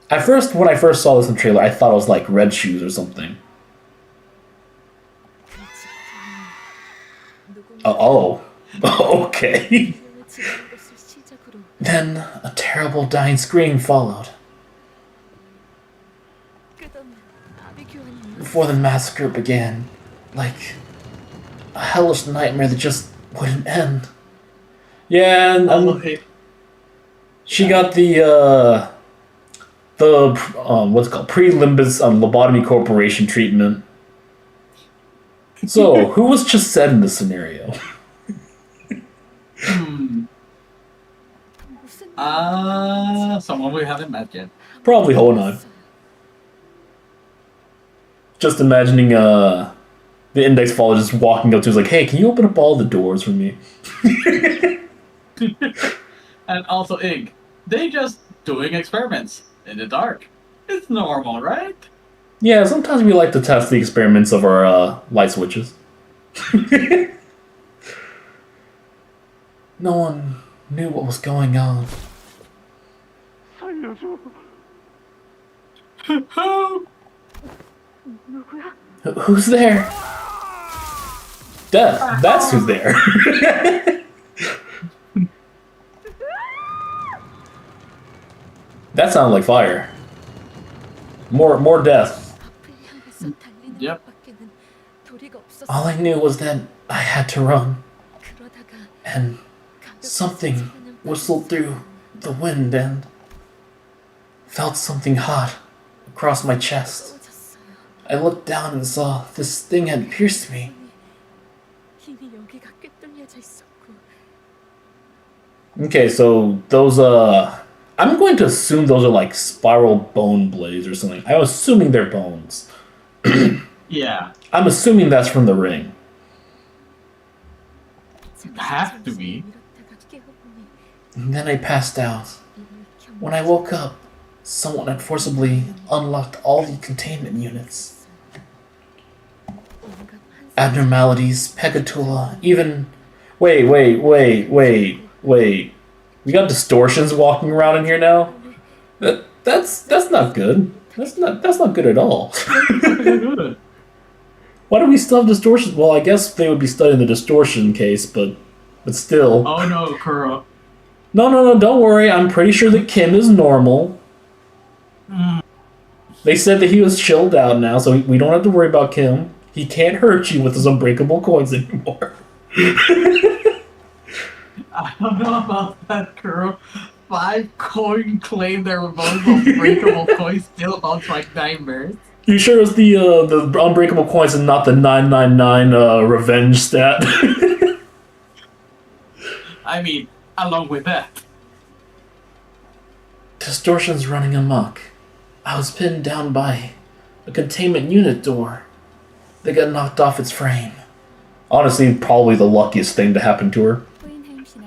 When I first saw this in the trailer, I thought it was like red shoes or something. Oh. Okay. Then a terrible dying scream followed. Before the massacre began, like a hellish nightmare that just wouldn't end. Yeah, and she got the what's it called, pre-Limbus lobotomy corporation treatment. So, who was just said in this scenario? Someone we haven't met yet. Probably Honan. Just imagining the index follower just walking up to us like, hey, can you open up all the doors for me? And also Ig. They just doing experiments in the dark. It's normal, right? Yeah, sometimes we like to test the experiments of our light switches. No one knew what was going on. Who's there? Death. That's who's there. That sounded like fire. More death. Yep. All I knew was that I had to run. And something whistled through the wind and felt something hot across my chest. I looked down and saw this thing had pierced me. Okay, so those I'm going to assume those are like spiral bone blades or something. I'm assuming they're bones. Yeah. I'm assuming that's from the ring. Have to be. And then I passed out. When I woke up, someone had forcibly unlocked all the containment units. Abnormalities, Pecatula, even... Wait. We got distortions walking around in here now? That's not good. That's not good at all. Why do we still have distortions? Well, I guess they would be studying the distortion case, but still. Oh no, Kuro. No, don't worry. I'm pretty sure that Kim is normal. They said that he was chilled out now, so we don't have to worry about Kim. He can't hurt you with his unbreakable coins anymore. I don't know about that, Kuro. 5 coin claim their most unbreakable coins still haunts my nightmares. You sure it's the unbreakable coins and not the 999 revenge stat? I mean, along with that. Distortion's running amok. I was pinned down by a containment unit door that got knocked off its frame. Honestly, probably the luckiest thing to happen to her.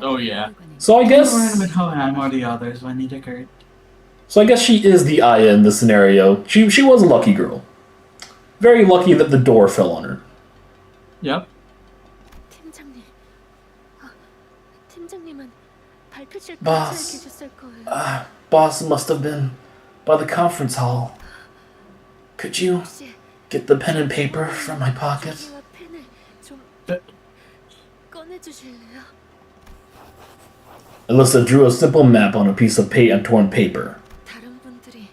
Oh, yeah. So I guess. Around with Hohan or the others when it occurred. So I guess she is the Aya in this scenario. She was a lucky girl. Very lucky that the door fell on her. Yep. 팀장님, 팀장님은 발표실 Boss. 근처에 계셨을 거예요. Boss must have been by the conference hall. Could you 혹시 get the pen and paper from my pocket? 종이와 펜을 좀 네. 꺼내주실래요? Alyssa drew a simple map on a piece of torn paper. 다른 분들이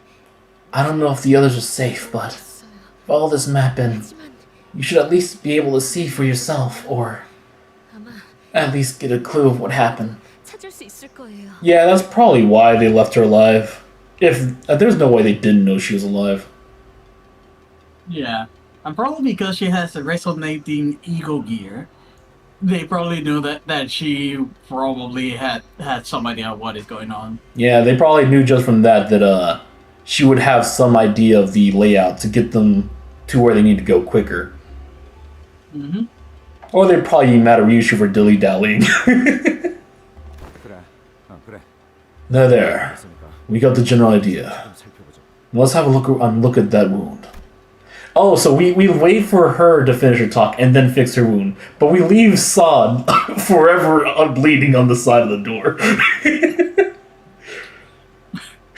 I don't know if the others are safe, but 있어요. follow this map and 하지만 you should at least be able to see for yourself, or 아마 at least get a clue of what happened. 찾을 수 있을 거예요. Yeah, that's probably why they left her alive. There's no way they didn't know she was alive. Yeah. And probably because she has a resonating ego gear, they probably knew that she probably had some idea of what is going on. Yeah, they probably knew just from that she would have some idea of the layout to get them to where they need to go quicker. Mm-hmm. Or they'd probably be mad at Ryushu for dilly-dallying. 그래. 그래. There. We got the general idea. 살펴보자. Let's have a look at that wound. Oh, so we wait for her to finish her talk and then fix her wound. But we leave San forever bleeding on the side of the door.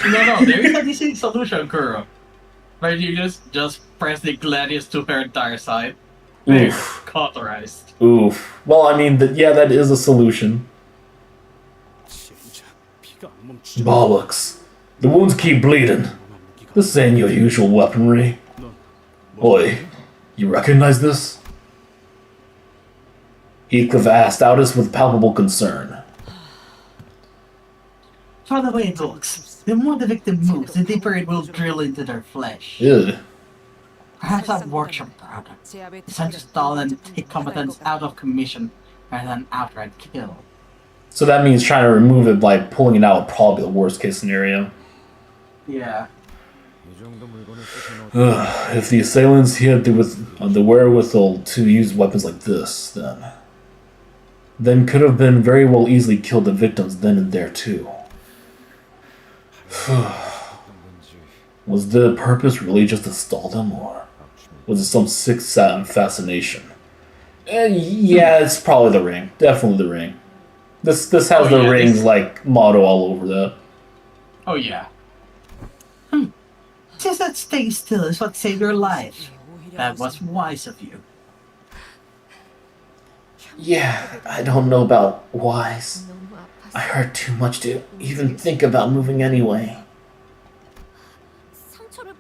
No, there is an easy solution, Kuro. Where you just press the gladius to her entire side. There, Oof. cauterized. Oof. Well, I mean, yeah, that is a solution. 진짜 피가 안 멈추지. Bollocks. The wounds keep bleeding. This ain't your usual weaponry. Oi, you recognize this? Heathcliff asked Aldous with palpable concern. For the way it looks, the more the victim moves, the deeper it will drill into their flesh. Ugh. Perhaps that workshop product is to stall and take combatants out of commission rather than outright kill. So that means trying to remove it by pulling it out would probably be the worst case scenario. Yeah. 이 정도 물건을 뜯어놓. If the assailants had the wherewithal to use weapons like this, then could have been very well easily killed the victims then and there too. Was the purpose really just to stall them, or was it some sick fascination? Yeah, it's probably the ring. Definitely the ring. This has the yeah, ring's like motto all over that. Oh yeah. Just that stay still is what saved your life. That was wise of you. Yeah, I don't know about wise. I hurt too much to even think about moving anyway.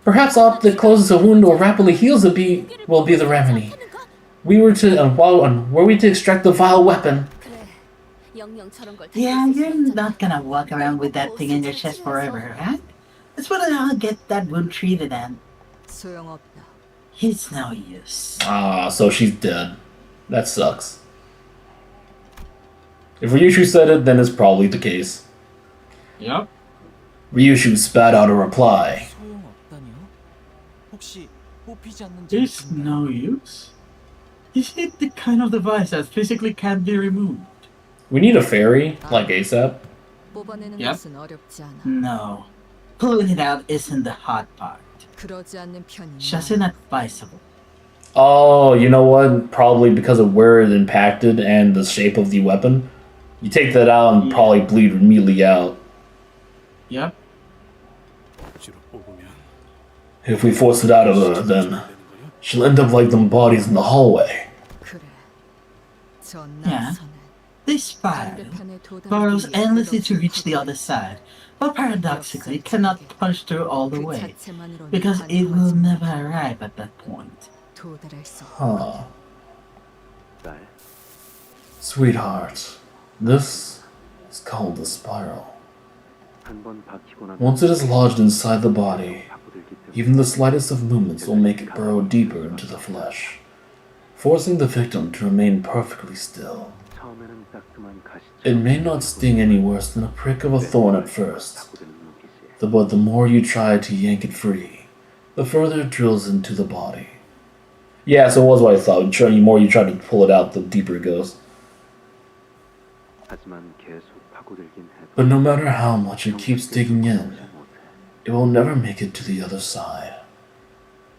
Perhaps opting to close the wound or rapidly heals will be the remedy. Were we to extract the vile weapon? Yeah, you're not gonna walk around with that thing in your chest forever, right? That's what I'll get that wound treated and 소용없다. it's no use. Ah, so she's dead. That sucks. If Ryushu said it, then it's probably the case. Yep. Ryushu spat out a reply. 소용없다뇨? 혹시 뽑히지 않는 It's no use. Is it the kind of device that physically can't be removed? We need a fairy, like ASAP. 뽑아내는 Yep. 것은 어렵지 않아. No. Pulling it out isn't the hard part. 그러지 않는 편이 Just inadvisable. Oh, you know what? Probably because of where it impacted and the shape of the weapon. You take that out and probably bleed immediately out. Yep. 억지로 뽑으면 If we force it out of her, then she'll end up like them bodies in the hallway. 그래. 저 Yeah. 나선은 This spiral 반대편에 도달하기 burrows 위해 endlessly to 끌어줄 reach the 거야. other side, but paradoxically cannot punch through all the 그 way, 자체만으로는 because it will 가능하지 never arrive at that point. 도달할 수 없어. Huh. Sweetheart, this is called the spiral. Once it is lodged inside the body, even the slightest of movements will make it burrow deeper into the flesh, forcing the victim to remain perfectly still. It may not sting any worse than a prick of a thorn at first, but the more you try to yank it free, the further it drills into the body. Yeah, so it was what I thought. The more you try to pull it out, the deeper it goes. But no matter how much it keeps digging in, it will never make it to the other side.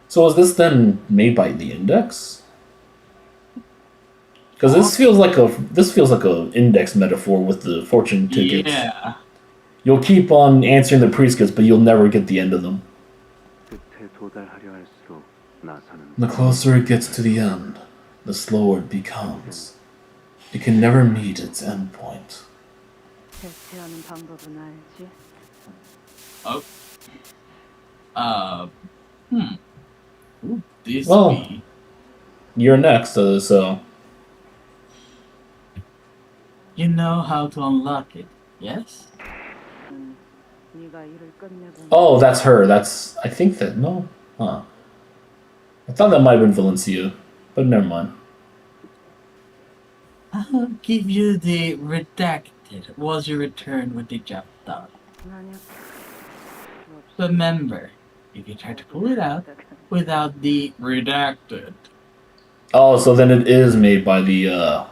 So is this then made by the Index? Because this feels like a Index metaphor with the fortune tickets. Yeah. You'll keep on answering the prescripts, but you'll never get the end of them. The closer it gets to the end, the slower it becomes. It can never meet its end point. Oh. Ooh, this Well, be. you're next, so... You know how to unlock it, yes? Oh, that's her. I think that... No. Huh. I thought that might have been Valencia, but never mind. I'll give you the redacted once you return with the job done. Remember, if you try to pull it out without the redacted. Oh, so then it is made by the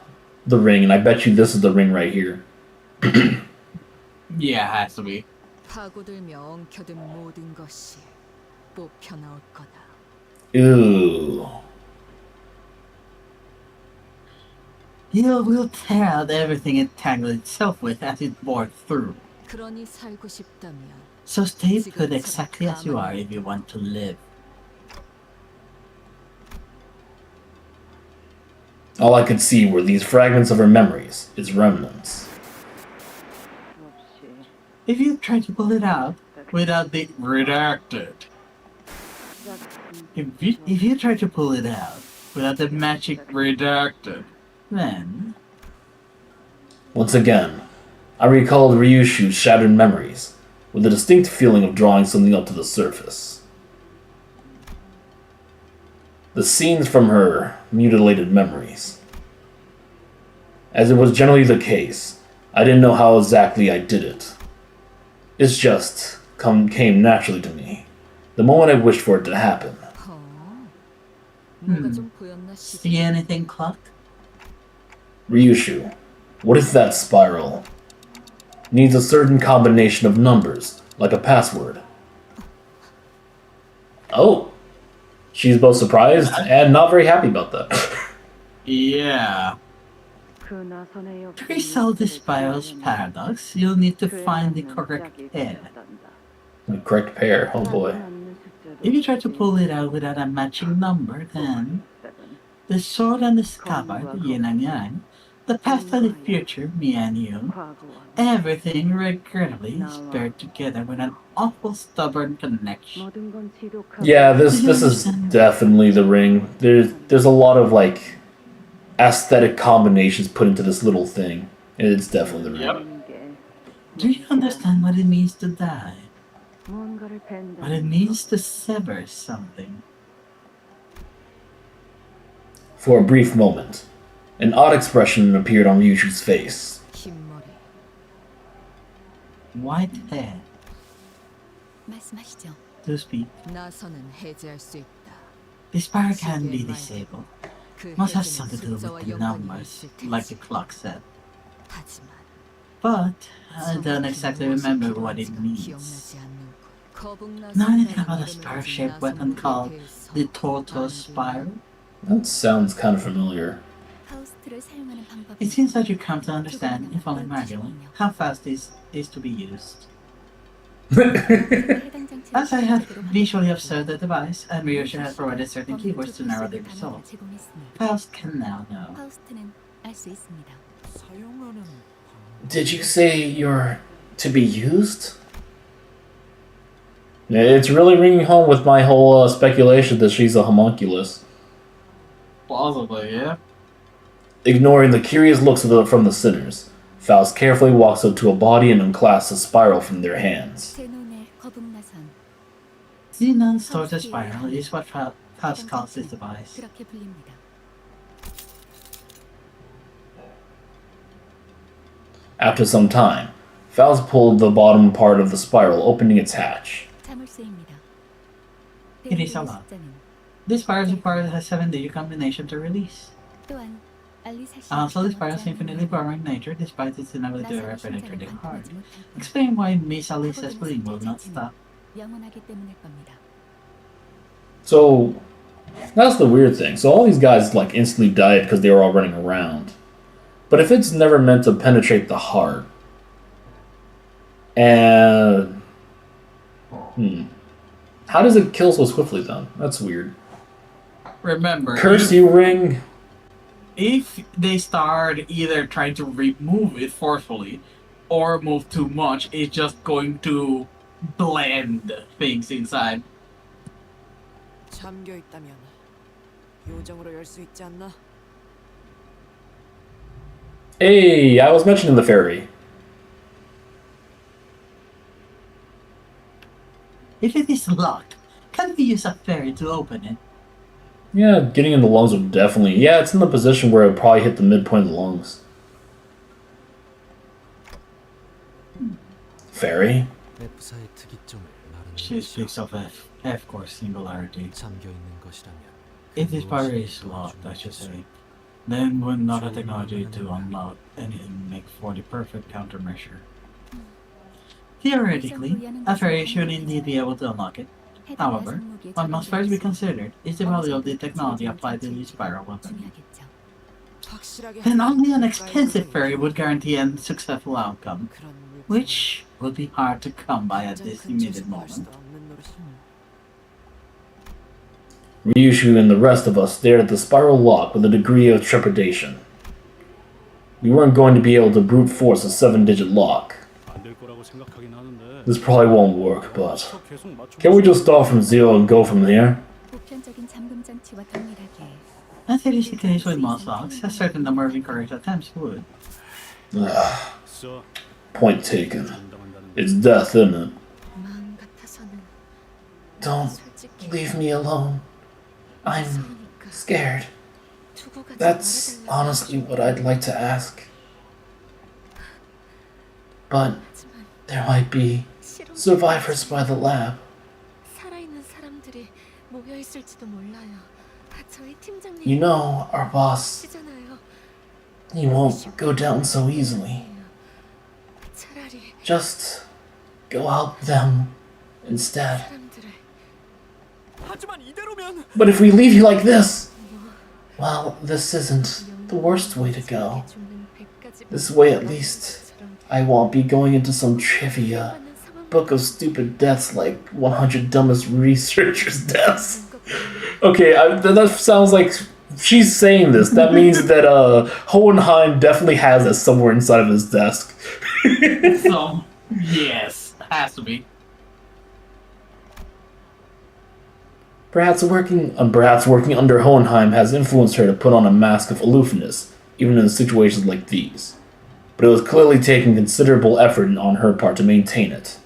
ring, and I bet you this is the ring right here. Yeah, it has to be. Ooh. You will tear out everything it tangled itself with as it bored through. So stay put exactly as you are if you want to live. All I could see were these fragments of her memories, its remnants. If you try to pull it out without the redacted. If you try to pull it out without the magic redacted, then... Once again, I recalled Ryushu's shattered memories, with a distinct feeling of drawing something up to the surface. The scenes from her mutilated memories. As it was generally the case, I didn't know how exactly I did it. It just came naturally to me, the moment I wished for it to happen. See anything, Cluck? Ryushu, what is that spiral? Needs a certain combination of numbers, like a password. Oh! She's both surprised and not very happy about that. Yeah. To resolve the spiral's paradox, you'll need to find the correct pair. The correct pair, oh boy. If you try to pull it out without a matching number, then the sword and the scabbard, the yin and yang, the past and the future, me and you, everything regrettably is paired together with an awful stubborn connection. Yeah, this is definitely the ring. There's a lot of like aesthetic combinations put into this little thing. It's definitely the ring. Do you understand what it means to die? What it means to sever something? For a brief moment, an odd expression appeared on Ryushu's face. White hair. To speak. The spiral can be disabled. Must have something to do with the numbers, like the clock said. But I don't exactly remember what it means. Know anything about a spiral-shaped weapon called the Tortoise Spiral? That sounds kind of familiar. It seems that you come to understand, if only marginally, how fast this is to be used. As I had visually observed the device, and Ryushu had provided certain keywords to narrow the result, Faust can now know. Did you say you're to be used? It's really ringing home with my whole speculation that she's a homunculus. Possibly, yeah. Ignoring the curious looks from the sinners, Faust carefully walks up to a body and unclasps a spiral from their hands. Xenon's tortoise spiral is what Faust calls this device. After some time, Faust pulled the bottom part of the spiral, opening its hatch. It is a lot. This spiral requires a 7-digit combination to release. Also, the spiral is infinitely boring in nature despite its inability to ever penetrate the heart. Explain why Miss Alice's bleeding will not stop. So that's the weird thing. So all these guys like instantly died because they were all running around. But if it's never meant to penetrate the heart, and how does it kill so swiftly then? That's weird. Remember, Curse you, ring. if they start either trying to remove it forcefully or move too much, it's just going to blend things inside. 잠겨 있다면 요정으로 열 수 있지 않나? Hey, I was mentioning the ferry. If it is locked, can't we use a ferry to open it? Yeah, getting in the lungs would definitely. Yeah, it's in the position where it would probably hit the midpoint of the lungs. Ferry? F사의 특이점을 She speaks of F-core singularity. 잠겨 있는 것이라면 If this ferry is locked, I should say, then would not a technology to unlock anything make for the perfect countermeasure. Theoretically, a ferry should indeed be able to unlock it. However, what must first be considered is the value of the technology applied to the spiral weapon. Then only an expensive ferry would guarantee a successful outcome, which would be hard to come by at this immediate moment. Ryushu and the rest of us stared at the spiral lock with a degree of trepidation. We weren't going to be able to brute force a 7-digit lock. This probably won't work, but can we just start from zero and go from there? As it is the case with most locks, a certain number of incorrect attempts would. Point taken. It's death, isn't it? Don't leave me alone. I'm scared. That's honestly what I'd like to ask. But there might be survivors by the lab. You know, our boss, he won't go down so easily. Just go help them instead. But if we leave you like this, well, this isn't the worst way to go. This way, at least, I won't be going into some trivia book of stupid deaths like 100 dumbest researchers' deaths. Okay, that sounds like she's saying this. That means that Hohenheim definitely has that somewhere inside of his desk. So, yes, has to be. Perhaps working under Hohenheim has influenced her to put on a mask of aloofness, even in situations like these. But it was clearly taking considerable effort on her part to maintain it.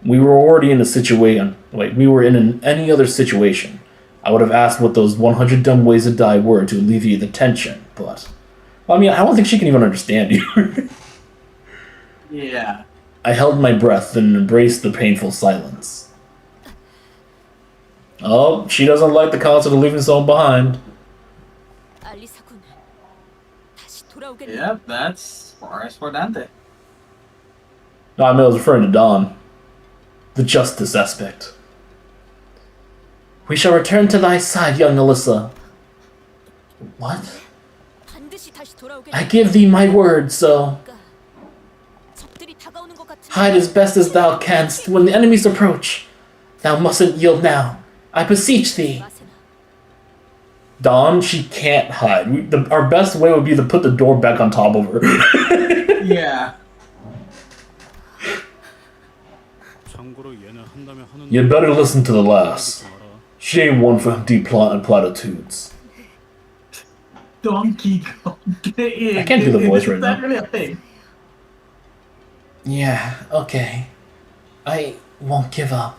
We were already in a situation. We were in any other situation. I would have asked what those 100 dumb ways to die were to alleviate the tension, but I mean, I don't think she can even understand you. Yeah. I held my breath and embraced the painful silence. Oh, she doesn't like the concept of leaving someone behind. Yep, that's for Dante. No, I mean, I was referring to Dawn. The justice aspect. We shall return to thy side, young Alyssa. What? I give thee my word, so hide as best as thou canst when the enemies approach. Thou mustn't yield now. I beseech thee. Dawn, she can't hide. Our best way would be to put the door back on top of her. Yeah. You'd better listen to the lass. She ain't one for empty platitudes. Donkey Kong. I can't do the voice right now. Really a thing? Yeah, okay. I won't give up.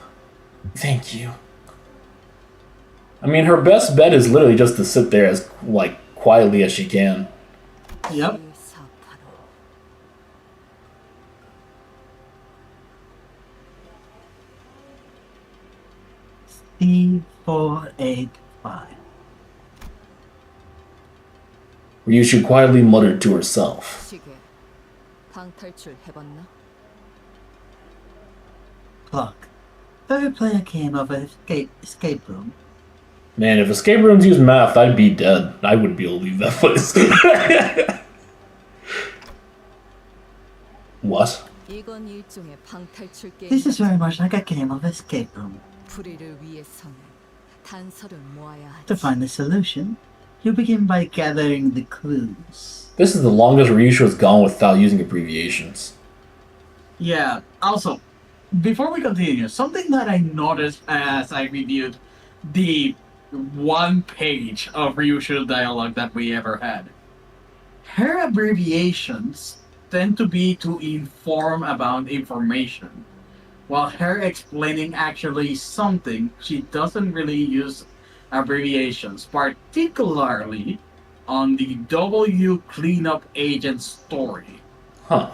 Thank you. I mean, her best bet is literally just to sit there as, quietly as she can. Yep. C485. Ryushu quietly muttered to herself. 시계. 방탈출 해봤나? Clock. Ever play a game of an escape room? Man, if escape rooms use math, I'd be dead. I wouldn't be able to leave that place. What? 이건 일종의 방탈출 게임. This is very much like a game of escape room. 불의를 위해서는 단서를 모아야 하지. To find the solution, you begin by gathering the clues. This is the longest Ryushu has gone without using abbreviations. Yeah, also, before we continue, something that I noticed as I reviewed the one page of Ryushu dialogue that we ever had. Her abbreviations tend to be to inform about information, while her explaining actually something, she doesn't really use abbreviations, particularly on the W cleanup agent story. Huh.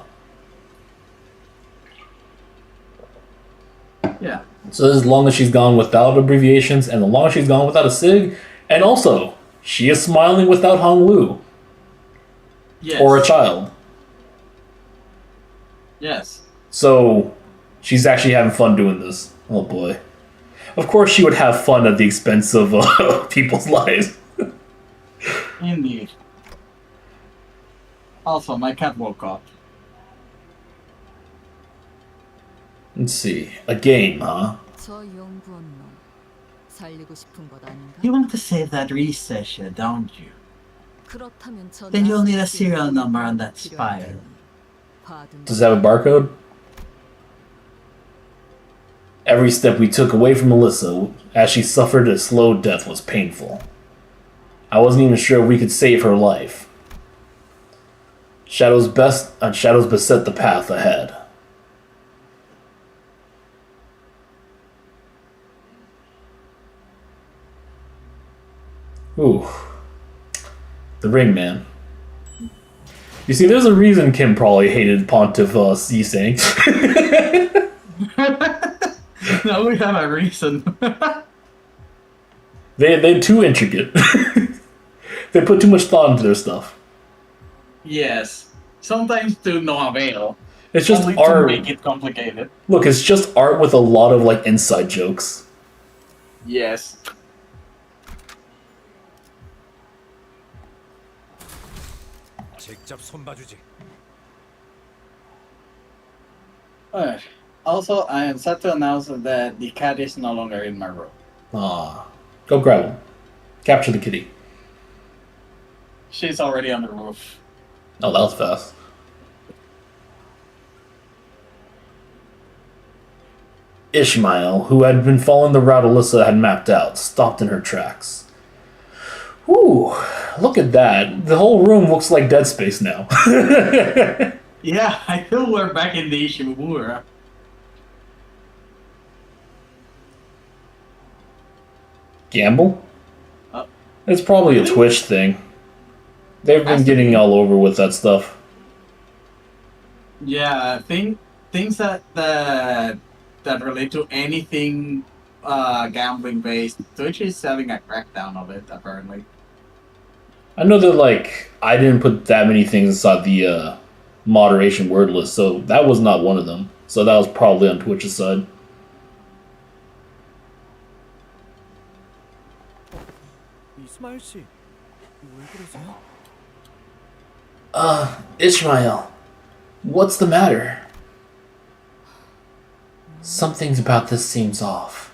Yeah. So as long as she's gone without abbreviations, and the longer she's gone without a SIG, and also, she is smiling without Hong Lu. Yes. Or a child. Yes. So, she's actually having fun doing this. Oh boy. Of course she would have fun at the expense of people's lives. Indeed. Also, my cat woke up. Let's see. A game, huh? 저 연구원 놈 살리고 싶은 것 아닌가? You want to save that recession, don't you? 그렇다면 저 Then you'll need a 나스키 serial number on that 필요한 spire. 받은 Does it have a barcode? Every step we took away from Melissa as she suffered a slow death was painful. I wasn't even sure we could save her life. Shadows beset the path ahead. Ooh. The ring, man. You see, there's a reason Kim probably hated Pontiff Yiseng. Now we have a reason. They're too intricate. They put too much thought into their stuff. Yes. Sometimes to no avail. It's just Only art. to make it complicated. Look, it's just art with a lot of like inside jokes. Yes. 직접 손봐주지. Also, I am sad to announce that the cat is no longer in my room. Ah, go grab him. Capture the kitty. She's already on the roof. Oh, that was fast. Ishmael, who had been following the route Alyssa had mapped out, stopped in her tracks. Whew, look at that. The whole room looks like Dead Space now. Yeah, I feel we're back in the Ishimura. Gamble? Oh. It's probably a Twitch thing. They've been Has to getting be. all over with that stuff. Yeah, things that relate to anything gambling based. Twitch is having a crackdown of it apparently. I know that, like, I didn't put that many things inside the moderation word list, so that was not one of them. So that was probably on Twitch's side. 이스마일 씨, 왜 그러세요? Ishmael, what's the matter? Something about this seems off.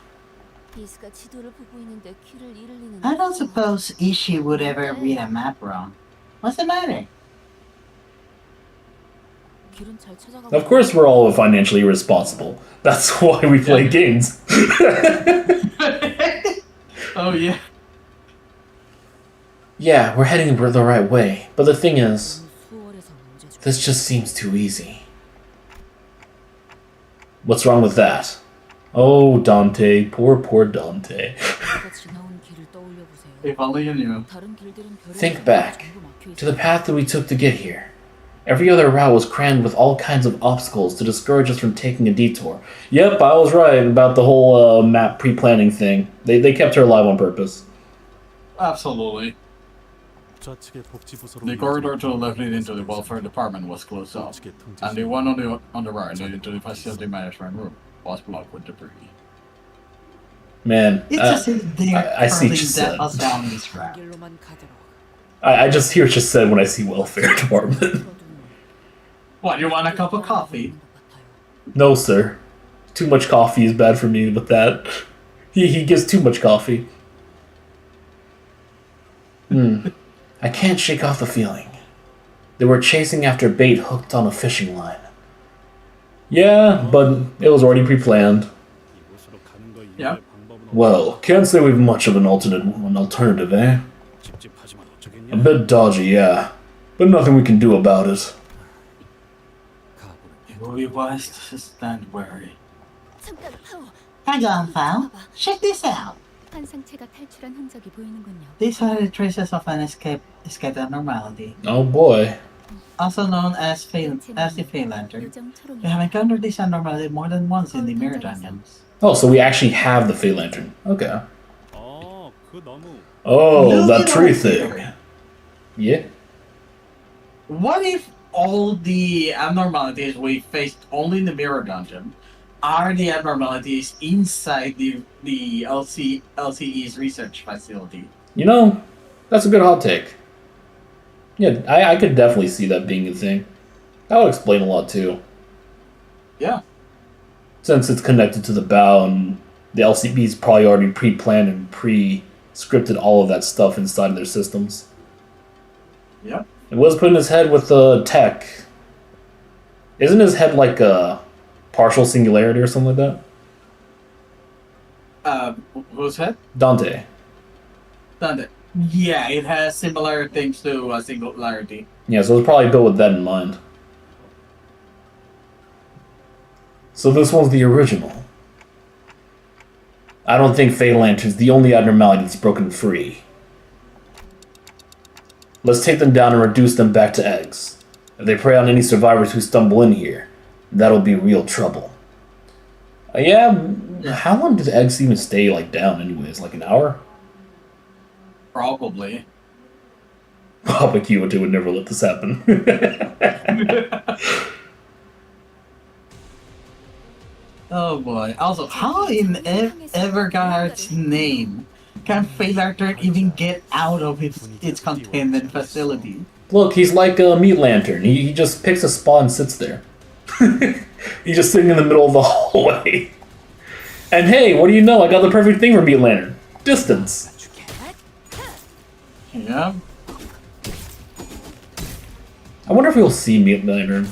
이스가 지도를 보고 있는데 길을 잃을 리는 I don't suppose Ishi would ever read a map wrong. What's the matter? 길은 잘 찾아가고 Of course, we're all financially irresponsible. That's why we play games. Oh yeah. Yeah, we're heading the right way, but the thing is, 수월해서 문제 중. this just seems too easy. What's wrong with that? Oh, Dante. Poor Dante. 내가 지나온 길을 떠올려 보세요. If only you knew. 다른 길들은 별로 Think back 전부 막혀 to the 있어요. path that we took to get here. Every other route was crammed with all kinds of obstacles to discourage us from taking a detour. Yep, I was right about the whole map pre-planning thing. They kept her alive on purpose. Absolutely. The corridor to the left leading to the welfare department was closed off, and the one on the right leading to the facility management room was blocked with debris. Man, It's just they're I see what curling you said. us down this trap. 길로만 가도록. I just hear what you said when I see welfare department. What, you want a cup of coffee? No, sir. Too much coffee is bad for me with that. He gives too much coffee. I can't shake off the feeling. They were chasing after bait hooked on a fishing line. Yeah, but it was already pre-planned. Yeah. Well, can't say we've much of an alternative, eh? A bit dodgy, yeah. But nothing we can do about it. It will be wise to stand wary. 잠깐, 파워. Hang on, Val. Check this out. 한 상체가 탈출한 흔적이 보이는군요. These are the traces of an escape abnormality, Oh boy. also known as the Fey Lantern. 요정 초롱이. We have encountered this abnormality more than once in the mirror dungeons. Oh, so we actually have the Fey Lantern. Okay. 아, 그 나무. Oh, that Look tree at thing. that. Yeah. What if all the abnormalities we faced only in the mirror dungeon are the abnormalities inside the LCE's research facility? You know, that's a good hot take. Yeah, I could definitely see that being a thing. That would explain a lot too. Yeah. Since it's connected to the bow and the LCB's probably already pre-planned and pre-scripted all of that stuff inside of their systems. Yep. It was put in his head with the tech. Isn't his head like a partial singularity or something like that? Who's head? Dante. Done it. Yeah, it has similar things to a singularity. Yeah, so it was probably built with that in mind. So this one's the original. I don't think Fey Lantern's the only abnormality that's broken free. Let's take them down and reduce them back to eggs. If they prey on any survivors who stumble in here, that'll be real trouble. Yeah, how long do the eggs even stay like down anyways? Like an hour? Probably. Papa Kyoto would never let this happen. Oh boy. Also, how in Everguard's name can Fey Lantern even get out of its containment facility? Look, he's like a meat lantern. He just picks a spot and sits there. He's just sitting in the middle of the hallway. And hey, what do you know? I got the perfect thing for meat lantern. Distance. Yeah. I wonder if we'll see meat lantern.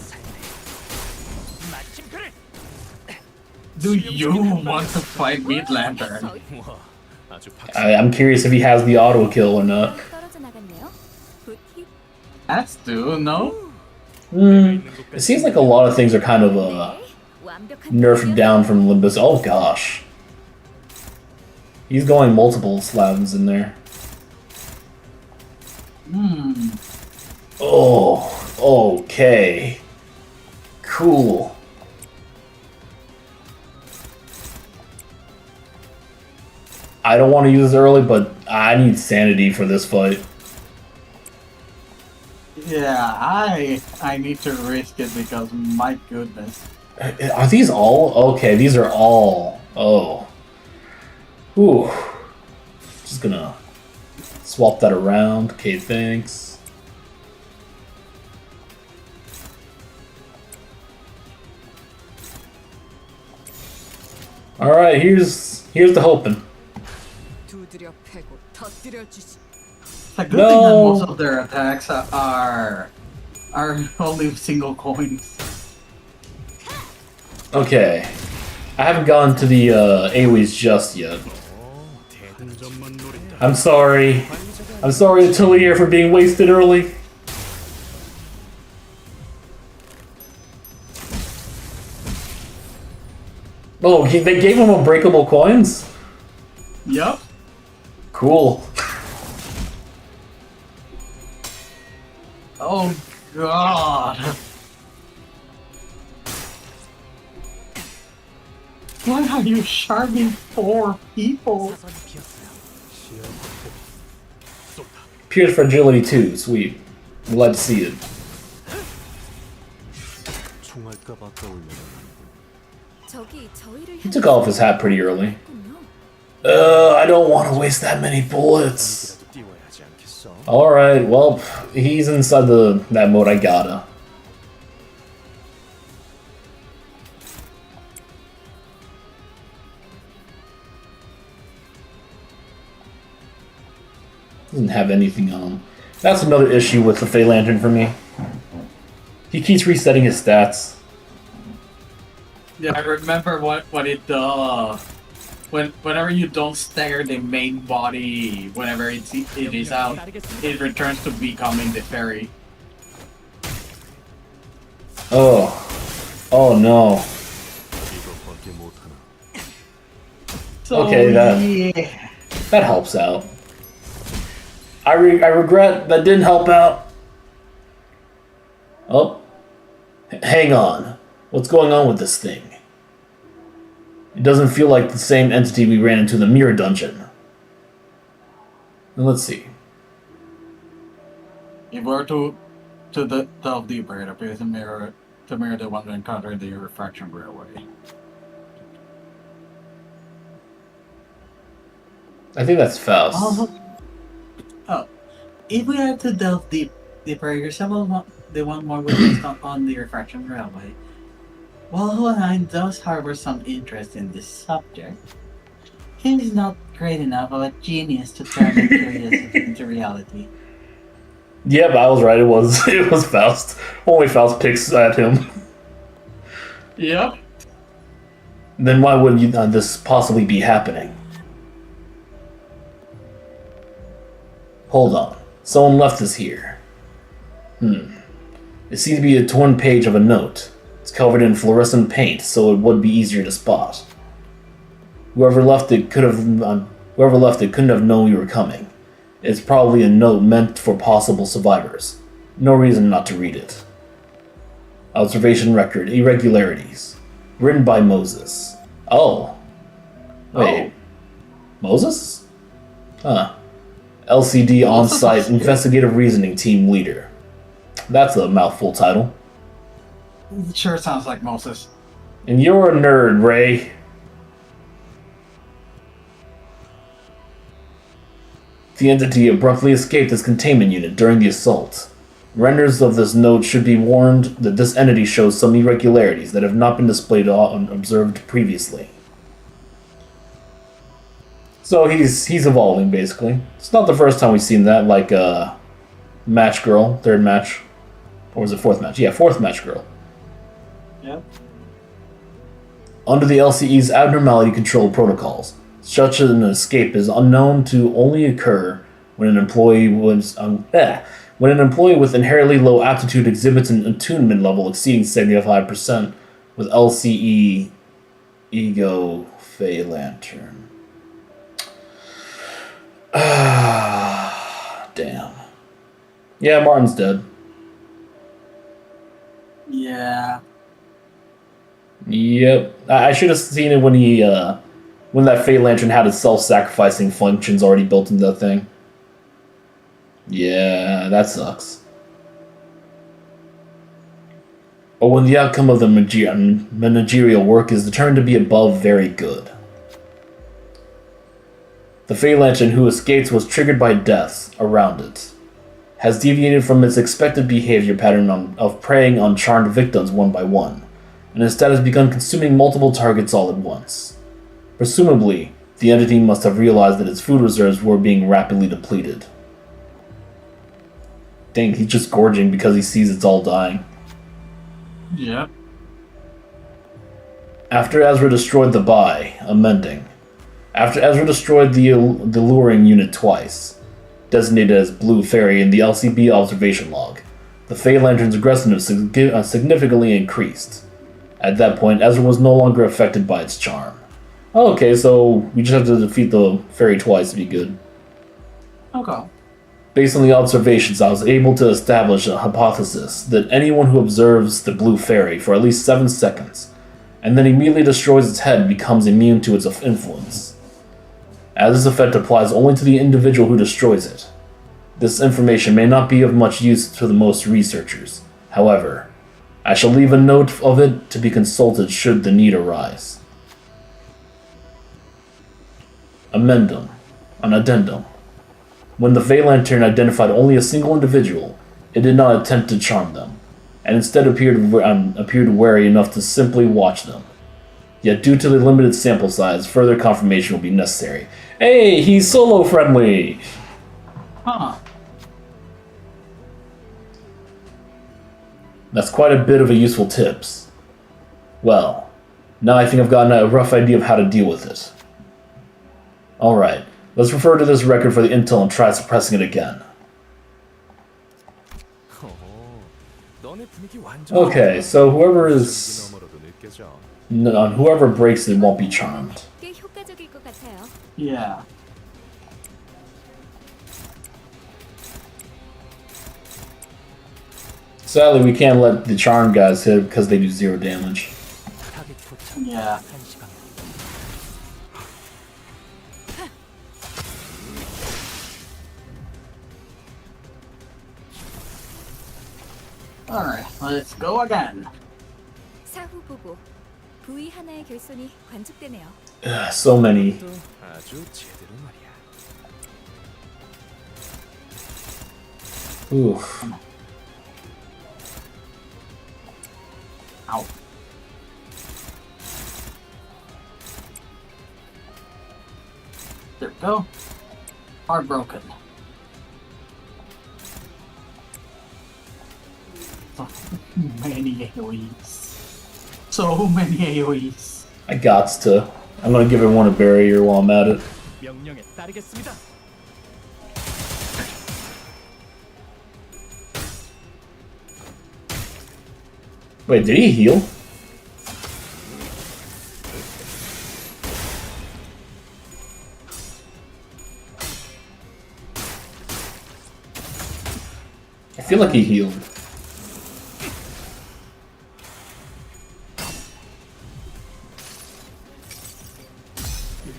Do you want to fight Meat Lantern? I'm curious if he has the auto kill or not. 떨어져 나갔네요. 굿. Has to, no? It seems like a lot of things are kind of 완벽한 nerfed down from Limbus. Oh gosh. He's going multiple slabs in there. Oh, okay. Cool. I don't want to use this early, but I need sanity for this fight. Yeah, I need to risk it because my goodness. Are these all? Okay, these are all. Oh. Ooh. Just gonna swap that around. Okay, thanks. Alright, here's the hoping. 두드려 패고 터뜨려 주지. It's a good thing that most of their attacks are only single coins. Okay. I haven't gone to the AoEs just yet. I'm sorry. I'm sorry to Tullier for being wasted early. Oh, they gave him unbreakable coins? Yup. Cool. Oh god. Why are you sharpening 4 people? 시야 쏟다. Pierce fragility too. Sweet. We'd like to see it. 총알값 아까울면 He took off his hat pretty early. I don't want to waste that many bullets. 이라도 띄워야 하지 않겠어? Alright, well, he's inside that mode, I gotta. Doesn't have anything on him. That's another issue with the Fey Lantern for me. He keeps resetting his stats. Yeah, I remember what it does. Whenever you don't stagger the main body, whenever it is out, it returns to becoming the fairy. Oh. Oh no. 이것밖에 못하나? So, Okay, yeah. that helps out. I regret that didn't help out. Oh. Hang on. What's going on with this thing? It doesn't feel like the same entity we ran into in the mirror dungeon. Let's see. If we were to delve deeper, it appears to mirror the one we encountered in the refraction railway. I think that's Faust. Oh, if we are to delve deeper, yourself the one more witnessed on the refraction railway. While Hohenheim does harbor some interest in this subject, he is not great enough of a genius to turn the curiosity into reality. Yeah, but I was right. It was Faust. Only Faust picks at him. Yep. Then why wouldn't this possibly be happening? Hold on. Someone left this here. It seems to be a torn page of a note. It's covered in fluorescent paint, so it would be easier to spot. Whoever left it couldn't have known you were coming. It's probably a note meant for possible survivors. No reason not to read it. Observation record, irregularities. Written by Moses. Oh. Wait. Moses? Huh. LCD on-site investigative reasoning team leader. That's a mouthful title. It sure sounds like Moses. And you're a nerd, Ray. The entity abruptly escaped its containment unit during the assault. Renders of this note should be warned that this entity shows some irregularities that have not been displayed or observed previously. So he's evolving, basically. It's not the first time we've seen that, like Match Girl, third match. Or was it fourth match? Yeah, fourth Match Girl. Yep. Under the LCE's abnormality control protocols, such an escape is unknown to only occur when an employee with inherently low aptitude exhibits an attunement level exceeding 75% with LCE Ego Fey Lantern. Damn. Yeah, Martin's dead. Yeah. Yep. I should have seen it when when that Fey Lantern had its self-sacrificing functions already built into that thing. Yeah, that sucks. Or when the outcome of the managerial work is determined to be above very good. The Fey Lantern who escaped was triggered by deaths around it. Has deviated from its expected behavior pattern of preying on charmed victims one by one, and instead has begun consuming multiple targets all at once. Presumably, the entity must have realized that its food reserves were being rapidly depleted. Dang, he's just gorging because he sees it's all dying. Yep. After Ezra destroyed the amending. After Ezra destroyed the luring unit twice, designated as Blue Fairy in the LCB observation log, the Fey Lantern's aggressiveness significantly increased. At that point, Ezra was no longer affected by its charm. Okay, so we just have to defeat the fairy twice to be good. Okay. Based on the observations, I was able to establish a hypothesis that anyone who observes the Blue Fairy for at least 7 seconds, and then immediately destroys its head, becomes immune to its influence. As this effect applies only to the individual who destroys it. This information may not be of much use to the most researchers. However, I shall leave a note of it to be consulted should the need arise. Amendum. An addendum. When the Fey Lantern identified only a single individual, it did not attempt to charm them, and instead appeared wary enough to simply watch them. Yet due to the limited sample size, further confirmation will be necessary. Hey, he's solo friendly! Huh. That's quite a bit of a useful tips. Well, now I think I've gotten a rough idea of how to deal with it. Alright, let's refer to this record for the intel and try suppressing it again. Okay, so whoever breaks it won't be charmed. 꽤 효과적일 것 같아요. Yeah. Sadly, we can't let the charmed guys hit because they do 0 damage. Yeah. Alright, let's go again. 사후 보고. 부위 하나의 결손이 관측되네요. So many. Oof. Ow. There we go. Heartbroken. So many AoEs. So many AoEs. I gots to. I'm gonna give everyone a barrier while I'm at it. 명령에 따르겠습니다. Wait, did he heal? I feel like he healed.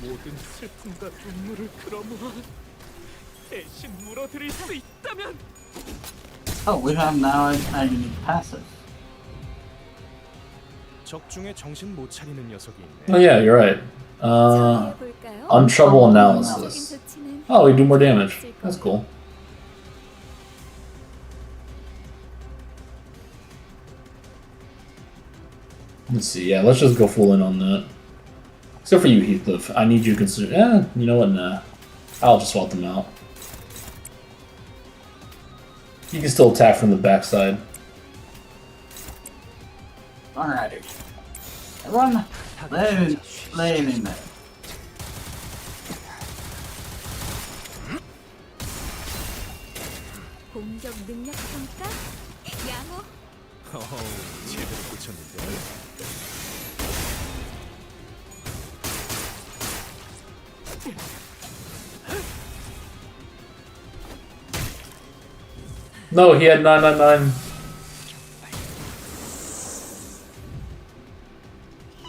모든 슬픔과 눈물을 끌어모아 대신 물어드릴 수 있다면. Oh, we have now a unique passive. 적 중에 정신 못 차리는 녀석이 Oh 있네. yeah, you're right. 볼까요? Untrouble analysis. 적인 조치는 Oh, we do more damage. That's cool. Let's see. Yeah, let's just go full in on that. Except for you, Heathcliff. I need you to consider. You know what? Nah. I'll just swap them out. You can still attack from the backside. Alrighty. Everyone, lay in there. 공격 능력 평가? 양호? 어우, 제대로 꽂혔는데. No, he had 999.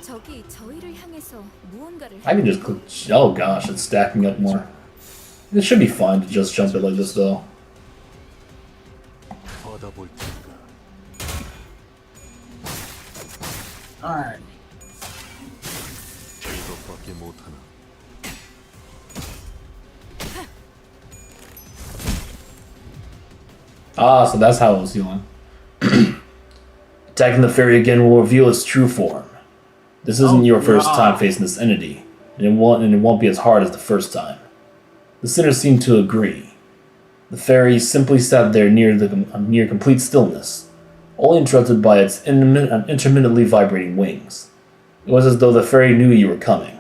적이 저희를 향해서 무언가를 I can just click. Oh gosh, it's stacking up more. It should be fine to just jump it like this though. 받아볼 테니까. Alright. 이것밖에 못하나. Ah, so that's how it was healing. Attacking the fairy again will reveal its true form. This isn't your first time facing this entity, and it won't be as hard as the first time. The sinners seemed to agree. The fairy simply sat there near complete stillness, only interrupted by its intermittently vibrating wings. It was as though the fairy knew you were coming.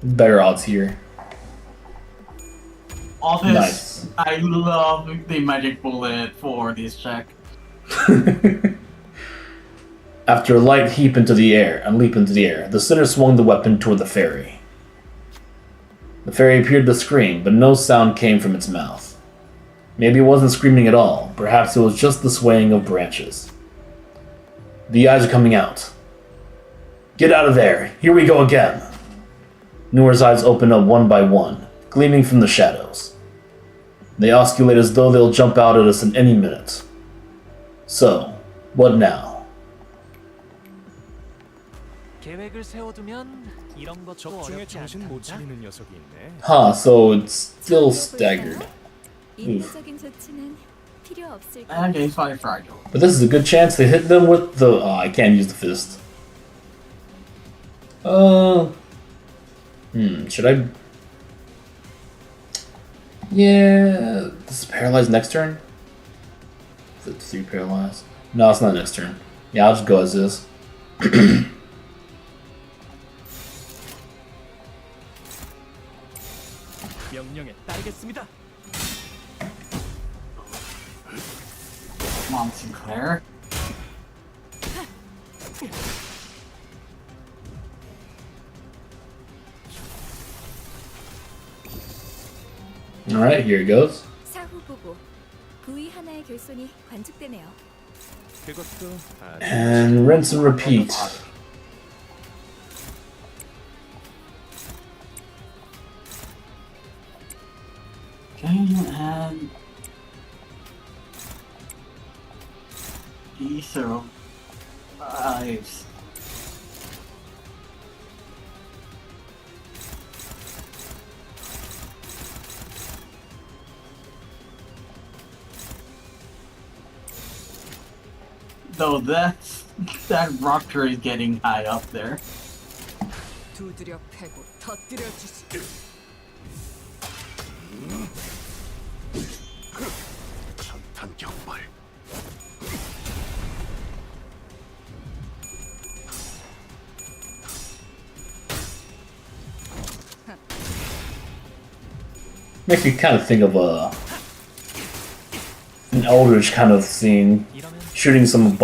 Better odds here. Office, Nice. I love the magic bullet for this check. After a light leap into the air, the sinner swung the weapon toward the fairy. The fairy appeared to scream, but no sound came from its mouth. Maybe it wasn't screaming at all. Perhaps it was just the swaying of branches. The eyes are coming out. Get out of there. Here we go again. Noor's eyes open up one by one, gleaming from the shadows. They oscillate as though they'll jump out at us in any minute. So, what now? 계획을 세워두면 이런 것도 적중에 어렵지 정신 못 않단다. 차리는 녀석이 있네. Huh, so it's still staggered. 인내적인 조치는 필요 없을 And 거예요. it's very fragile. But this is a good chance to hit them with the... Oh, I can't use the fist. Should I... Yeah... This is paralyzed next turn? Is it 3 paralyzed? No, it's not next turn. Yeah, I'll just go as is. 명령에 따르겠습니다. Come on, Sinclair. Alright, here it goes. 사후 보고 부위 하나의 결손이 관측되네요. 그것도 아주 And rinse and repeat. Okay, and Ether lives. Though that Raptor is getting high up there. 두드려 패고 터뜨려 주시. 탄경발. Makes me kind of think of an Eldritch kind of scene, shooting some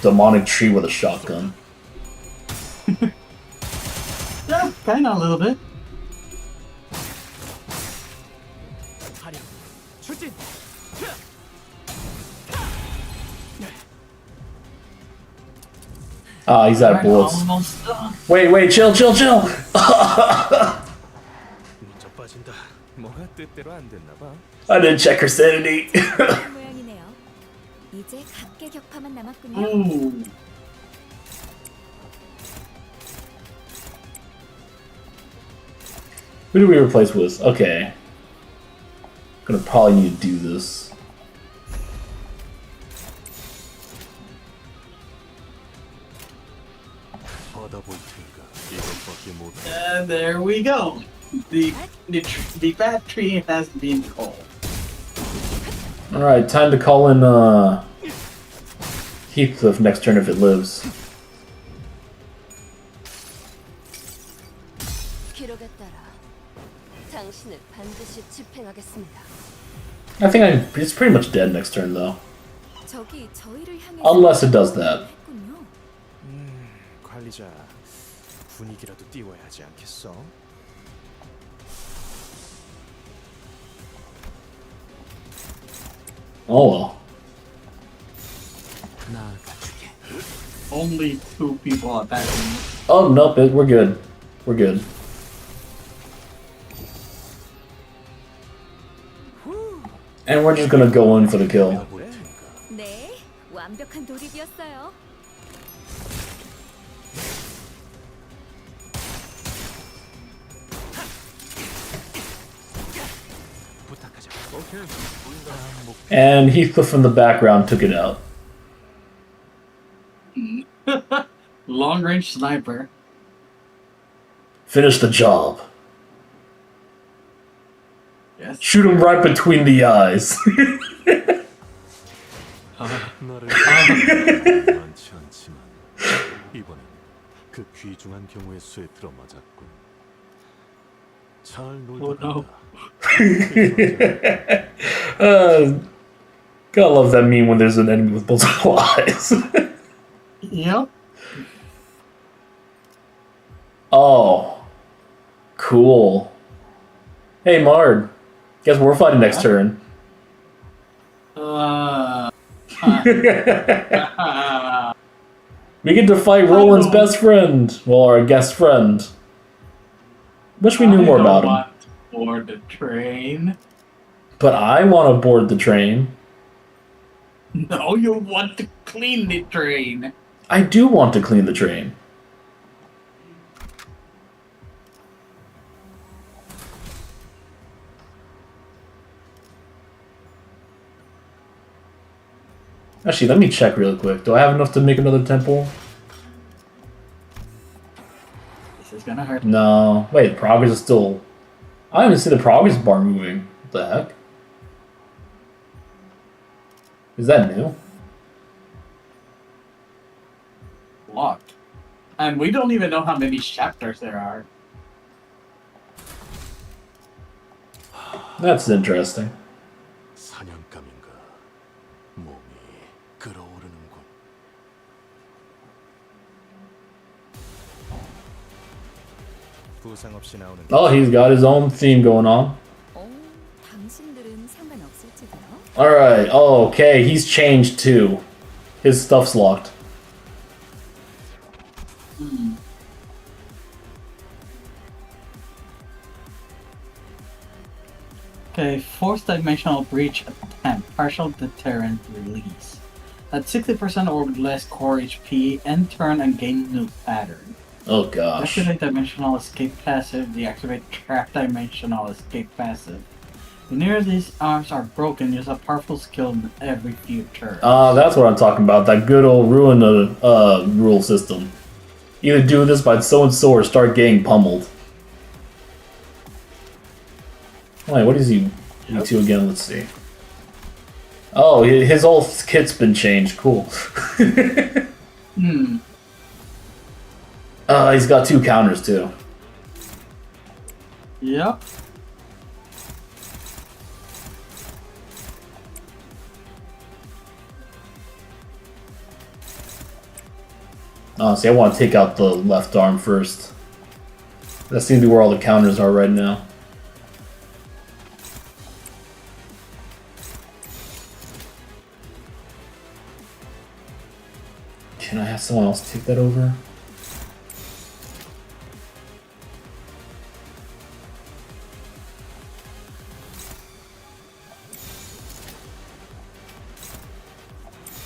demonic tree with a shotgun. Yeah, kinda a little bit. 화력. 출진. Ah, he's out of Alright, bullets. almost done. Wait, chill. 미쳐 빠진다. 뭐가 뜻대로 안 됐나 봐. I didn't check her sanity. 모양이네요. 이제 각계 격파만 남았군요. Ooh. Who do we replace with? Okay. Gonna probably need to do this. 받아볼 테니까 이것밖에 못. And there we go. The fat tree has been called. Alright, time to call in Heathcliff next turn if it lives. 기록에 따라 당신을 반드시 집행하겠습니다. I think it's pretty much dead next turn though. 적이 저희를 향해 Unless it does that. 했군요. 관리자 분위기라도 띄워야 하지 않겠어? Oh well. 나가주게. Only 2 people attacking. Oh nope, we're good. We're good. And we're just gonna go in for the kill. 네, 완벽한 돌입이었어요. 부탁하자. And Heathcliff from the background took it out. Long range sniper. Finish the job. Yes. Shoot him right between the eyes. 나를 많지 않지만 이번엔 그 귀중한 경우의 수에 들어맞았군. 잘 Oh no. 놀다. Gotta love that meme when there's an enemy with multiple eyes. Yep. Oh. Cool. Hey, Mard. Guess we're fighting next turn. We We get to fight Roland's best friend. Well, our guest friend. Wish we knew more about him. I want to board the train. But I want to board the train. No, you want to clean the train. I do want to clean the train. Actually, let me check real quick. Do I have enough to make another temple? This is gonna hurt. No. Wait, progress is still... I don't even see the progress bar moving. What the heck? Is that new? Locked. And we don't even know how many chapters there are. That's interesting. 사냥감인가 몸이 끓어오르는군. 부상 없이 나오는. Oh, he's got his own theme going on. 당신들은 상관없을지도요. Alright, oh, okay, he's changed too. His stuff's locked. Okay, fourth dimensional breach attempt, partial deterrent release. At 60% or less core HP, end turn and gain new pattern. Oh gosh. Activate dimensional escape passive, deactivate trap dimensional escape passive. Whenever these arms are broken, use a powerful skill every few turns. That's what I'm talking about, that good old ruin rule system. Either do this by so-and-so or start getting pummeled. Wait, what is he weak to again? Let's see. Oh, his whole kit's been changed. Cool. He's got 2 counters too. Yep. See, I want to take out the left arm first. That seems to be where all the counters are right now. Can I have someone else take that over?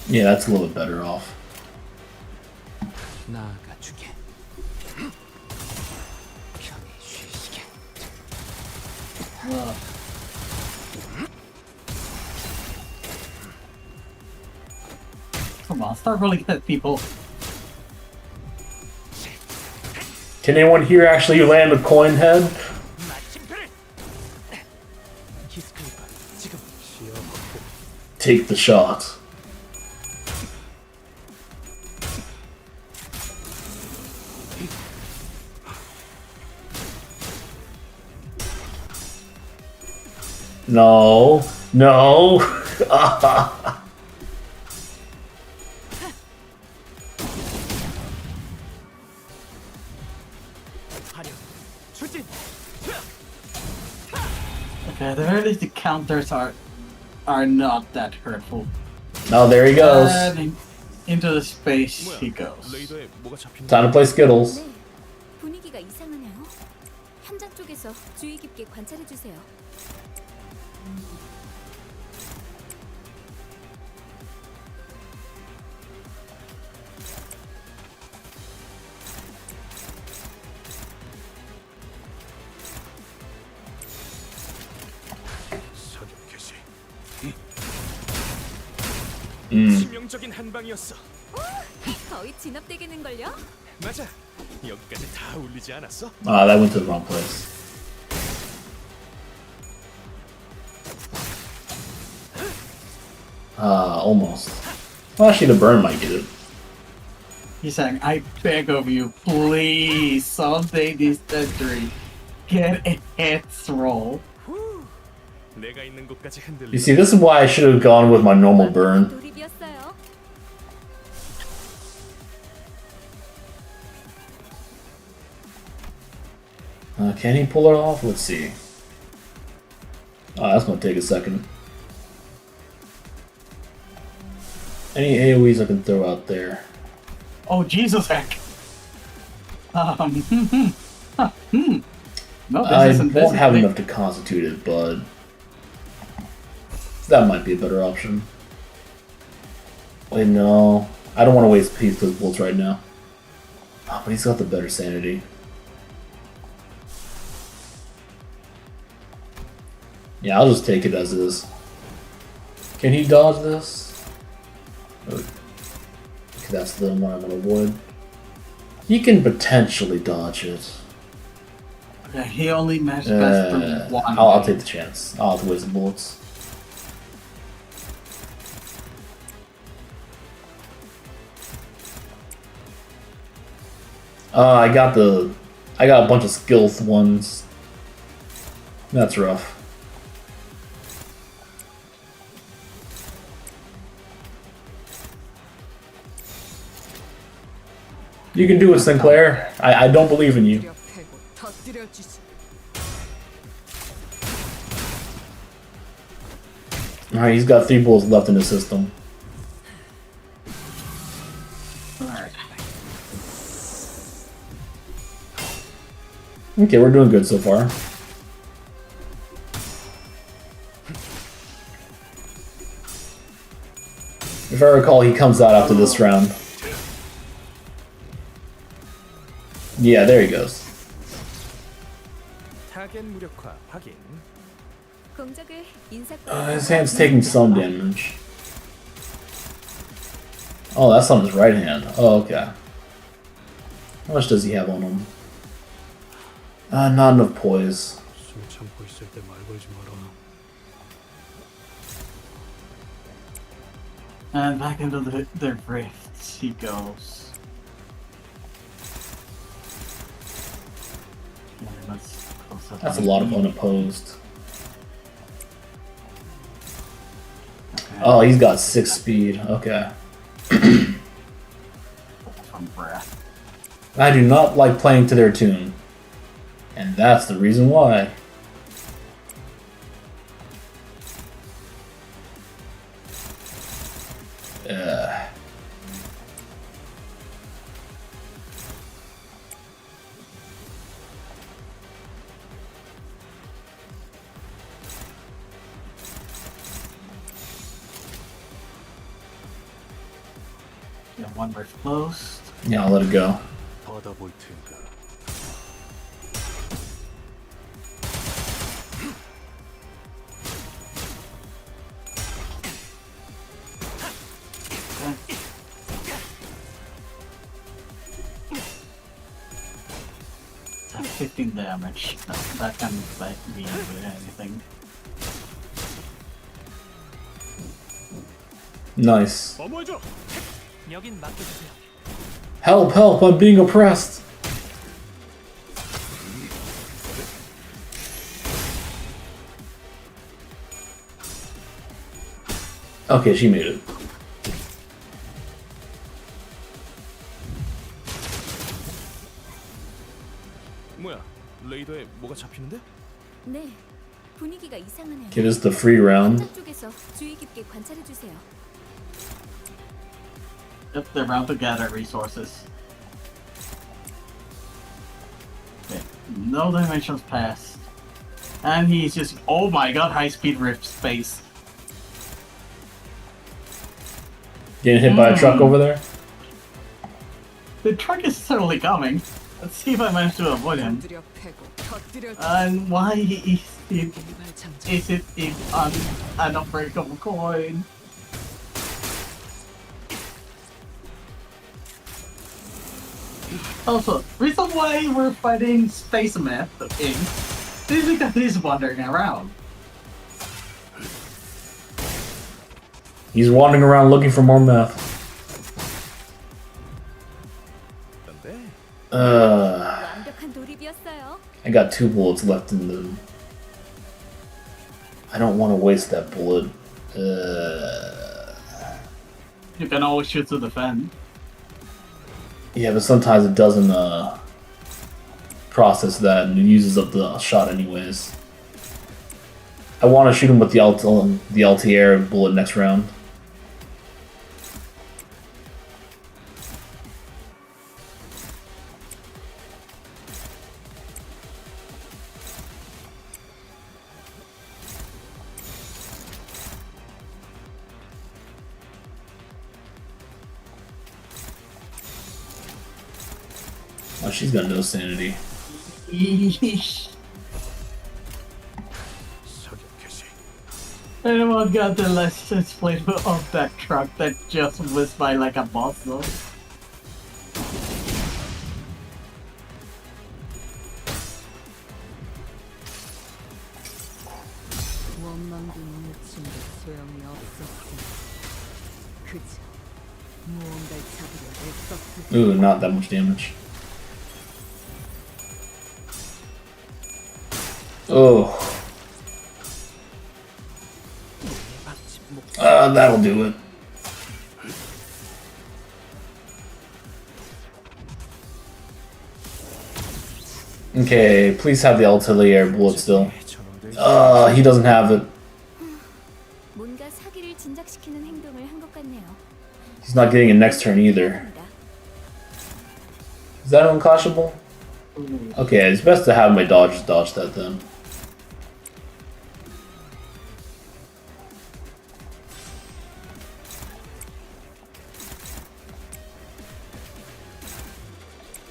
Yeah, that's a little bit better off. 나아가주게. 편히 쉬시게. Come on, start rolling at people. Can anyone here actually land a coin head? Take the shot. No. No. Okay, at the very least the counters are not that hurtful. Oh, there he goes. And into the space he goes. Time to play Skittles. 네, 분위기가 이상하네요. 현장 쪽에서 주의 깊게 관찰해 주세요. 치명적인 한방이었어. 거의 진압되겠는걸요? 맞아. 여기까지 다 울리지 않았어? Ah, that went to the wrong place. Almost. Well, actually, the burn might get it. He's saying, I beg of you, please, someday this century, get a heads roll. 내가 있는 곳까지 흔들리. You see, this is why I should have gone with my normal burn. 돌입이었어요. Can he pull it off? Let's see. Oh, that's gonna take a second. Any AoEs I can throw out there? Oh, Jesus heck. No, this I isn't won't have basically- enough to constitute it, but that might be a better option. Wait, no. I don't want to waste those bolts right now. Oh, but he's got the better sanity. Yeah, I'll just take it as is. Can he dodge this? Okay, that's the one I'm gonna avoid. He can potentially dodge it. Yeah, he only matched best for one. I'll take the chance. I'll have to waste the bullets. I got a bunch of skilled ones. That's rough. You can do it, Sinclair. I don't believe in you. Alright, he's got 3 bullets left in his system. Alright. Okay, we're doing good so far. If I recall, he comes out after this round. Yeah, there he goes. 타겟 무력화 확인. 공적을 His hand's taking some damage. Oh, that's on his right hand. Oh, okay. How much does he have on him? Not enough poise. 숨 참고 있을 때 말 걸지 마라. And back into the rifts he goes. Yeah, let's close up That's a on lot of the- unopposed. Okay. Oh, he's got 6 speed. Okay. From breath. I do not like playing to their tune. And that's the reason why. Yeah, one rift closed. Yeah, I'll let it go. 받아볼 테니까. That's 15 damage. That can like be with anything. Nice. 어머해줘. 여긴 맡겨주세요. Help, help, I'm being oppressed. Okay, she made it. 뭐야? 레이더에 뭐가 잡히는데? 네, 분위기가 이상하네요. Okay, this is the free round. 쪽에서 주의 깊게 관찰해 주세요. Yep, they're bound to gather resources. Okay, no dimensions passed. And he's just, oh my god, high speed rift space. Getting hit by a truck over there. The truck is certainly coming. Let's see if I manage to avoid him. And why is it an unbreakable coin? Also, reason why we're fighting Space Meth King is because he's wandering around. He's wandering around looking for more meth. 완벽한 돌입이었어요. I got 2 bullets left in them. I don't want to waste that bullet. You can always shoot to defend. Yeah, but sometimes it doesn't process that and it uses up the shot anyways. I want to shoot him with the LT-air bullet next round. Oh, she's got no sanity. Yeesh. Anyone got the license plate of that truck that just whizzed by like a boss though? Ooh, not that much damage. Oh. That'll do it. Okay, please have the artillery bullet still. He doesn't have it. 뭔가 사기를 진작시키는 행동을 한 것 같네요. He's not getting it next turn either. Is that unclashable? Okay, it's best to have my dodge dodge that then.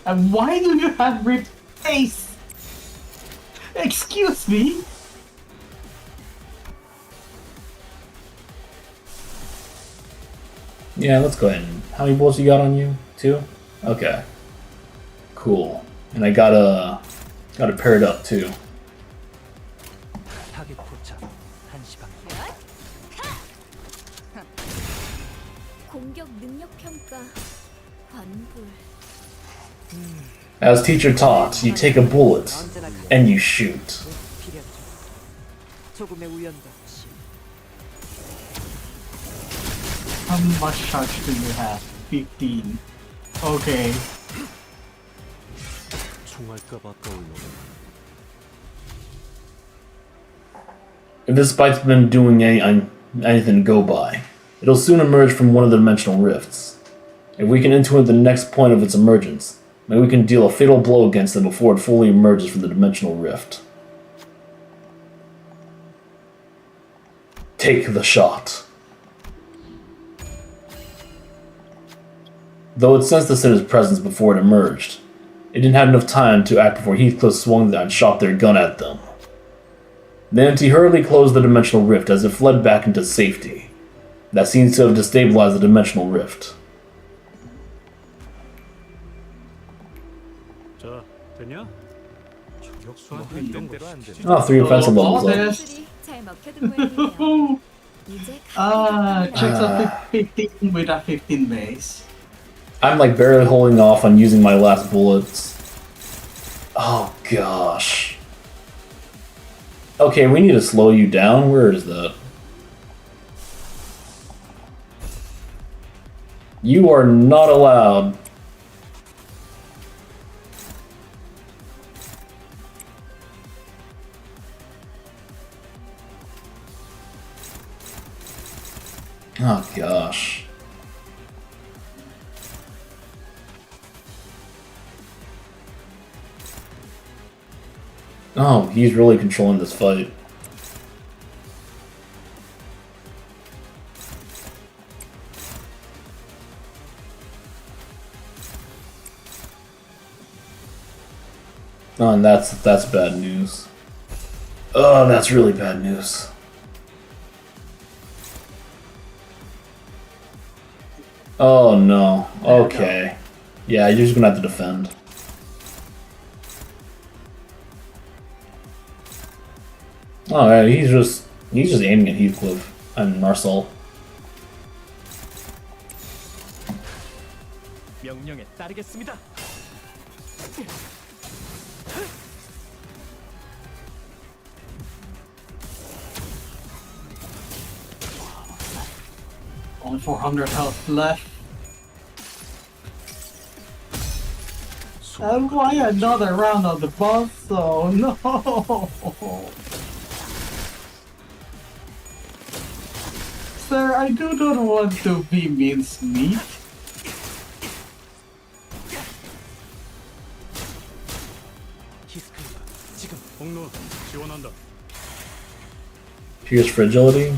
And why do you have ripped face? Excuse me? Yeah, let's go ahead. How many bullets you got on you? 2? Okay. Cool. And I gotta pair it up too. 공격 능력 평가 관불. As teacher taught, you take a bullet and you shoot. 조금의 우연도 없이. How much charge do you have? 15. Okay. If this fight's been doing anything to go by, it'll soon emerge from one of the dimensional rifts. If we can intuit the next point of its emergence, maybe we can deal a fatal blow against it before it fully emerges from the dimensional rift. Take the shot. Though it sensed the sinner's presence before it emerged, it didn't have enough time to act before Heathcliff swung and shot their gun at them. The entity hurriedly closed the dimensional rift as it fled back into safety. That seems to have destabilized the dimensional rift. 자, 됐냐? Oh, 3 offensive levels up. 잘 먹혀든 모양이네요. 이제 Checks up 15 with a 15 base. I'm like barely holding off on using my last bullets. Oh gosh. Okay, we need to slow you down. Where is that? You are not allowed. Oh gosh. Oh, he's really controlling this fight. Oh, and that's bad news. Oh, that's really bad news. Oh no. Okay. Yeah, you're just gonna have to defend. Oh yeah, he's just aiming at Heathcliff and Marcel. 명령에 따르겠습니다. Only 400 health left. And why another round of the boss? Oh no! Sir, I do not want to be mincemeat. 지금 공로 지원한다. Pierce fragility.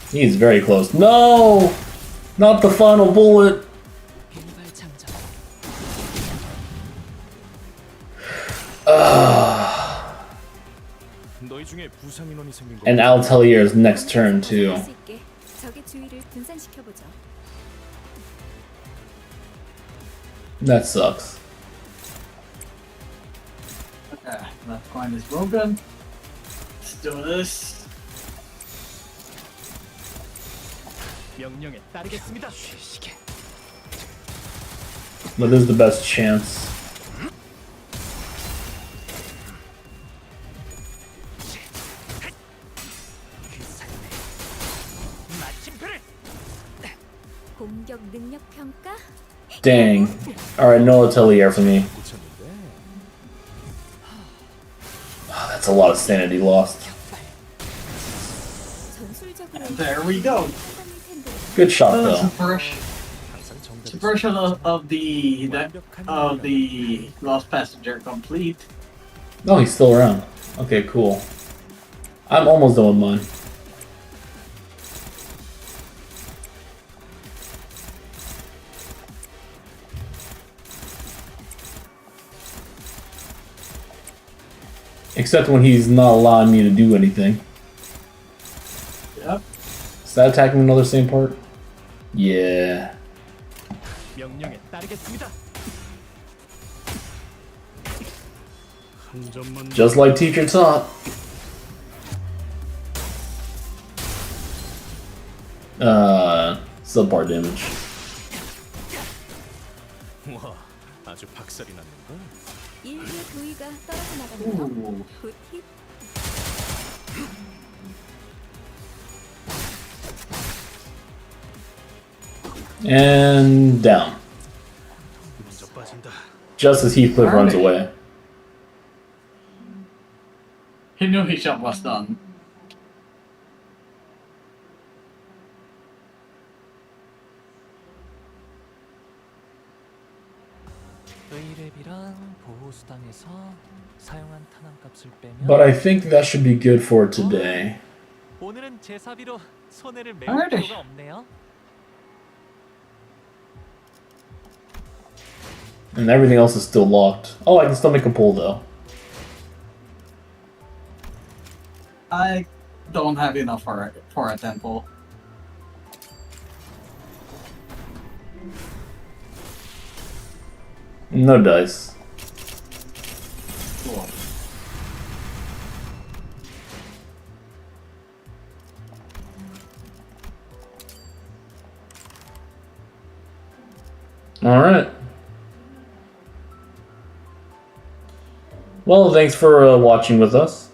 He's very close. No! Not the final bullet! 너희 중에 부상 인원이 생긴 거. And Altelier's next turn too. 수 있게 적의 주의를 분산시켜보죠. That sucks. Okay, left coin is broken. Let's do this. 명령에 따르겠습니다. But this is the best chance. 공격 능력 평가? Dang. Alright, no Atelier for me. Oh, that's a lot of sanity lost. 전술적으로 And there we go. 상당할 텐데. Good shot That's the though. version of the Lost Passenger complete. Oh, he's still around. Okay, cool. I'm almost done with mine. Except when he's not allowing me to do anything. Yep. Is that attacking another same part? Yeah. 명령에 따르겠습니다. 한 점만 Just like teacher taught. Subpar damage. 와, 아주 박살이 났는걸. 일개 부위가 떨어져 나가네요. Ooh. 굿 힙. And down. 먼저 빠진다. Just as Heathcliff runs away. He knew his job was done. 의뢰비랑 보호수당에서 사용한 탄환값을 빼면 But I think that should be good for today. 오늘은 제 사비로 손해를 매울 Alrighty. 필요가 없네요. And everything else is still locked. Oh, I can still make a pull though. I don't have enough for a temple. No dice. Cool. Alright. Well, thanks for watching with us.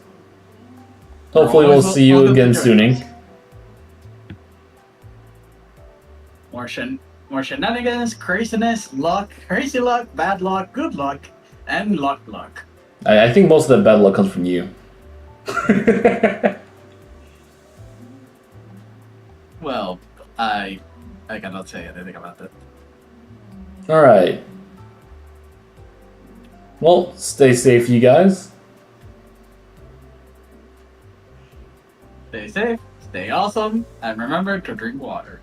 Hopefully we'll see you again soon. More shenanigans, craziness, luck, crazy luck, bad luck, good luck, and luck. I think most of that bad luck comes from you. Well, I cannot say anything about that. Alright. Well, stay safe, you guys. Stay safe, stay awesome, and remember to drink water.